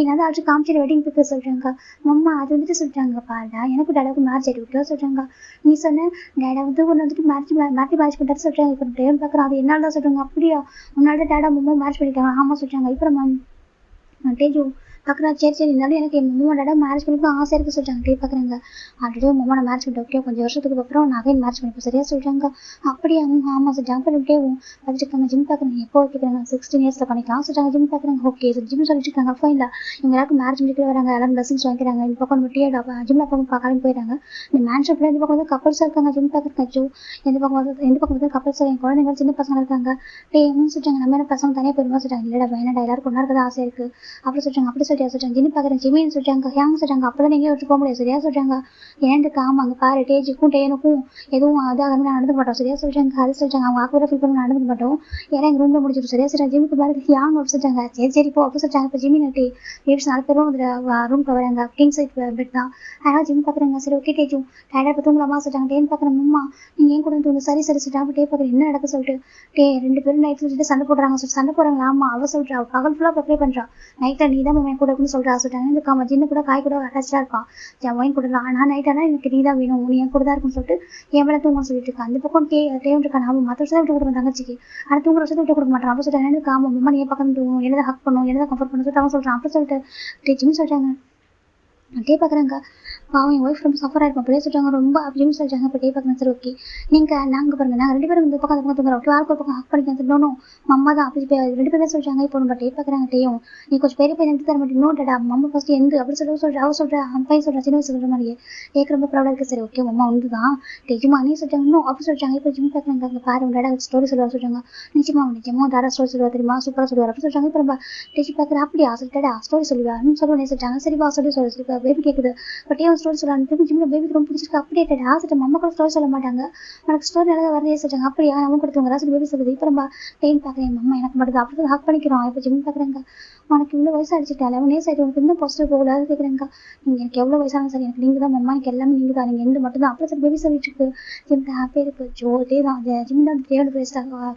நான் ஆச்சு காமிச்சிட்டு வெட்டிங் பிக்கு சொல்லிட்டாங்க. மம்மா அது வந்துட்டு சொல்லிட்டாங்க பாருடா எனக்கு டேடாவுக்கு மேரேஜ் ஆகிட்டு விட்டா சொல்லிட்டாங்க. நீ சொன்ன டேடா வந்து ஒன்று வந்துட்டு மேரேஜ் பண்ணுறது சொல்லிட்டாங்க. இப்போ டேயும் பார்க்குறோம் அது என்னால் தான் சொல்லிட்டாங்க. அப்படியா உன்னால டேடா மம்மா மேரேஜ் பண்ணிட்டாங்க ஆமாம் சொல்லிட்டாங்க. இப்போ நம்ம டேஜு பார்க்குறா சரி இருந்தாலும் எனக்கு என் மம்மா டேடா மேரேஜ் பண்ணிக்க ஆசை இருக்குது சொல்லிட்டாங்க. டே பார்க்குறாங்க ஆல்ரெடி மம்மா நான் மேரேஜ் பண்ணிட்டு ஓகே கொஞ்சம் வருஷத்துக்கு அப்புறம் நான் அகைன் மேரேஜ் பண்ணிப்போம் சரியா சொல்லிட்டாங்க. அப்படியே ஆமாம் சொல்லிட்டாங்க. பண்ணிட்டே பார்த்துட்டு ஜிம் பார்க்குறாங்க. எப்போ கேட்குறாங்க 16 இயர்ஸில் பண்ணிக்கலாம் சொல்லிட்டாங்க. ஜிம் பார்க்குறாங்க ஓகே ஜிம் சொல்லிட்டு இருக்காங்க. ஃபைனில் இவங்க எல்லாருக்கும் மேரேஜ் பண்ணிட்டு வராங்க. எல்லாரும் பிளஸிங்ஸ் வாங்கிக்கிறாங்க. இந்த பக்கம் நம்ம ஜிம்ல பக்கம் பார்க்காம போயிட்டாங்க. இந்த மேன்ஷன் ஃபுல்லாக இந்த பக்கம் வந்து கப்பல்ஸாக இருக்காங்க. ஜிம் பார்க்குறக்காச்சும் எந்த பக்கம் வந்து கப்பல்ஸாக என் குழந்தைங்க சின்ன பசங்க இருக்காங்க. சொல்லிட்டாங்க நம்ம என்ன பசங்க தனியாக போயிருமா சொல்லிட்டாங்க. இல்லைடா வேணாடா எல்லாருக்கும் ஒன்றா இருக்கிறது ஆசை இருக்குது அப்படி சொல்லிட்டாங்க. அப்படி சொல்லிட்டாங்க. ஜிம் பார்க்குறேன் ஜிமின்னு சொல்லிட்டாங்க. ஹேங் சொல்லிட்டாங்க. அப்போதான் நீங்கள் வச்சு போக முடியாது சரியா சொல்லிட்டாங்க. ஏன்ட்டு ஆமாங்க பாரு டேஜுக்கும் டேனுக்கும் எதுவும் அதாக நடந்துக்க மாட்டோம் சரியா சொல்லிட்டாங்க. அது சொல்லிட்டாங்க அவங்க ஆக்குவராக ஃபீல் பண்ணி நடந்துக்க மாட்டோம் ஏன்னா எங்கள் ரூமில் முடிச்சிடும் சரியா சொல்லிட்டாங்க. ஜிம்முக்கு பாரு ஹேங் அப்படி சொல்லிட்டாங்க. சரி போ அப்படி சொல்லிட்டாங்க. இப்போ ஜிம்மி நட்டி பேபிஸ் 4 பேரும் அதில் ரூம்க்கு வராங்க. கிங் சைட் பெட் தான் அதனால் ஜிம் பார்க்குறாங்க. சரி ஓகே டேஜும் டேடா இப்போ தூங்கலாமா சொல்லிட்டாங்க. டேன் பார்க்குறேன் அம்மா நீங்கள் ஏன் கூட தூங்க சரி சொல்லிட்டாங்க. டே பார்க்குறேன் என்ன நடக்க சொல்லிட்டு 2 பேரும் நைட்டில் சொல்லிட்டு சண்டை போடுறாங்க சொல்லிட்டு சண்டை போடுறாங்க. ஆமாம் அவள் சொல்கிறா பகல் ஃபுல்லாக ப்ரிப்பே பண்ணுறா நைட்டில் நீ தான் மம்மி கூட இருக்குன்னு சொல்கிறா சொல்லிட்டாங்க. இந்த காமா ஜின்னு கூட காய் கூட அட்டாச்சாக இருப்பான் என் ஒயின் கூட தான் ஆனால் நைட் ஆனால் எனக்கு நீ தான் வேணும் நீ என் கூட தான் இருக்குன்னு சொல்லிட்டு என் மேலே தூங்கன்னு சொல்லிட்டு இருக்கா. அந்த பக்கம் டேவன் இருக்கான். அவன் மற்ற வருஷத்தை விட்டு கொடுக்குறேன் தங்கச்சிக்கு ஆனால் தூங்குற வருஷத்தை விட்டு கொடுக்க மாட்டான். அப்போ சொல்லிட்டாங்க எனக்கு ஆமாம் அம்மா நீ பக்கம் தூங்கும் என்னதான் ஹக் பண்ணும் என்னதான் கம்ஃபர்ட் பண்ணு சொல்லிட்டு அவன் சொல்கிறான். அப்படி சொல்லிட்டு ஜிம் சொல்லிட்டாங்க. டே பார்க்குறாங்க பாவம் என் ஒய்ஃப் ரொம்ப சஃபராக இருக்கும் அப்படியே சொல்லிட்டாங்க. ரொம்ப அப்படின்னு சொல்லிட்டாங்க. இப்போ டே பார்க்குறேன் சரி ஓகே நாங்கள் பாருங்க நாங்கள் 2 பேரும் இந்த பக்கம் அந்த பக்கம் தூங்குறோம் ஓகே ஆளுக்கு ஒரு பக்கம் ஹக் பண்ணிக்கலாம் சொல்லணும் மம்மா தான் அப்படி 2 பேரும் சொல்லிட்டாங்க. இப்போ நம்ம டே பார்க்குறாங்க டேயும் நீ கொஞ்சம் பெரிய பையன் எடுத்து தர மாட்டேன் நோ டேடா மம்மா ஃபஸ்ட்டு எந்த அப்படி சொல்லிட்டு அவள் சொல்கிறா அந்த பையன் சொல்கிறா சின்ன வயசு சொல்கிற மாதிரியே டேக்கு ரொம்ப ப்ராப்ளம் இருக்குது. சரி ஓகே மம்மா ஒன்று தான் டேஜுமா நீ சொல்லிட்டாங்க இன்னும் அப்படி சொல்லிட்டாங்க. இப்போ ஜிம் பார்க்குறாங்க அங்கே பாரு உன் டேடா ஸ்டோரி சொல்லுவா சொல்லிட்டாங்க. நிச்சயமா டேடா ஸ்டோரி சொல்லுவா தெரியுமா சூப்பராக சொல்லுவார் அப்படி சொல்லிட்டாங்க. இப்போ நம்ம டேஜி பார்க்குறேன் அப்படியா சொல்லிட்டாடா ஸ்டோரி சொல்லுவான்னு சொல்லுவேன் சொல்லிட்டாங்க. சரிவா சொல்லி பேபி கேட்குது பட் ஏன் ஸ்டோரி சொல்லலான்னு ஜிம்ல பேபிக்கு ரொம்ப பிடிச்சிருக்கு அப்படியே ஆசை அம்மா கூட ஸ்டோரி சொல்ல மாட்டாங்க எனக்கு ஸ்டோரி நல்லா வரதே சொல்லிட்டாங்க. அப்படியா அவங்க கொடுத்தவங்க சொல்லி பேபி சொல்லுது. இப்போ நம்ம டெயின் பார்க்குறேன் அம்மா எனக்கு மட்டும் அப்படி ஹக் பண்ணிக்கிறோம். இப்போ ஜிம் பார்க்குறாங்க உனக்கு இவ்வளோ வயசு அடிச்சுட்டா 11 இயர்ஸ் ஆகிட்டு உனக்கு இன்னும் பாசிட்டிவ் போகலாது கேட்குறாங்க. நீங்கள் எனக்கு எவ்வளோ வயசான சார் எனக்கு நீங்கள் தான் அம்மா எனக்கு எல்லாமே நீங்கள் தான் நீங்கள் எந்த மட்டும் தான் அப்படி சொல்லி பேபி சொல்லிட்டு இருக்கு. ஜிம்க்கு ஹாப்பியாக இருக்குது ஜோதே தான் ஜிம் தான் தேவையான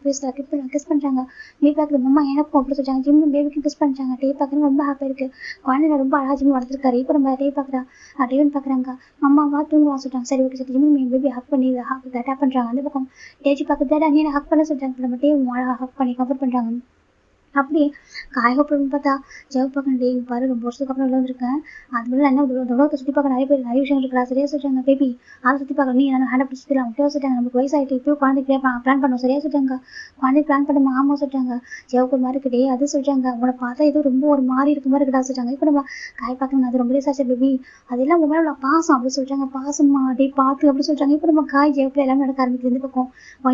ஃபேஸில் கிஸ் பண்ணுறாங்க. டே பார்க்குறது அம்மா எனக்கும் அப்படி சொல்லிட்டாங்க. ஜிம் பேபிக்கு கிஸ் பண்ணுறாங்க. டே பார்க்குறது ரொம்ப ஹாப்பியாக இருக்குது. குழந்தைங்க ரொம்ப அழகாக ஜிம் வளர்த்துருக்காரு. இப்போ நம்ம டே பார்க்குறா டேவன் பார்க்குறாங்க அம்மாவா தூங்குவா சொல்லிட்டாங்க. சரி ஓகே சொல்லி ஜிம்மி பேபி ஹக் பண்ணி டேப் பண்ணுறாங்க. அந்த பக்கம் டேஜி பார்க்குறதா நீ ஹக் பண்ண சொல்லிட்டாங்க. நம்ம டே அழகாக ஹக் பண்ணி கம்ஃபர்ட் பண்ணுறாங்க. அப்படியே காயகப்படுன்னு பார்த்தா ஜெவ் பார்க்கணும் டே பாரு ரொம்ப வருஷத்துக்கு அப்புறம் உள்ள வந்திருக்கேன். அது மாதிரி என்ன உலகத்தை சுற்றி பார்க்க நிறைய பேர் நிறைய விஷயம் இருக்கிறா. சரியா சொல்லிட்டாங்க பேபி. அதை சுற்றி பார்க்க நீ என்ன ஹேண்ட் பிடிச்சதில்ல அவங்க சொல்லிட்டாங்க. நமக்கு வயசாகிட்டு இப்போ குழந்தைக்கு பிளான் பண்ணோம். சரியா சொல்லிட்டாங்க. குழந்தைக்கு பிளான் பண்ணுமா ஆமாம் சொல்லிட்டாங்க. ஜெவுக்கு ஒரு மாதிரி இருக்குடே அது சொல்லிட்டாங்க. உங்களை பார்த்தா ஏதோ ரொம்ப ஒரு மாதிரி இருக்க மாதிரி இருக்கா சொல்லிட்டாங்க. இப்போ நம்ம காய் பார்க்கணும் அது ரொம்ப சாச்சு பேபி. அதெல்லாம் உங்க மேலே பாசம் அப்படின்னு சொல்லிட்டாங்க. பாசமா டே பார்த்து அப்படின்னு சொல்லிட்டாங்க. இப்போ நம்ம காய் ஜெவுக்கு எல்லாமே நடக்க ஆரம்பிக்குது. இந்த பக்கம்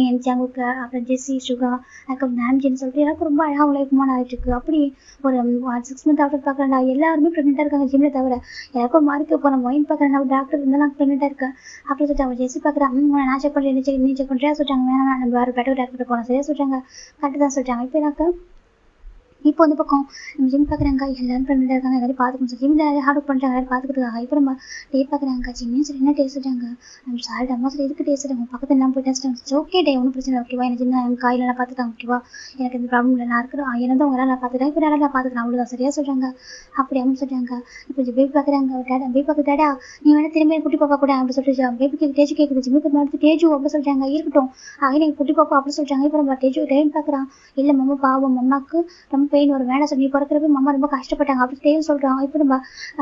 என் ஜங்குக்கு அப்புறம் ஜெஸ்ஸி சுகா அதுக்கப்புறம் நாம்ஜின்னு சொல்லிட்டு எனக்கு ரொம்ப அழகாக உலகமான ஆகிட்டு இருக்கு. அப்படி ஒரு 6 months ஆஃப்டர் பார்க்குறேன்டா எல்லாருமே ப்ரெக்னெண்ட்டாக இருக்காங்க ஜிம்மில் தவிர. எனக்கும் மார்க்கு இப்போ நம்ம ஒயின் பார்க்குறேன் டாக்டர் இருந்தாலும் ப்ரெக்னெண்ட்டாக இருக்கேன் அப்படின்னு சொல்லிட்டு அவங்க ஜெஸ்ஸி பார்க்குறேன். நான் செக் பண்ணுறேன் நீ செக் பண்ணுறியா சொல்லிட்டாங்க. வேணா நம்ம வேறு பெட்டர் டாக்டர் போகலாம். சரியா சொல்லிட்டாங்க. கரெக்டு தான் சொல்லிட்டாங்க. இப்போ எனக்கு இப்போ வந்து பக்கம் நம்ம ஜிம் பார்க்குறாங்க எல்லாரும் ப்ரெக்னெண்ட்டாக இருக்காங்க. எல்லாரும் பார்த்துக்கணும் சார் ஜிம்மில் நிறைய ஹார்ட் ஒர்க் பண்ணுறாங்க. எல்லாரும் பார்த்துக்கிட்டு இப்போ நம்ம டே பார்க்குறாங்க ஜிம்மியும் சரி என்ன டேஸ்ட் சொல்லிட்டாங்க. நம்ம சால்ட் அம்மா சரி எதுக்கு டேஸ்ட் அவங்க பக்கத்தில் எல்லாம் போய் டேஸ்ட் ஓகே டே ஒன்றும் பிரச்சனை ஓகேவா. எனக்கு சின்ன காயிலெல்லாம் பார்த்துட்டாங்க ஓகேவா. எனக்கு இந்த ப்ராப்ளம் இல்லை நான் இருக்கிறோம் எனக்கு அவங்க எல்லாம் நான் பார்த்துட்டேன். இப்போ நல்லா நான் பார்த்துக்கிறேன் அவ்வளோதான். சரியா சொல்கிறாங்க. அப்படி அப்படின்னு சொல்லிட்டாங்க. இப்போ பேபி பார்க்குறாங்க டேடா பேபி பார்க்க டேடா நீ வேணா திரும்பி குட்டி பாப்பா கூட அப்படின்னு சொல்லிட்டு பேபிக்கு டேஜ் கேட்குது. ஜிம்முக்கு மாற்றி டேஜு அப்படின்னு சொல்லிட்டாங்க. இருக்கட்டும் ஆகி நீங்கள் குட்டி பாப்பா அப்படின்னு சொல்லிட்டாங்க. இப்போ நம்ம டேஜு டேன் பார்க்குறான். இல்லை மம்மா பாவம் மம்மாக்கு ரொம்ப பெயின் ஒரு வேணா சொல்லி பிறக்கிறப்ப அம்மா ரொம்ப கஷ்டப்பட்டாங்க அப்படி டே சொல்கிறாங்க. இப்போ நம்ம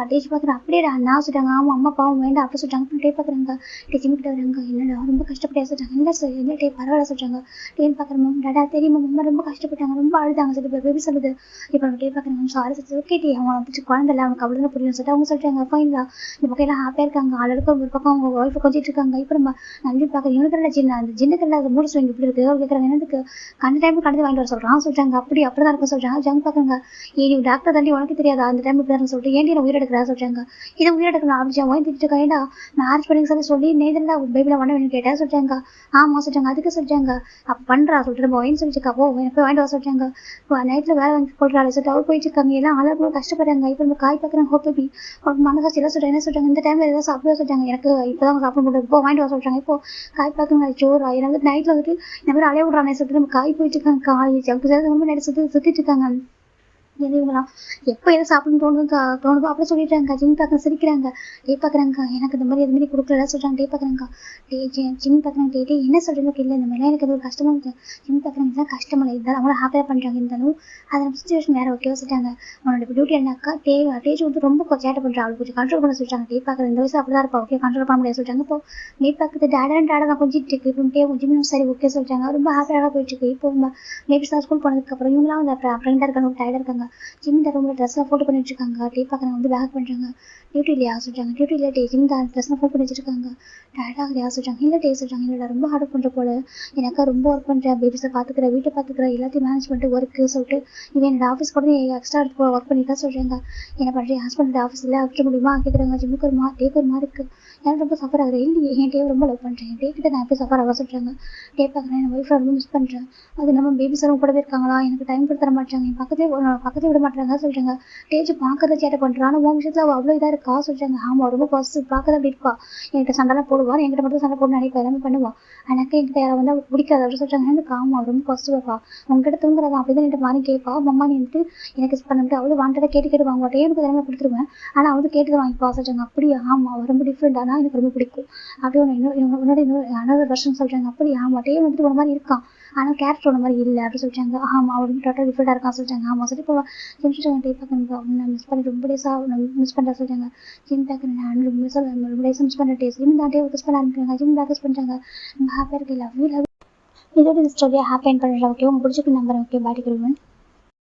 டேஜ் பார்க்குறேன். அப்படியே நான் சொல்லிட்டாங்க. ஆமாம் அம்மா பாவம் வேண்டாம் அப்படி சொல்லிட்டாங்க. அப்புறம் டே பார்க்குறாங்க. டே ஜிம்மிட்ட வராங்க. என்னடா ரொம்ப கஷ்டப்பட்டே சொல்லிட்டாங்க. இல்லை சார் இல்லை டே பரவாயில்ல சொல்லிட்டாங்க. டேன் பார்க்குறேன் மேம் டேடா தெரியுமா அம்மா ரொம்ப கஷ்டப்பட்டாங்க ரொம்ப அழுதாங்க சொல்லி பேபி சொல்லுது. இப்போ நம்ம டே பார்க்குறாங்க. சாரி சார் ஓகே டே அவன் வந்துட்டு குழந்தை இல்லை அவனுக்கு அவ்வளோதான் புரியும் சொல்லிட்டு அவங்க சொல்லிட்டாங்க. ஃபைன்லா இந்த பக்கம் எல்லாம் ஹாப்பியாக இருக்காங்க. ஆளுக்கு ஒரு பக்கம் அவங்க ஒய்ஃபை கொஞ்சிட்டு இருக்காங்க. இப்போ நம்ம நன்றி பார்க்க இவனுக்கு ஜின்ன அந்த ஜின்னுக்கு அந்த மூடு ஸ்விங் இப்படி இருக்குது கேட்குறாங்க. என்னதுக்கு கண்ட டைம் கடந்து வாங்கிட்டு வர சொல்கிறான் சொல்லிட்டாங்க. அப்படி தான் இருக்கும் சொல்கிறாங்க. ஜங் பார்க்குறாங்க. நீ டாக்டர் தாண்டி உனக்கு தெரியாதா அந்த டைம் இப்படி சொல்லிட்டு ஏன்டி நான் உயிரெடுக்கிறா சொல்லிட்டாங்க. இதை உயிரெடுக்கணும் அப்படின்னு ஓயின் திட்டு கைண்டா மேரேஜ் பண்ணி சொல்லி நேரில் பேபியில் பண்ண வேணும்னு கேட்டேன் சொல்லிட்டாங்க. ஆமாம் சொல்லிட்டாங்க. அதுக்கு சொல்லிட்டாங்க அப்போ பண்ணுறா சொல்லிட்டு நம்ம ஒயின் சொல்லிட்டு அப்போ எனக்கு வாங்கிட்டு வர சொல்லிட்டாங்க. இப்போ நைட்டில் வேலை வாங்கி கொடுறாரு சொல்லிட்டு அவர் போயிட்டு இருக்காங்க. எல்லாம் ஆளுக்கு கஷ்டப்படுறாங்க. இப்போ நம்ம காய் பார்க்குறாங்க. ஹோப் பேபி அவருக்கு மனசாட்சி எல்லாம் சொல்லிட்டாங்க. என்ன சொல்லிட்டாங்க இந்த டைமில் ஏதாவது சாப்பிட சொல்லிட்டாங்க. எனக்கு இப்போ தான் சாப்பிட முடியாது இப்போ வாங்கிட்டு வர சொல்லிட்டாங்க. இப்போ காய் பார்க்குறாங்க. சோறு எனக்கு நைட்டில் வந்துட்டு இந்த மாதிரி அலைய விட்றானே சொல்லிட்டு நம்ம காய் போயிட்டு இருக்காங்க. காய் ஜங்கு ரொம்ப நைட்டு சுற்றிட்டு இருக்காங்க. இவங்களாம் எப்போ எதை சாப்பிடணும்னு தோணுதோ அப்படி சொல்லிட்டாங்க. ஜிம் பார்க்க சிரிக்கிறாங்க. டே பார்க்குறாங்க. எனக்கு இந்த மாதிரி எதுமாரி கொடுக்கல சொல்கிறாங்க. டே பார்க்குறாங்க. டே ஜிம் பார்க்குறாங்க. டே என்ன சொல்கிறீங்க இல்லை இந்த மாதிரிலாம் எனக்கு அது கஷ்டமாக இருக்குது. ஜிம் பார்க்குறாங்க இதெல்லாம் கஷ்டமில்லை இருந்தாலும் அவங்கள ஹாப்பியாக பண்ணுறாங்க. இருந்தாலும் அது நம்ம சுச்சுவேஷன் வேறு ஓகே சொல்லிட்டாங்க. உன்னோட டியூட்டி என்னக்கா டேஜ் வந்து ரொம்ப சேட்டை பண்ணுறா அவளுக்கு கொஞ்சம் கண்ட்ரோல் பண்ண சொல்லிட்டாங்க. டே பார்க்குற இந்த வயசு அப்படி தான் இருப்பா ஓகே கண்ட்ரோல் பண்ண முடியாது சொல்லிட்டாங்க. இப்போ டே பார்க்குறது டேடா தான் கொஞ்சிட்டு இருக்கு. இப்போ டே ஜிம்மும் சரி ஓகே சொல்லிட்டாங்க. ரொம்ப ஹாப்பியாக போயிட்டு இருக்கு. இப்போ மேபி ஸ்கூல் போனதுக்கப்புறம் இவங்களாம் வந்து ப்ரெக்னெண்ட்டாக இருக்காங்க டயர்டாக இருக்காங்க. ஜிம் ரூம்ல ட்ரெஸ்லாம் ஃபோட்டோ பண்ணி வச்சிருக்காங்க. டே பார்க்குறாங்க வந்து பேக் பண்ணுறாங்க. டியூட்டி இல்லையா சொல்லிட்டாங்க. டியூட்டி இல்லை டே ஜிம் தான் ட்ரெஸ்லாம் ஃபோட்டோ பண்ணி வச்சிருக்காங்க. டயர்டாக இல்லையா சொல்லிட்டாங்க. இல்லை டே சொல்லிட்டாங்க. இல்லைடா ரொம்ப ஹார்ட் பண்ணுற போல எனக்கா ரொம்ப ஒர்க் பண்ணுறேன் பேபிஸை பார்த்துக்கிறேன் வீட்டை பார்த்துக்கிறேன் எல்லாத்தையும் மேனேஜ் பண்ணிட்டு ஒர்க்கு சொல்லிட்டு இவன் என்னோட ஆஃபீஸ் கூட எக்ஸ்ட்ரா எடுத்து ஒர்க் பண்ணிட்டா சொல்கிறாங்க. என்ன பண்ணுறேன் ஹஸ்பண்ட் ஆஃபீஸில் விட்டுற முடியுமா கேட்குறாங்க. ஜிம்முக்கு ஒரு டேக்கு ஒரு மாதிரி இருக்குது. எனக்கு ரொம்ப சஃபர் ஆகுது. இல்லையே என் டே ரொம்ப லவ் பண்ணுறேன். டே கிட்ட நான் எப்படி சஃபர் ஆக சொல்கிறாங்க. டே பார்க்குறேன் என் ஒய்ஃபை ரொம்ப மிஸ் பண்ணுறேன். அது நம்ம பேபிஸ் எல்லாம் கூடவே இருக்காங்களா எனக்கு டைம் கொடுத்துட மாட்டாங்க. என் பக்கத்துலேயே விட மாட்டாங்க சொல்கிறாங்க. டேஜ் பார்க்கறத சேட்டை பண்ணுறான். ஆனால் உன் விஷயத்தில் அவள் அவ்வளோ இதாக இருக்கா சொல்கிறாங்க. ஆமாம் ரொம்ப பாசிட்டிவ் பார்க்கறது அப்படி இருப்பா. என்கிட்ட சண்டைலாம் போடுவான். என்கிட்ட மட்டும் சண்டை போட்டு நினைப்பா எல்லாமே பண்ணுவான். எனக்கு என்கிட்ட யாரை வந்து அவளுக்கு பிடிக்காது அப்படின்னு சொல்கிறாங்க. எனக்கு ஆமாம் ரொம்ப பாசிட்டிவாப்பா உங்ககிட்ட தூங்குறதா அப்படி தான் என்கிட்ட மாதிரி கேட்பா. மம்மா நீ வந்துட்டு எனக்கு பண்ணிட்டு அவ்வளோ வாண்டடாக கேட்டு வாங்குவாட்டே எனக்கு திறமை கொடுத்துருவேன். ஆனால் அவளுக்கு கேட்டு வாங்கிப்பா சொல்கிறாங்க. அப்படியே ஆமாம் ரொம்ப டிஃப்ரெண்ட் ஆனால் எனக்கு ரொம்ப பிடிக்கும். அப்படியே இன்னொரு வருஷம் சொல்கிறாங்க. அப்படி ஆமாட்டே வந்துட்டு ஒரு மாதிரி இருக்கான் ஆனால் கேரக்டர் ஒரு மாதிரி இல்லை அப்படின்னு சொல்லிட்டாங்க. ஆமாம் அவருக்கு டோட்டல் டிஃப்ரெண்டாக இருக்கான்னு சொல்லிட்டாங்க. ஆமாம் சரி இப்போ ஜிம் டே பார்க்க நான் மிஸ் பண்ணி ரொம்ப டேஸாக மிஸ் பண்ணுறா சொல்லிட்டாங்க. ஜிம் பேக் நான் ரொம்ப டேஸாக மிஸ் பண்ணுற டேஸ் ஜிம் தான் டே மிஸ் பண்ண ஆரம்பிக்கிறாங்க. ஜிம் பேக்கஸ் பண்ணிட்டாங்க. நம்ம ஹாப்பியாக இருக்கு. லவ் இதோட இந்த ஸ்டோரியாக ஹாப்பி பண்ணுறேன். ஓகே உங்களுக்கு பிடிச்சிருக்கு நம்புறேன். ஓகே பாடி கொள்வேன்.